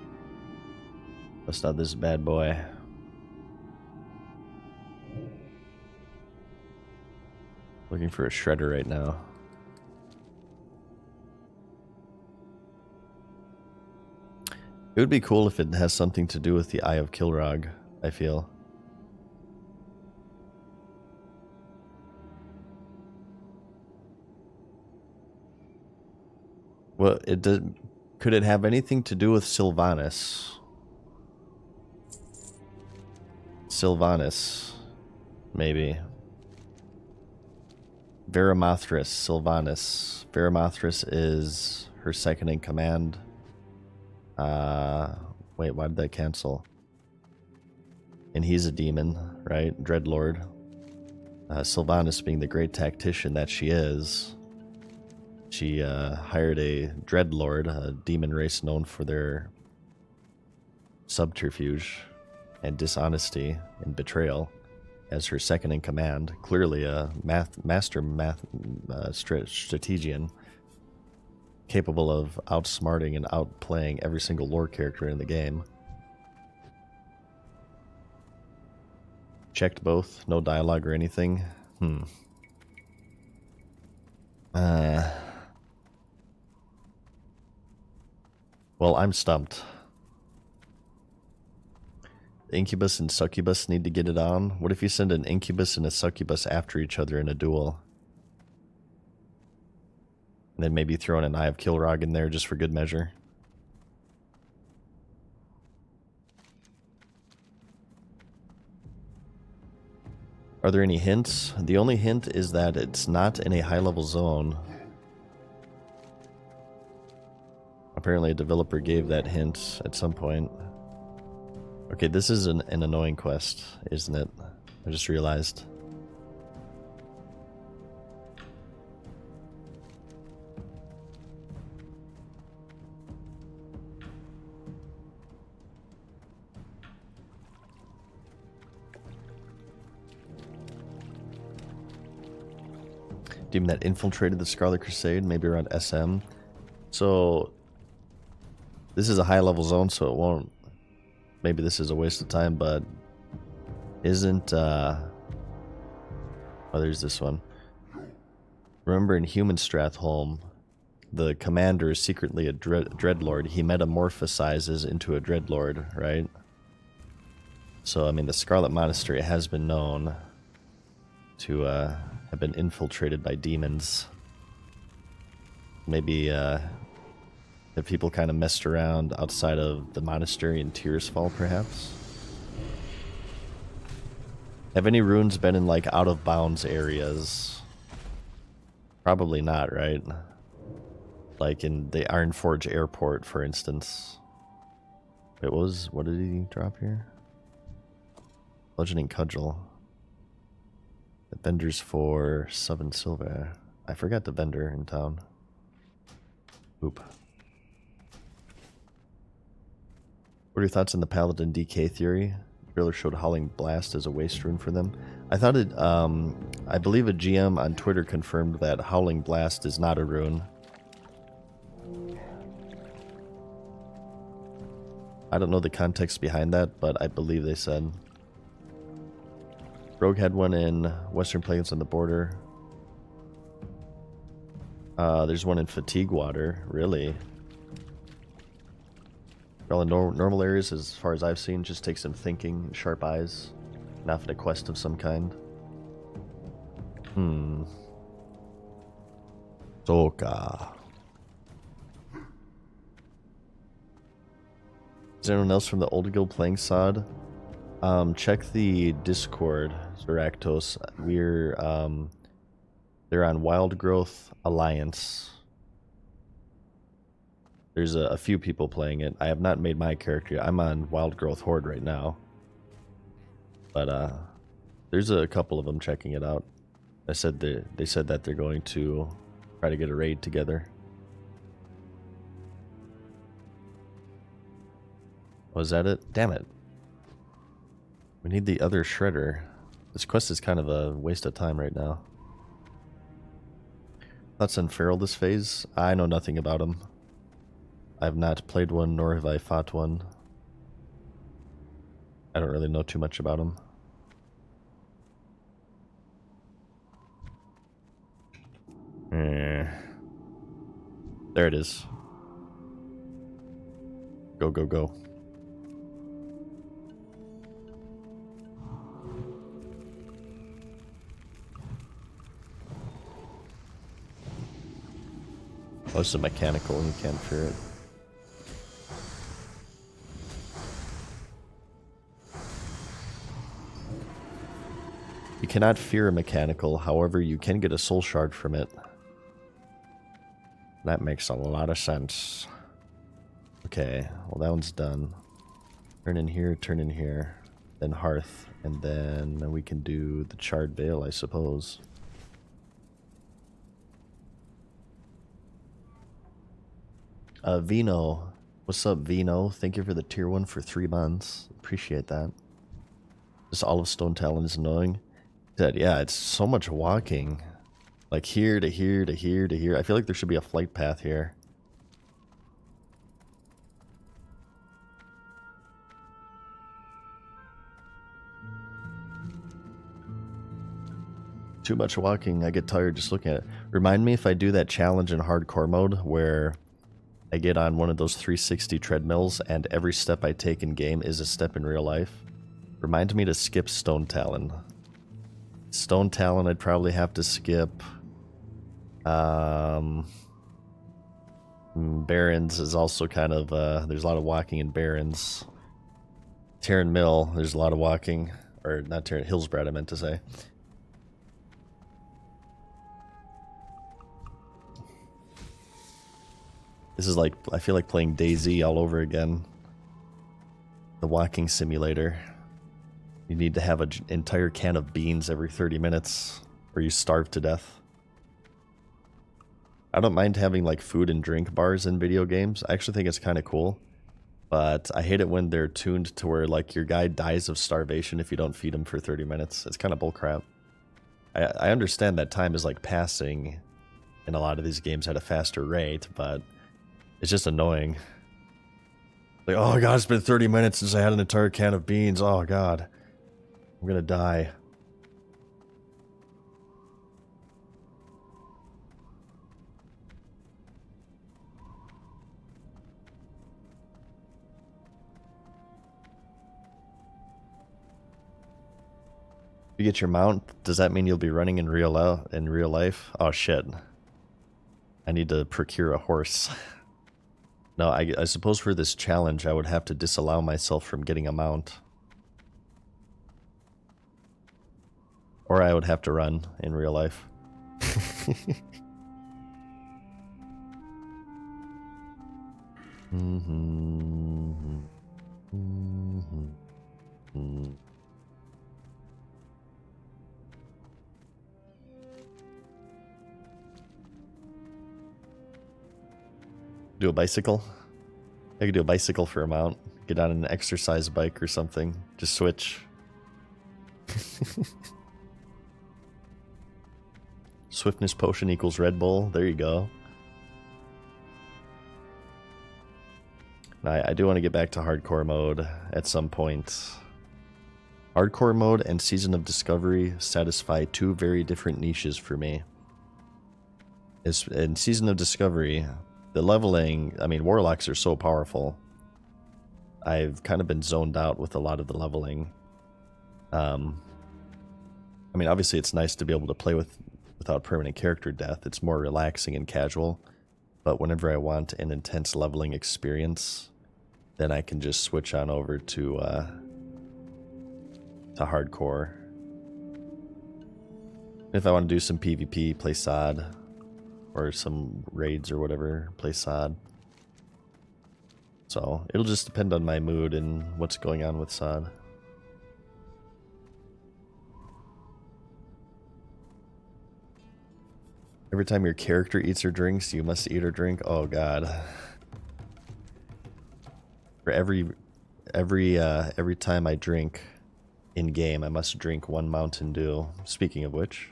bust out this bad boy. Looking for a shredder right now. It would be cool if it has something to do with the Eye of Kilrog, I feel. Well, it did. Could it have anything to do with Sylvanas? Sylvanas, maybe. Veramathras, Sylvanas. Veramathras is her second in command. Wait, why did that cancel? And he's a demon, right? Dreadlord. Sylvanas, being the great tactician that she is, she hired a Dreadlord, a demon race known for their subterfuge and dishonesty and betrayal, as her second in command. Clearly a master strategian, capable of outsmarting and outplaying every single lore character in the game. Checked both, no dialogue or anything. Well, I'm stumped. Incubus and Succubus need to get it on. What if you send an Incubus and a Succubus after each other in a duel? And then maybe throw in an Eye of Kilrog in there just for good measure. Are there any hints? The only hint is that it's not in a high-level zone. Apparently a developer gave that hint at some point. Okay, this is an annoying quest, isn't it? I just realized. Demon that infiltrated the Scarlet Crusade, maybe around SM. So, this is a high-level zone, so it won't... Maybe this is a waste of time, but... Isn't, Oh, there's this one. Remember in Human Stratholme, the commander is secretly a Dreadlord. He metamorphosizes into a Dreadlord, right? So, I mean, the Scarlet Monastery has been known to have been infiltrated by demons. Maybe the people kind of messed around outside of the monastery in Tearsfall, perhaps? Have any runes been in, like, out-of-bounds areas? Probably not, right? Like in the Ironforge Airport, for instance. It was... What did he drop here? Bludgeoning Cudgel. The vendors for 7 silver. I forgot the vendor in town. Oop. What are your thoughts on the Paladin DK theory? The trailer showed Howling Blast as a waste rune for them. I thought it, I believe a GM on Twitter confirmed that Howling Blast is not a rune. I don't know the context behind that, but I believe they said. Rogue had one in Western Plains on the border. There's one in Fatigue Water, really. All in normal areas, as far as I've seen, just take some thinking, sharp eyes, not for a quest of some kind. Soka. Is anyone else from the old guild playing SOD? Check the Discord, Zaractos. We're, they're on Wild Growth Alliance. There's a few people playing it. I have not made my character yet. I'm on Wild Growth Horde right now. But, there's a couple of them checking it out. They said that they're going to try to get a raid together. Was that it? Damn it. We need the other shredder. This quest is kind of a waste of time right now. Thoughts on Feral this phase? I know nothing about him. I have not played one, nor have I fought one. I don't really know too much about him. There it is. Go, go, go. Oh, it's a mechanical, you can't fear it. You cannot fear a mechanical, however, you can get a soul shard from it. That makes a lot of sense. Okay, well that one's done. Turn in here, then Hearth, and then we can do the Charred Veil, I suppose. Vino. What's up, Vino? Thank you for the tier 1 for 3 months. Appreciate that. This Olive Stone Talon is annoying. Said, yeah, it's so much walking. Like here to here to here to here. I feel like there should be a flight path here. Too much walking. I get tired just looking at it. Remind me if I do that challenge in hardcore mode where I get on one of those 360 treadmills, and every step I take in game is a step in real life. Reminds me to skip Stone Talon. Stone Talon I'd probably have to skip. Barrens is also kind of, there's a lot of walking in Barrens. Terran Mill, there's a lot of walking. Or not Terran, Hillsbrad I meant to say. This is like, I feel like playing DayZ all over again. The walking simulator. You need to have an entire can of beans every 30 minutes, or you starve to death. I don't mind having like food and drink bars in video games. I actually think it's kind of cool. But I hate it when they're tuned to where like your guy dies of starvation if you don't feed him for 30 minutes. It's kind of bullcrap. I understand that time is like passing in a lot of these games at a faster rate, but it's just annoying. Like, oh god, it's been 30 minutes since I had an entire can of beans. Oh god. I'm gonna die. You get your mount, does that mean you'll be running in real life? Oh shit. I need to procure a horse. No, I suppose for this challenge I would have to disallow myself from getting a mount. Or I would have to run in real life. Do a bicycle? I could do a bicycle for a mount. Get on an exercise bike or something. Just switch. Swiftness potion equals Red Bull. There you go. I do want to get back to hardcore mode at some point. Hardcore mode and Season of Discovery satisfy two very different niches for me. In Season of Discovery, the leveling, I mean, warlocks are so powerful. I've kind of been zoned out with a lot of the leveling. I mean, obviously it's nice to be able to play without permanent character death. It's more relaxing and casual. But whenever I want an intense leveling experience, then I can just switch on over to hardcore. If I want to do some PvP, play SOD. Or some raids or whatever, play SOD. So, it'll just depend on my mood and what's going on with SOD. Every time your character eats or drinks, you must eat or drink. Oh god. For every time I drink in game, I must drink one Mountain Dew. Speaking of which.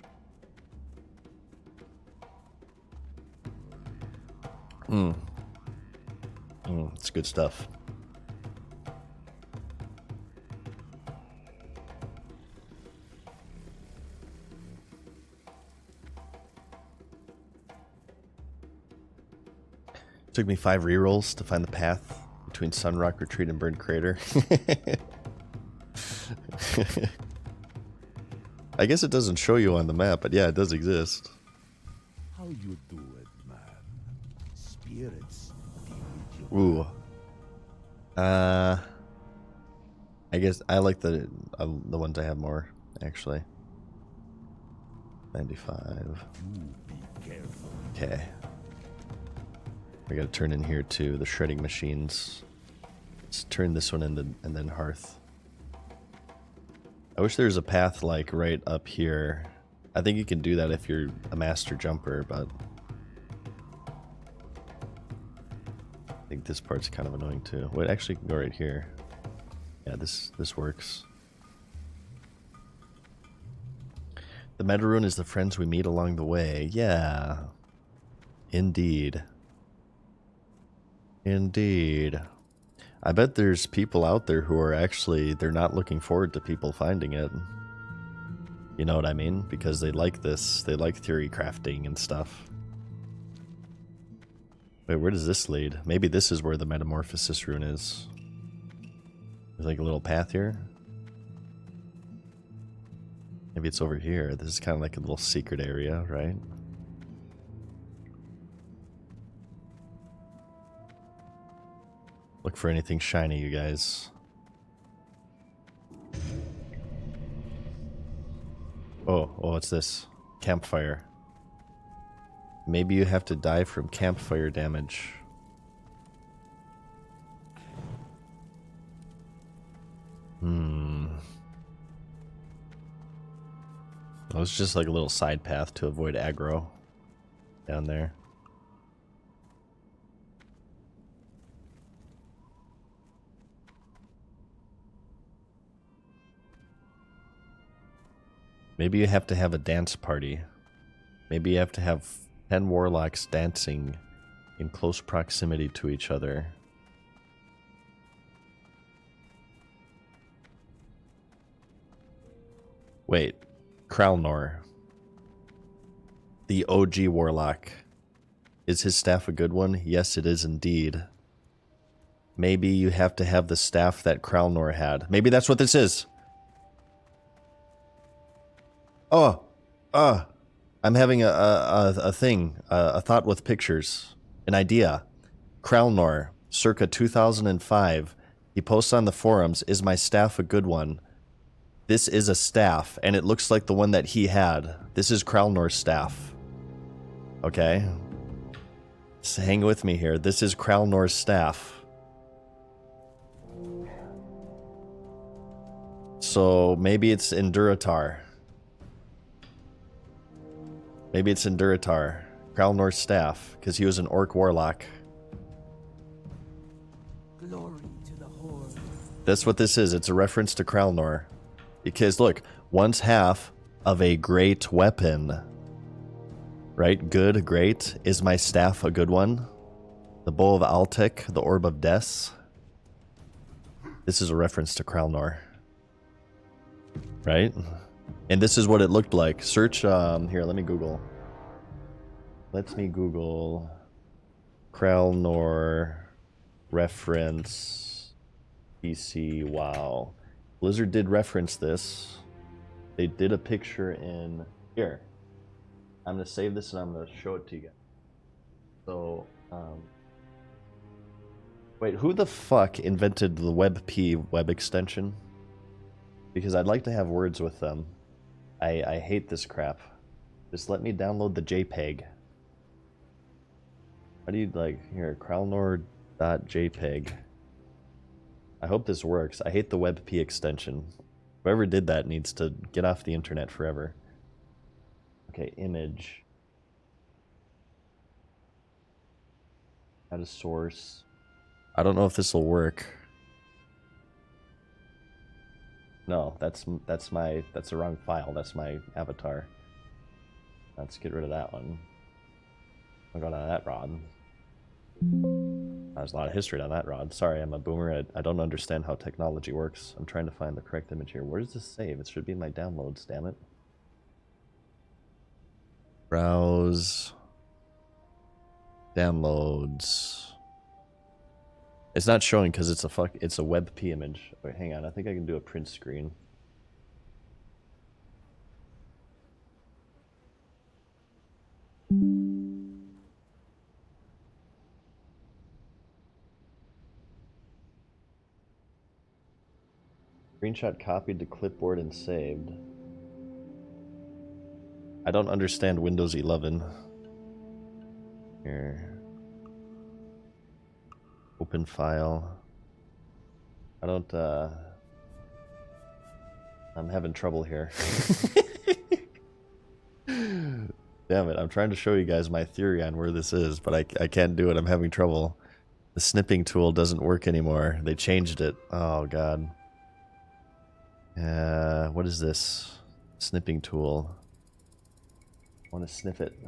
It's good stuff. Took me 5 rerolls to find the path between Sunrock Retreat and Burned Crater. I guess it doesn't show you on the map, but yeah, it does exist. How you do it, man? Spirits deal with you. Ooh. I guess I like the ones I have more, actually. 95. You be careful. Okay. We gotta turn in here too, the shredding machines. Let's turn this one in and then Hearth. I wish there was a path like right up here. I think you can do that if you're a master jumper, but I think this part's kind of annoying too. Wait, actually you can go right here. Yeah, this works. The meta rune is the friends we meet along the way. Yeah. Indeed. Indeed. I bet there's people out there who are actually, they're not looking forward to people finding it. You know what I mean? Because they like this, they like theory crafting and stuff. Wait, where does this lead? Maybe this is where the Metamorphosis rune is. There's like a little path here. Maybe it's over here. This is kind of like a little secret area, right? Look for anything shiny, you guys. Oh, what's this? Campfire. Maybe you have to die from campfire damage. It was just like a little side path to avoid aggro down there. Maybe you have to have a dance party. Maybe you have to have 10 warlocks dancing in close proximity to each other. Wait, Kralnor. The OG warlock. Is his staff a good one? Yes, it is indeed. Maybe you have to have the staff that Kralnor had. Maybe that's what this is. I'm having a thing, a thought with pictures, an idea. Kralnor, circa 2005. He posts on the forums, is my staff a good one? This is a staff, and it looks like the one that he had. This is Kralnor's staff. Okay? Just hang with me here. This is Kralnor's staff. So maybe it's Enduratar. Maybe it's Enduratar. Kralnor's staff, because he was an orc warlock. Glory to the Horde. That's what this is. It's a reference to Kralnor. Because look, one's half of a great weapon. Right? Good, great. Is my staff a good one? The Bow of Altek, the Orb of Death. This is a reference to Kralnor. Right? And this is what it looked like. Search, here, let me Google. Let me Google Kralnor reference PC. Wow. Blizzard did reference this. They did a picture in here. I'm going to save this and I'm going to show it to you guys. So, wait, who the fuck invented the WebP web extension? Because I'd like to have words with them. I hate this crap. Just let me download the JPEG. How do you, like, here, Kralnor.jpg. I hope this works. I hate the WebP extension. Whoever did that needs to get off the internet forever. Okay, image. Add a source. I don't know if this will work. No, that's the wrong file. That's my avatar. Let's get rid of that one. I'll go down that rod. There's a lot of history on that rod. Sorry, I'm a boomer. I don't understand how technology works. I'm trying to find the correct image here. Where does this save? It should be in my downloads, damn it. Browse. Downloads. It's not showing because it's a WebP image. Wait, hang on. I think I can do a print screen. Screenshot copied to clipboard and saved. I don't understand Windows 11. Here. Open file. I don't, I'm having trouble here. Damn it, I'm trying to show you guys my theory on where this is, but I can't do it. I'm having trouble. The snipping tool doesn't work anymore. They changed it. Oh, God. What is this? Snipping tool. I want to sniff it.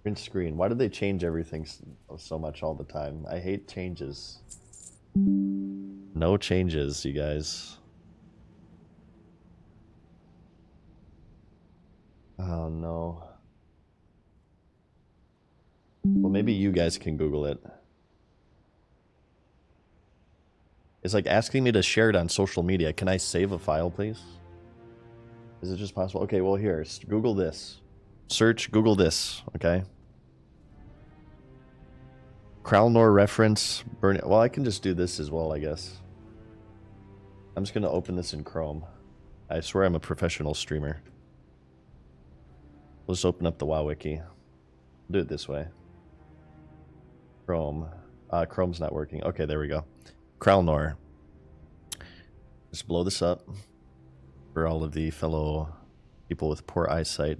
Print screen. Why do they change everything so much all the time? I hate changes. No changes, you guys. Oh no. maybe you guys can Google it. It's like asking me to share it on social media. Can I save a file, please? Is it just possible? Okay, well, here. Google this. Search Google this, okay? Kralnor reference. Burn. Well, I can just do this as well, I guess. I'm just going to open this in Chrome. I swear I'm a professional streamer. Let's open up the WoW Wiki. Do it this way. Chrome. Chrome's not working. Okay, there we go. Kralnor. Just blow this up for all of the fellow people with poor eyesight.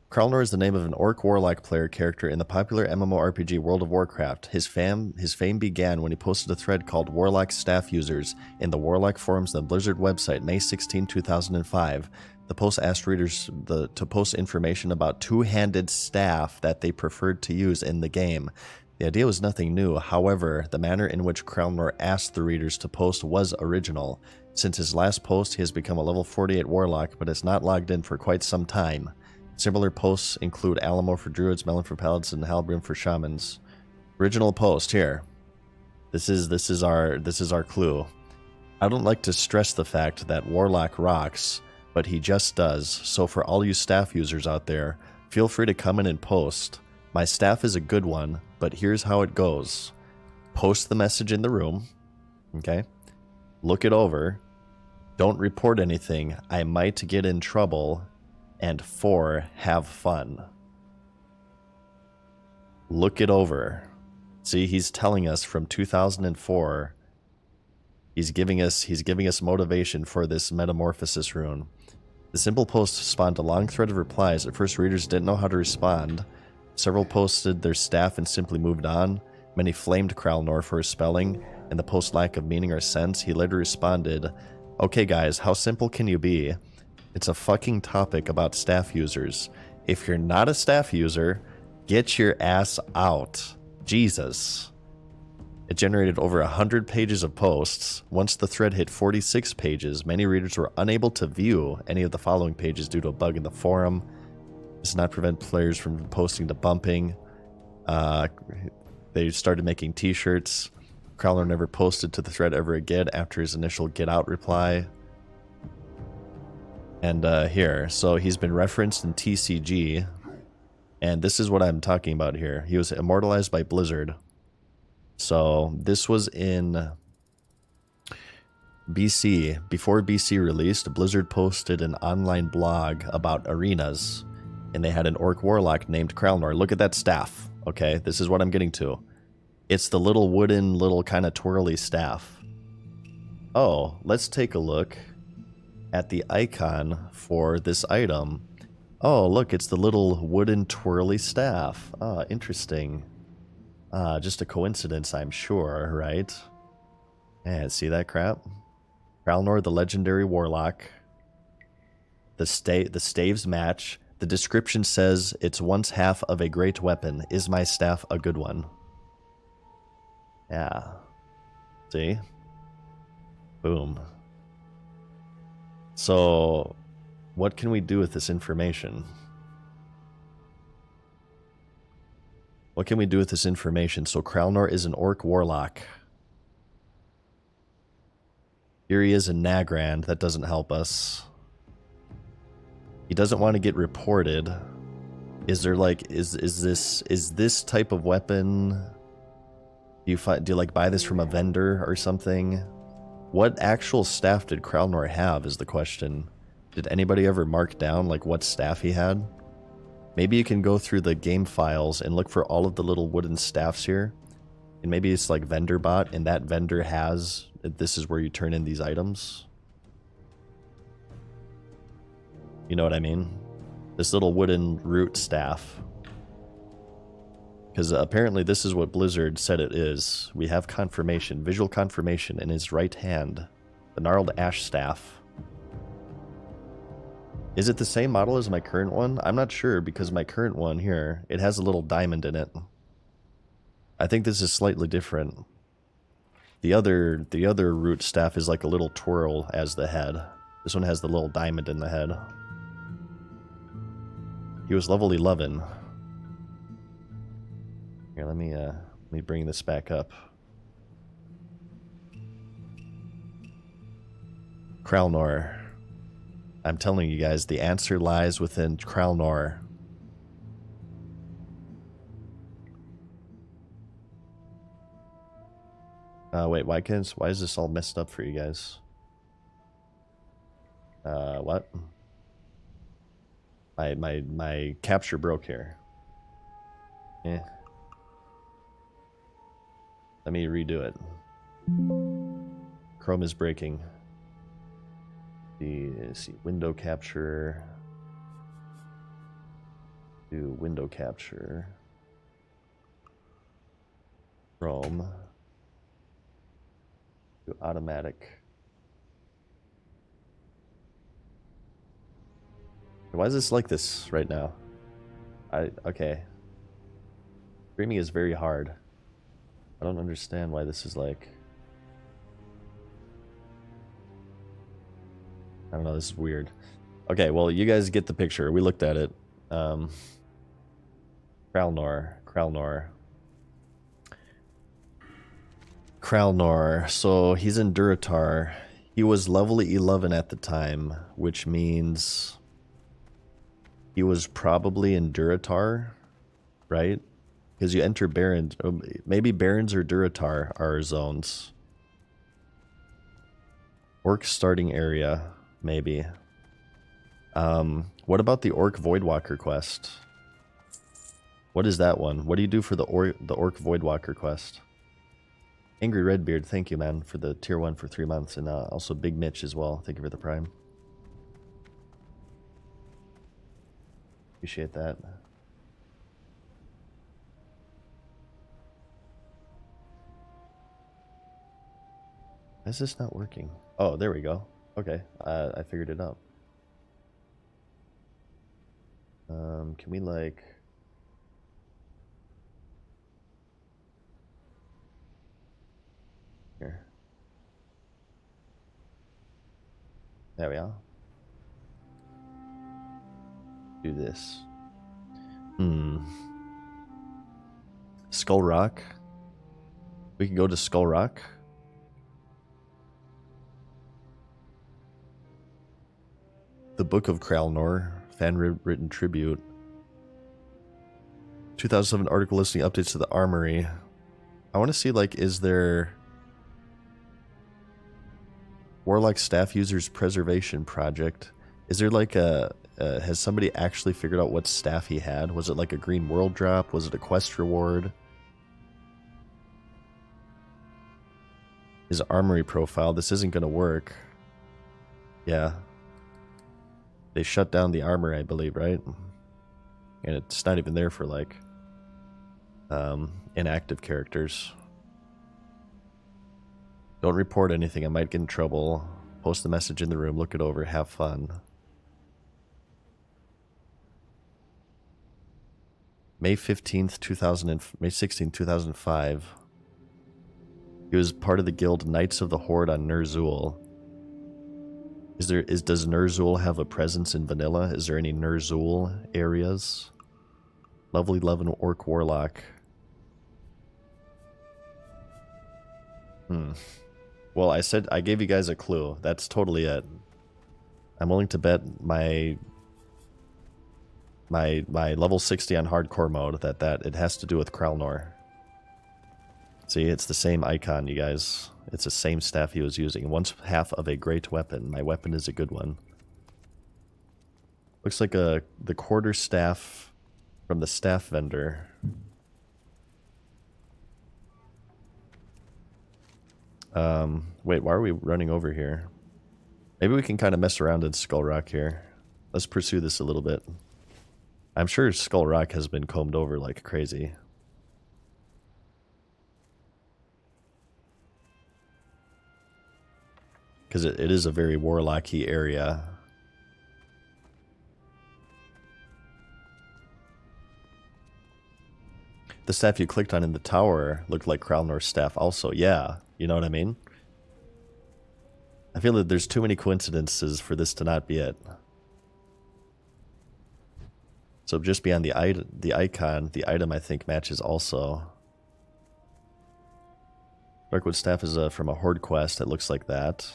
Kralnor is the name of an orc warlock player character in the popular MMORPG World of Warcraft. His fame began when he posted a thread called Warlock Staff Users in the Warlock forums of the Blizzard website May 16, 2005. The post asked readers to post information about two-handed staff that they preferred to use in the game. The idea was nothing new, however, the manner in which Kralnor asked the readers to post was original. Since his last post, he has become a level 48 warlock, but has not logged in for quite some time. Similar posts include Alamo for druids, Melon for paladins, and Halbrim for shamans. Original post here. This is our clue. I don't like to stress the fact that Warlock rocks, but he just does. So for all you staff users out there, feel free to come in and post. My staff is a good one, but here's how it goes. Post the message in the room, okay? Look it over. Don't report anything. I might get in trouble. And 4, have fun. Look it over. See, he's telling us from 2004. He's giving us motivation for this metamorphosis rune. The simple post spawned a long thread of replies. At first, readers didn't know how to respond. Several posted their staff and simply moved on. Many flamed Kralnor for his spelling and the post's lack of meaning or sense. He later responded, "Okay guys, how simple can you be? It's a fucking topic about staff users. If you're not a staff user, get your ass out. Jesus." It generated over 100 pages of posts. Once the thread hit 46 pages, many readers were unable to view any of the following pages due to a bug in the forum. This did not prevent players from posting to bumping. They started making t-shirts. Kralnor never posted to the thread ever again after his initial get out reply. And here, so he's been referenced in TCG, and this is what I'm talking about here. He was immortalized by Blizzard. So this was in BC. Before BC released, Blizzard posted an online blog about arenas, and they had an orc warlock named Kralnor. Look at that staff, okay? This is what I'm getting to. It's the little wooden, little kind of twirly staff. Oh, let's take a look at the icon for this item. Oh, look, it's the little wooden twirly staff. Ah, interesting. Just a coincidence, I'm sure, right? Yeah, see that crap? Kralnor, the legendary warlock. The staves match. The description says, it's once half of a great weapon. Is my staff a good one? Yeah. See? Boom. So, what can we do with this information? What can we do with this information? So Kralnor is an orc warlock. Here he is in Nagrand. That doesn't help us. He doesn't want to get reported. Is there like is this type of weapon? Do you like buy this from a vendor or something? What actual staff did Kralnor have is the question. Did anybody ever mark down like what staff he had? Maybe you can go through the game files and look for all of the little wooden staffs here. And maybe it's like vendor bot, and that vendor has, this is where you turn in these items. You know what I mean? This little wooden root staff. Because apparently this is what Blizzard said it is. We have confirmation, visual confirmation in his right hand. The gnarled ash staff. Is it the same model as my current one? I'm not sure, because my current one here, it has a little diamond in it. I think this is slightly different. The other root staff is like a little twirl as the head. This one has the little diamond in the head. He was level 11. Here, let me bring this back up. Kralnor. I'm telling you guys, the answer lies within Kralnor. Wait, why is this all messed up for you guys? What? My capture broke here. Eh. Let me redo it. Chrome is breaking. Let's see, window capture. Do window capture. Chrome. Do automatic. Why is this like this right now? Okay. Streaming is very hard. I don't understand why this is like... I don't know, this is weird. Okay, well, you guys get the picture. We looked at it. Kralnor. So he's in Durotar. He was level 11 at the time, which means he was probably in Durotar, right? Because you enter Barrens. Maybe Barrens or Durotar are zones. Orc starting area, maybe. What about the Orc Voidwalker quest? What is that one? What do you do for the Orc Voidwalker quest? Angry Redbeard, thank you, man, for the tier 1 for 3 months. And also Big Mitch as well. Thank you for the prime. Appreciate that. Why is this not working? Oh, there we go. Okay, I figured it out. Can we like... Here. There we are. Do this. Skull Rock. We can go to Skull Rock. The Book of Kralnor, fan-written tribute. 2007 article listing updates to the armory. I want to see, like, is there... Warlock Staff Users Preservation Project. Is there like a... has somebody actually figured out what staff he had? Was it like a green world drop? Was it a quest reward? His armory profile. This isn't going to work. Yeah. They shut down the armor, I believe, right? And it's not even there for like inactive characters. Don't report anything. I might get in trouble. Post the message in the room. Look it over. Have fun. May 15th, May 16th, 2005. He was part of the guild Knights of the Horde on Nerzul. Does Nerzul have a presence in vanilla? Is there any Nerzul areas? Level 11 Orc Warlock. Well, I gave you guys a clue. That's totally it. I'm willing to bet my level 60 on hardcore mode that it has to do with Kralnor. See, it's the same icon, you guys. It's the same staff he was using. Once half of a great weapon. My weapon is a good one. Looks like the quarter staff from the staff vendor. Wait, why are we running over here? Maybe we can kind of mess around in Skull Rock here. Let's pursue this a little bit. I'm sure Skull Rock has been combed over like crazy. Because it is a very warlocky area. The staff you clicked on in the tower looked like Kralnor's staff also. Yeah, you know what I mean? I feel that there's too many coincidences for this to not be it. So just beyond the icon, the item I think matches also. Darkwood Staff is from a Horde quest that looks like that.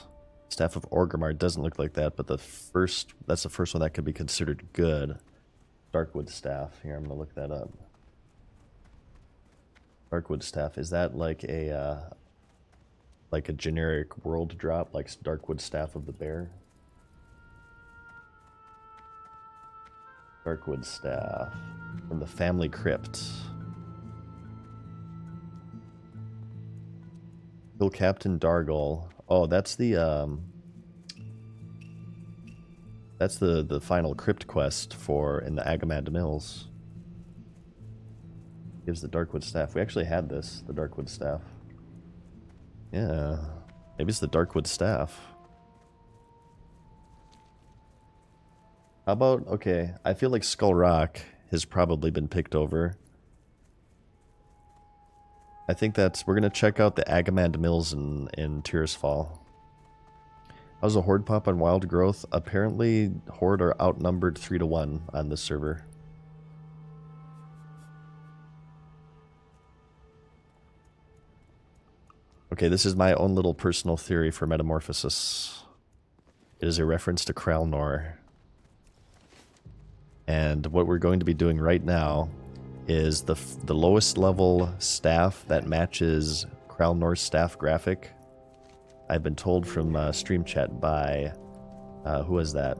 Staff of Orgrimmar doesn't look like that, but that's the first one that could be considered good. Darkwood Staff. Here, I'm gonna look that up. Darkwood Staff, is that like a generic world drop, like Darkwood Staff of the Bear? Darkwood Staff from the Family Crypt. Kill Captain Dargle. Oh, that's the final crypt quest in the Agamand Mills. Gives the Darkwood Staff. We actually had this, the Darkwood Staff. Yeah, maybe it's the Darkwood Staff. How about, okay, I feel like Skull Rock has probably been picked over. I think we're going to check out the Agamand Mills in Tirisfal. How's the Horde pop on Wild Growth? Apparently, Horde are outnumbered 3-1 on this server. Okay, this is my own little personal theory for Metamorphosis. It is a reference to Kralnor. And what we're going to be doing right now is the lowest level staff that matches Kralnor's staff graphic. I've been told from stream chat by, who is that?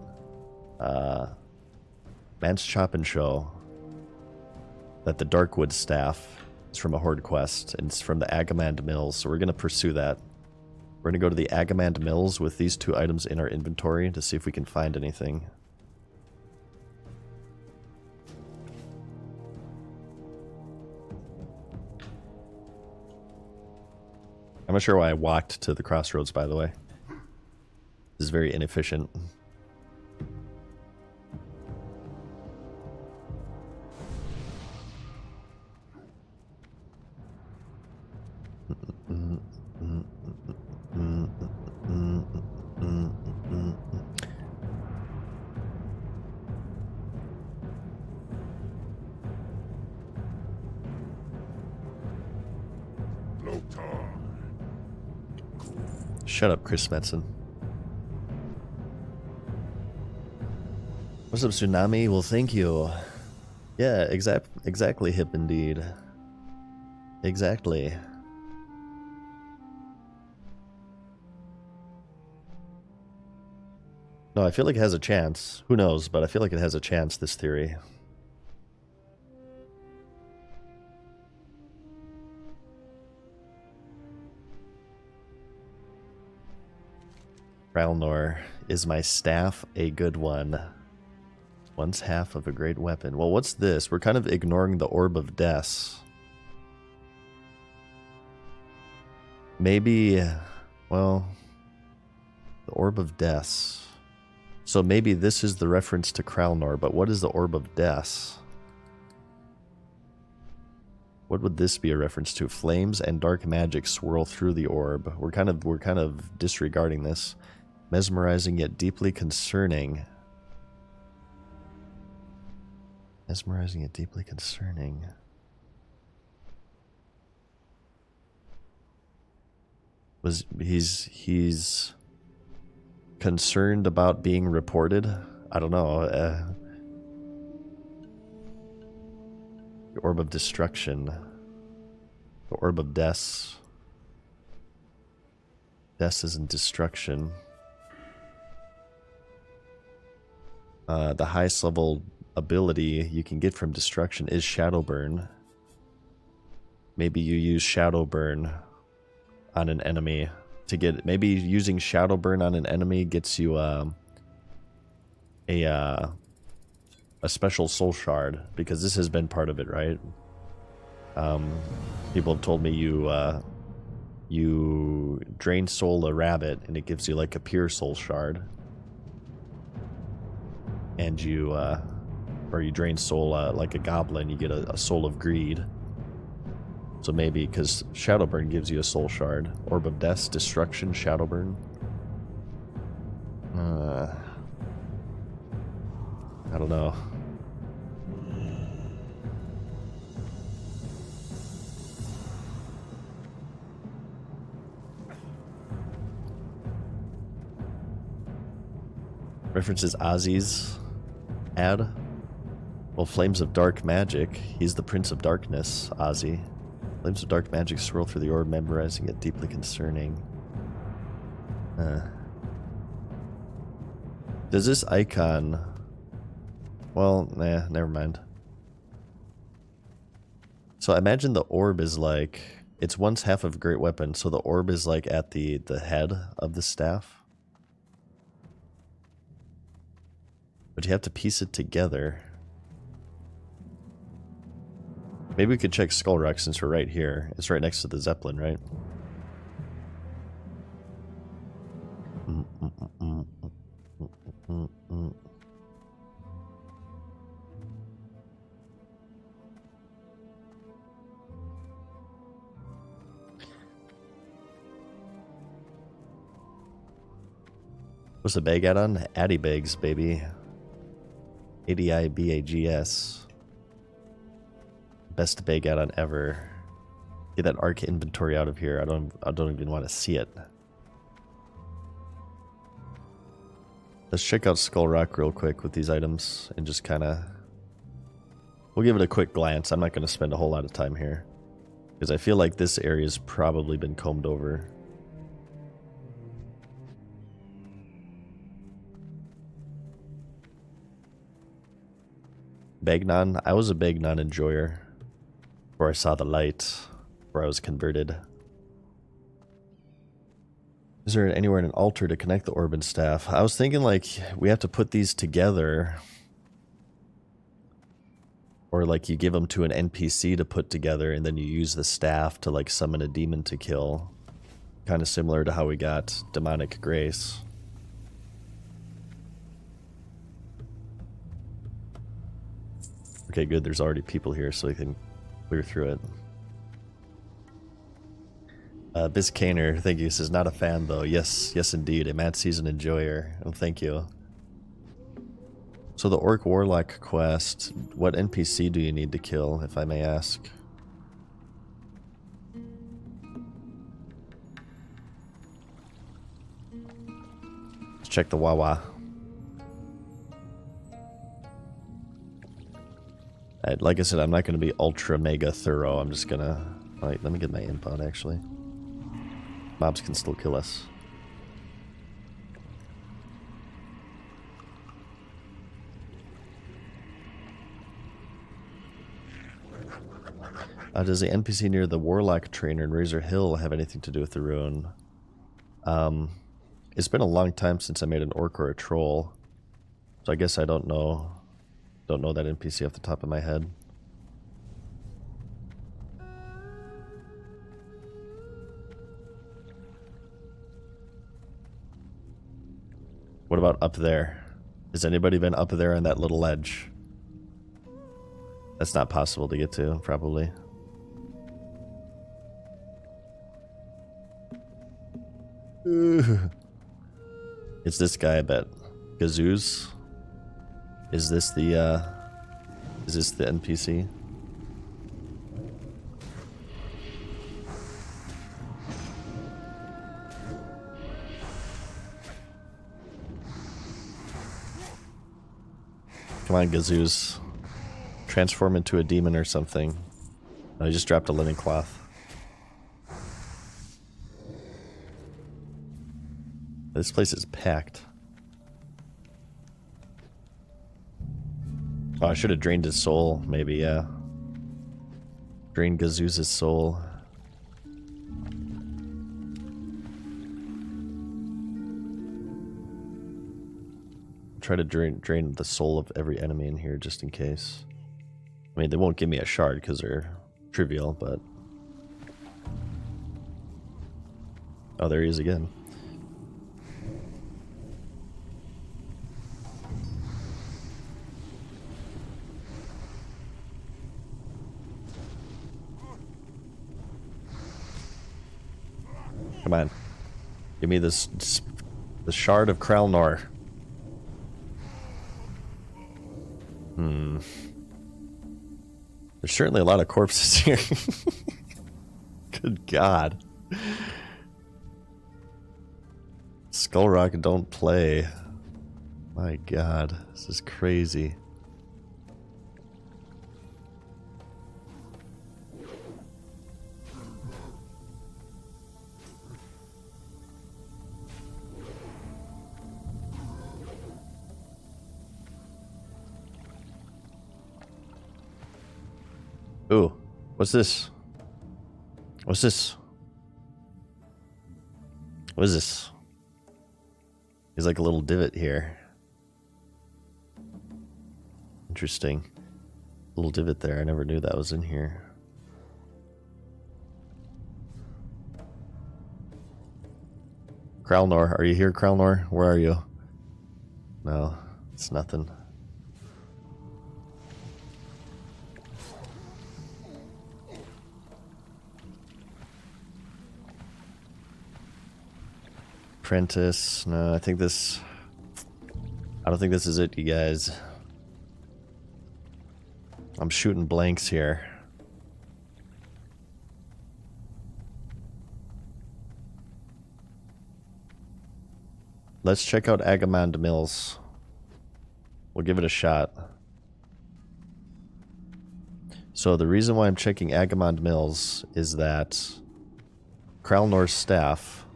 MadSeasonShow, that the Darkwood staff is from a Horde quest, and it's from the Agamand Mills, so we're going to pursue that. We're going to go to the Agamand Mills with these two items in our inventory to see if we can find anything. I'm not sure why I walked to the crossroads, by the way. This is very inefficient. Shut up, Chris Metzen. What's up, Tsunami? Well, thank you. Yeah, exactly, hip indeed. Exactly. No, I feel like it has a chance. Who knows, but I feel like it has a chance, this theory. Kralnor, is my staff a good one? One's half of a great weapon. Well, what's this? We're kind of ignoring the Orb of Death. Maybe, well, the Orb of Death. So maybe this is the reference to Kralnor, but what is the Orb of Death? What would this be a reference to? Flames and dark magic swirl through the orb. We're kind of disregarding this. Mesmerizing yet deeply concerning. Mesmerizing yet deeply concerning. He's concerned about being reported? I don't know. The Orb of Destruction. The Orb of Death. Death isn't destruction. The highest level ability you can get from destruction is Shadowburn. Maybe you use Shadowburn on an enemy to get. Maybe using Shadowburn on an enemy gets you a special soul shard, because this has been part of it, right? People have told me you drain soul a rabbit and it gives you like a pure soul shard. And or you drain soul like a goblin, you get a soul of greed. So maybe, because Shadowburn gives you a soul shard. Orb of Death, Destruction, Shadowburn. I don't know. References Ozzy's ad. Well, Flames of Dark Magic. He's the Prince of Darkness, Ozzy. Flames of Dark Magic swirl through the orb, memorizing it, deeply concerning. Does this icon... Well, nah, never mind. So I imagine the orb is like... It's once half of a great weapon, so the orb is like at the head of the staff. But you have to piece it together. Maybe we could check Skull Rock since we're right here. It's right next to the Zeppelin, right? What's the bag add-on? Addy Bags, baby. ADIBAGS. Best bag add-on ever. Get that ARC inventory out of here. I don't even want to see it. Let's check out Skull Rock real quick with these items and just kind of... We'll give it a quick glance. I'm not going to spend a whole lot of time here, because I feel like this area's probably been combed over. Bagnon? I was a Bagnon enjoyer before I saw the light, where I was converted. Is there anywhere in an altar to connect the orb and staff? I was thinking like we have to put these together, or like you give them to an NPC to put together and then you use the staff to like summon a demon to kill. Kind of similar to how we got Demonic Grace. Okay, good. There's already people here, so we can clear through it. Biscaner, thank you. Says not a fan though. Yes, yes indeed. A Mad Season enjoyer. Oh, thank you. So the Orc Warlock quest, what NPC do you need to kill, if I may ask? Let's check the Wawa. Like I said, I'm not going to be ultra mega thorough. I'm just going to... Alright, let me get my imp out, actually. Mobs can still kill us. Does the NPC near the Warlock Trainer in Razor Hill have anything to do with the rune? It's been a long time since I made an Orc or a Troll, so I guess I don't know that NPC off the top of my head. What about up there? Has anybody been up there on that little ledge? That's not possible to get to, probably. It's this guy, I bet. Gazoos? Is this the NPC? Come on, Gazoos. Transform into a demon or something. No, he just dropped a linen cloth. This place is packed. Oh, I should have drained his soul, maybe, yeah. Drain Gazoos' soul. Try to drain the soul of every enemy in here just in case. I mean, they won't give me a shard because they're trivial, but... Oh, there he is again. Come on. Give me this, the shard of Kralnor. There's certainly a lot of corpses here. Good God. Skull Rock don't play. My God, this is crazy. Ooh, what's this? What's this? What is this? There's like a little divot here. Interesting. Little divot there. I never knew that was in here. Kralnor, are you here, Kralnor? Where are you? No, it's nothing. Apprentice. No, I don't think this is it, you guys. I'm shooting blanks here. Let's check out Agamond Mills. We'll give it a shot. So the reason why I'm checking Agamond Mills is that Kralnor's staff,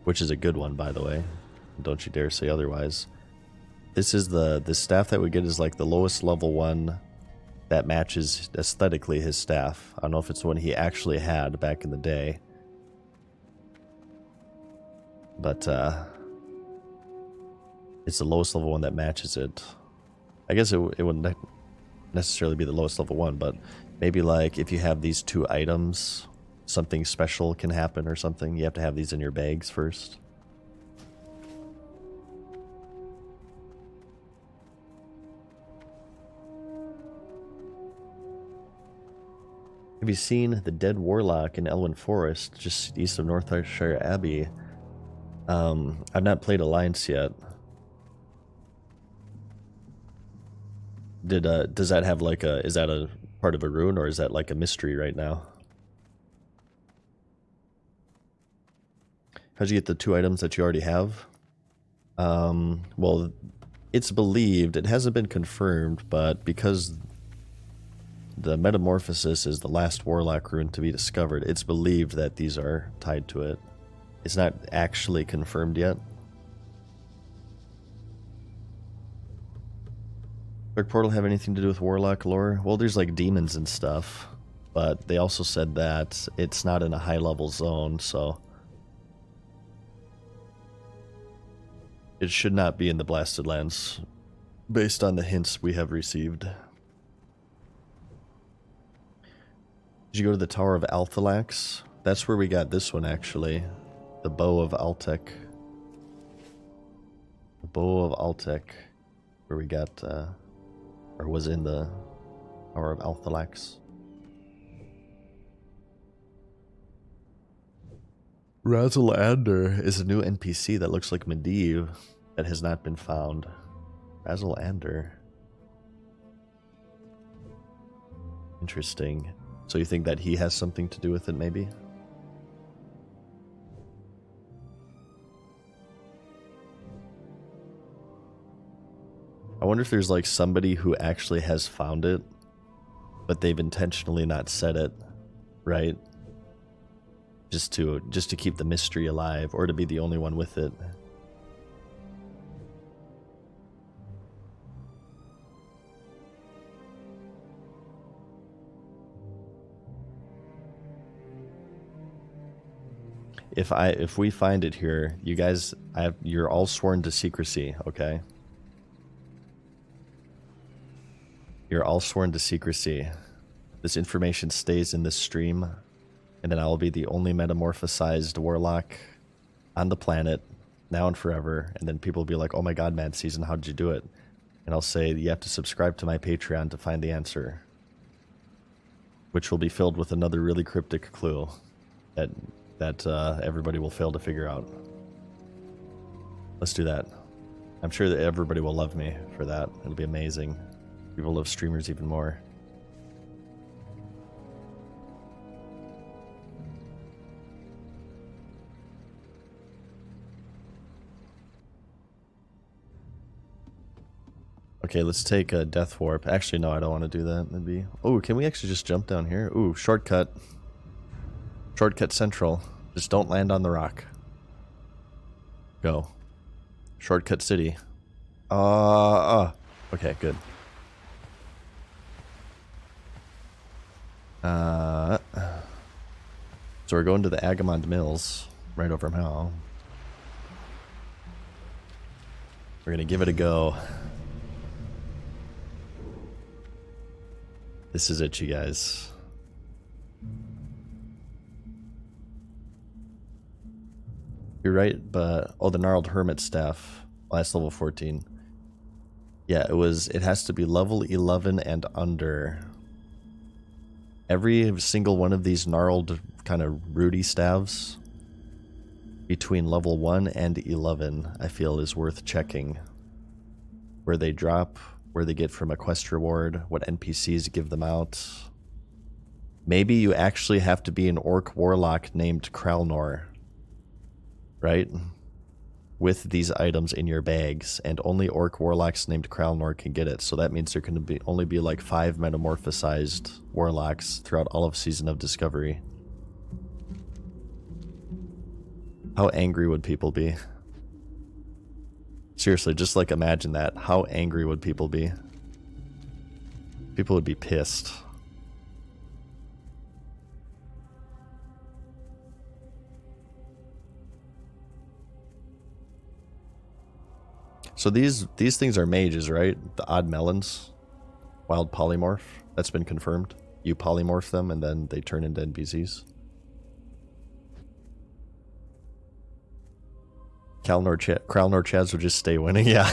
which is a good one, by the way, don't you dare say otherwise. This is the staff that we get is like the lowest level one that matches aesthetically his staff. I don't know if it's the one he actually had back in the day, but it's the lowest level one that matches it. I guess it wouldn't necessarily be the lowest level one, but maybe like if you have these two items, something special can happen or something. You have to have these in your bags first. Have you seen the Dead Warlock in Elwyn Forest, just east of Northshire Abbey? I've not played Alliance yet. Does that have like is that a part of a rune, or is that like a mystery right now? How'd you get the two items that you already have? Well, it's believed, it hasn't been confirmed, but because the Metamorphosis is the last Warlock rune to be discovered, it's believed that these are tied to it. It's not actually confirmed yet. Dark Portal have anything to do with Warlock lore? Well, there's like demons and stuff, but they also said that it's not in a high level zone, so it should not be in the Blasted Lands, based on the hints we have received. Did you go to the Tower of Althalax? That's where we got this one, actually. The Bow of Altek. The Bow of Altek, where we got, or was in the Tower of Althalax. Razzle-Ander is a new NPC that looks like Medivh that has not been found. Razzle-Ander. Interesting. So you think that he has something to do with it, maybe? I wonder if there's like somebody who actually has found it, but they've intentionally not said it, right? Just to keep the mystery alive, or to be the only one with it. If we find it here, you guys, you're all sworn to secrecy, okay? You're all sworn to secrecy. This information stays in this stream, and then I will be the only metamorphosized warlock on the planet, now and forever, and then people will be like, oh my god, Mad Season, how did you do it? And I'll say, you have to subscribe to my Patreon to find the answer. Which will be filled with another really cryptic clue that everybody will fail to figure out. Let's do that. I'm sure that everybody will love me for that. It'll be amazing. People love streamers even more. Okay, let's take a death warp. Actually, no, I don't want to do that. That'd be... Oh, can we actually just jump down here? Ooh, shortcut. Shortcut central. Just don't land on the rock. Go. Shortcut city. Okay, good. So we're going to the Agamond Mills, right over now. We're gonna give it a go. This is it, you guys. You're right, but oh, the gnarled hermit staff, last level 14. Yeah, it has to be level 11 and under. Every single one of these gnarled kind of rooty staves between level 1 and 11, I feel, is worth checking. Where they drop, where they get from a quest reward, what NPCs give them out. Maybe you actually have to be an orc warlock named Kralnor, right? With these items in your bags, and only orc warlocks named Kralnor can get it. So that means there can only be like 5 metamorphosized warlocks throughout all of Season of Discovery. How angry would people be? Seriously, just like imagine that. How angry would people be? People would be pissed. So these things are mages, right? The odd melons, wild polymorph. That's been confirmed. You polymorph them and then they turn into NPCs. Kralnor Chads would just stay winning, yeah.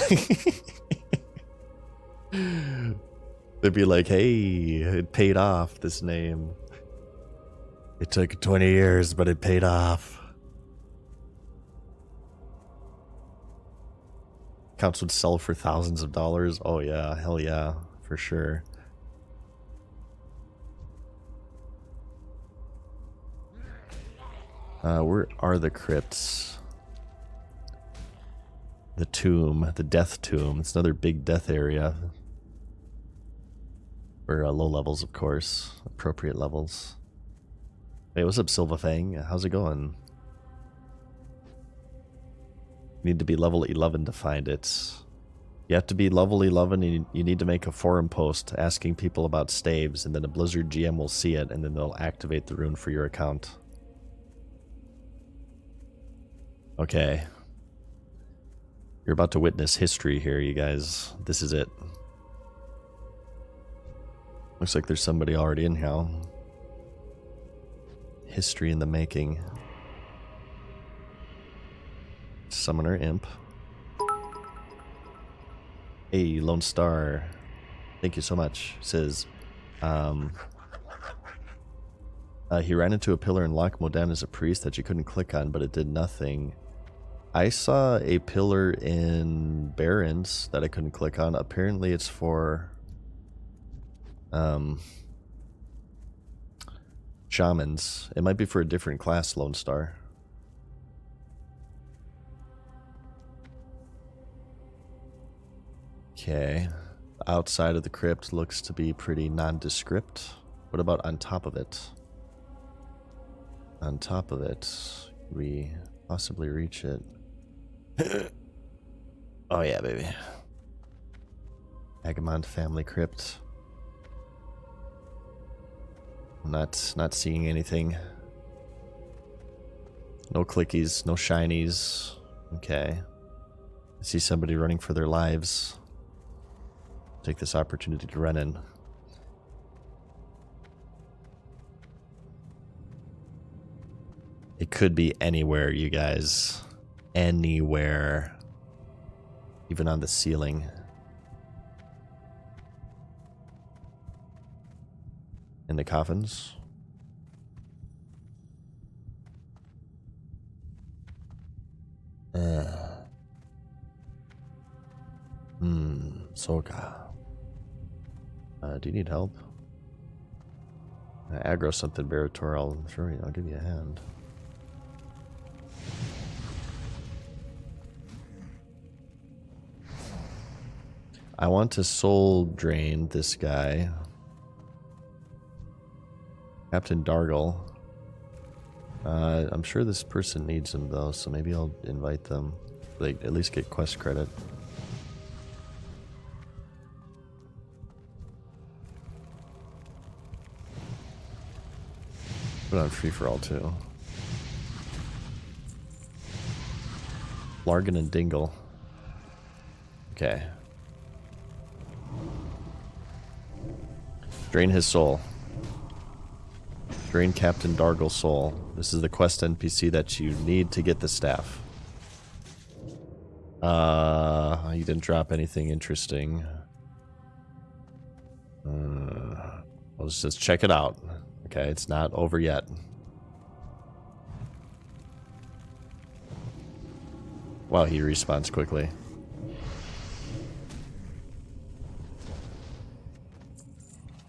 They'd be like, hey, it paid off, this name. It took 20 years, but it paid off. Accounts would sell for thousands of dollars. Oh yeah, hell yeah, for sure. Where are the crypts? The tomb, the death tomb. It's another big death area. For low levels, of course. Appropriate levels. Hey, what's up, Silvafang? How's it going? You need to be level 11 to find it. You have to be level 11 and you need to make a forum post asking people about staves, and then a Blizzard GM will see it and then they'll activate the rune for your account. Okay. You're about to witness history here, you guys. This is it. Looks like there's somebody already in here. History in the making. Summoner Imp. Hey, Lone Star. Thank you so much. Says, he ran into a pillar in Loch Modan as a priest that you couldn't click on, but it did nothing. I saw a pillar in Barrens that I couldn't click on. Apparently it's for shamans. It might be for a different class, Lone Star. Okay. Outside of the crypt looks to be pretty nondescript. What about on top of it? On top of it, we possibly reach it. Oh yeah, baby. Agamond family crypt. Not seeing anything. No clickies, no shinies. Okay. I see somebody running for their lives. Take this opportunity to run in. It could be anywhere, you guys. Anywhere. Even on the ceiling. In the coffins. Soka. Do you need help? Aggro something, Barator. I'll give you a hand. I want to soul drain this guy. Captain Dargle. I'm sure this person needs him though, so maybe I'll invite them. Like, at least get quest credit. Put on free for all too. Largan and Dingle. Okay. Drain his soul. Drain Captain Dargle's soul. This is the quest NPC that you need to get the staff. You didn't drop anything interesting. Let's just check it out. Okay, it's not over yet. Wow, he respawns quickly.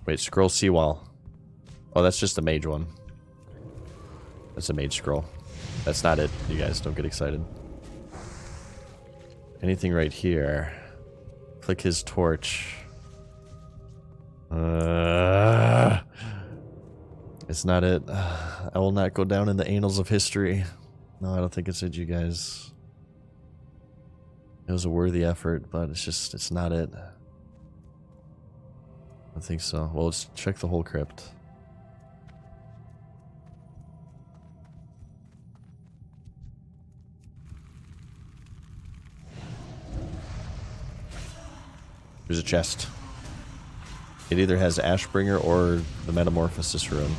Wait, scroll seawall. Oh, that's just a mage one. That's a mage scroll. That's not it. You guys don't get excited. Anything right here. Click his torch. It's not it. I will not go down in the annals of history. No, I don't think it's it, you guys. It was a worthy effort, but it's not it. I don't think so. Well, let's check the whole crypt. There's a chest. It either has Ashbringer or the Metamorphosis rune.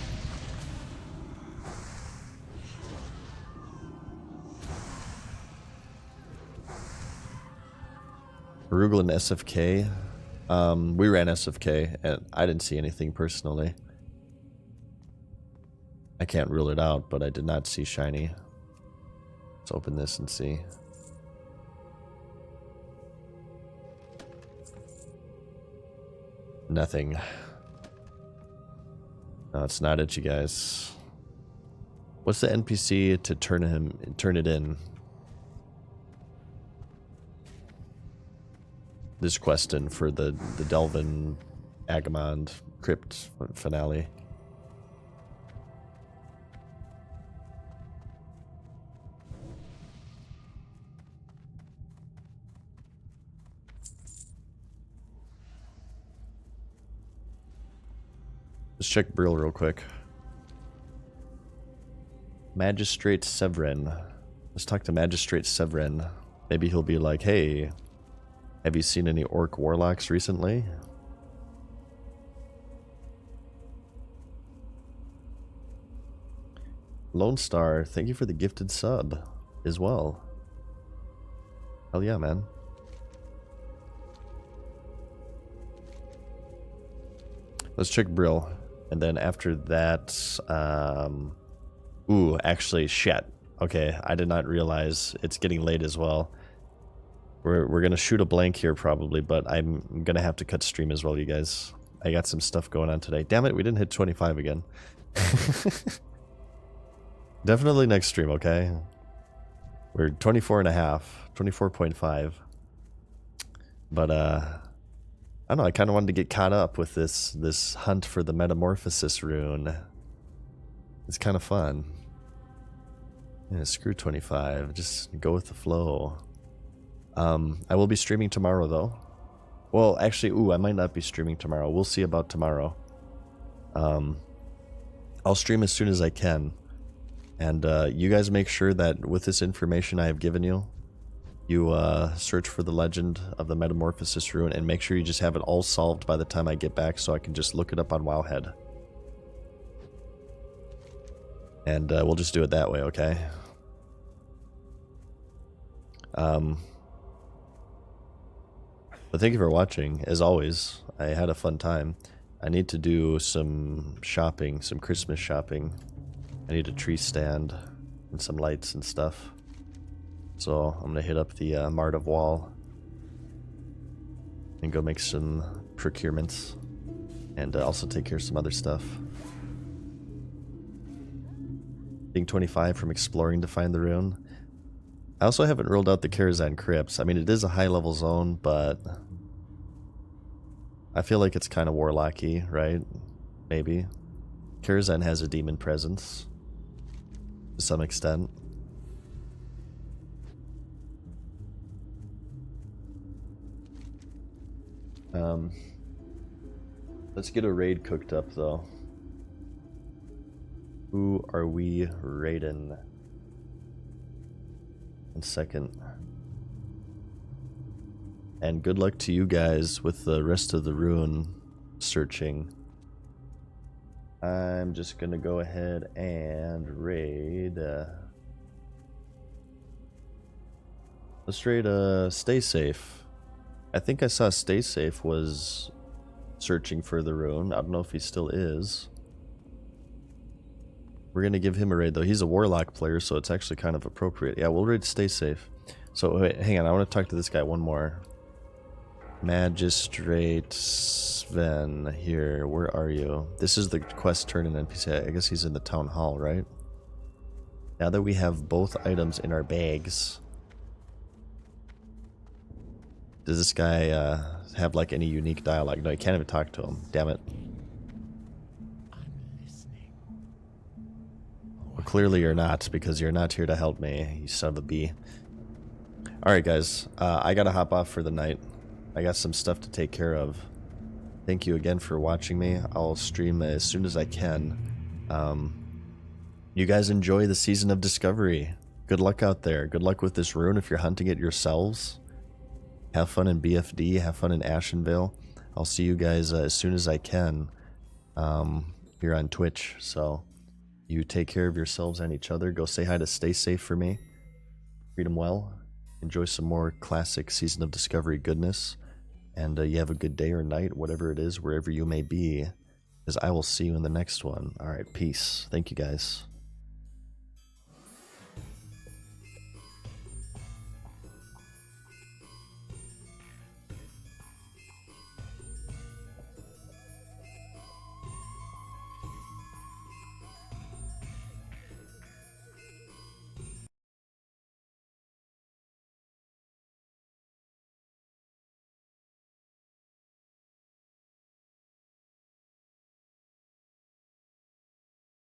Arugula and SFK. We ran SFK, and I didn't see anything personally. I can't rule it out, but I did not see shiny. Let's open this and see. Nothing. No, it's not it, you guys. What's the NPC to turn it in? This question for the Delvin Agamond crypt finale. Let's check Brill real quick. Magistrate Severin. Let's talk to Magistrate Severin. Maybe he'll be like, hey, have you seen any orc warlocks recently? Lone Star, thank you for the gifted sub as well. Hell yeah, man. Let's check Brill. And then after that, ooh, actually, shit. Okay, I did not realize it's getting late as well. We're gonna shoot a blank here probably, but I'm gonna have to cut stream as well, you guys. I got some stuff going on today. Damn it, we didn't hit 25 again. Definitely next stream, okay? We're 24 and a half, 24.5. But I don't know, I kind of wanted to get caught up with this hunt for the Metamorphosis rune. It's kind of fun. Yeah, screw 25. Just go with the flow. I will be streaming tomorrow, though. Well, actually, ooh, I might not be streaming tomorrow. We'll see about tomorrow. I'll stream as soon as I can. And you guys make sure that with this information I have given you, you search for the legend of the Metamorphosis rune and make sure you just have it all solved by the time I get back so I can just look it up on Wowhead. And we'll just do it that way, okay? But thank you for watching. As always, I had a fun time. I need to do some shopping, some Christmas shopping. I need a tree stand and some lights and stuff. So I'm gonna hit up the Mart of Wall and go make some procurements and also take care of some other stuff. Being 25 from exploring to find the rune. I also haven't ruled out the Karazhan Crypts. I mean, it is a high level zone, but I feel like it's kind of warlocky, right? Maybe. Karazhan has a demon presence. To some extent. Let's get a raid cooked up, though. Who are we raiding? 1 second. And good luck to you guys with the rest of the rune searching. I'm just gonna go ahead and raid. Let's raid Stay Safe. I think I saw Stay Safe was searching for the rune. I don't know if he still is. We're gonna give him a raid though. He's a warlock player, so it's actually kind of appropriate. Yeah, we'll raid Stay Safe. So wait, hang on, I want to talk to this guy one more. Magistrate Sven here. Where are you? This is the quest turn in NPC. I guess he's in the town hall, right? Now that we have both items in our bags, does this guy have like any unique dialogue? No, you can't even talk to him. Damn it. Well, clearly you're not, because you're not here to help me, you son of a bee. Alright guys, I gotta hop off for the night. I got some stuff to take care of. Thank you again for watching me. I'll stream as soon as I can. You guys enjoy the Season of Discovery. Good luck out there. Good luck with this rune if you're hunting it yourselves. Have fun in BFD. Have fun in Ashenvale. I'll see you guys as soon as I can here on Twitch. So you take care of yourselves and each other. Go say hi to Stay Safe for me. Treat them well. Enjoy some more classic Season of Discovery goodness. And you have a good day or night, whatever it is, wherever you may be. As I will see you in the next one. Alright, peace. Thank you guys.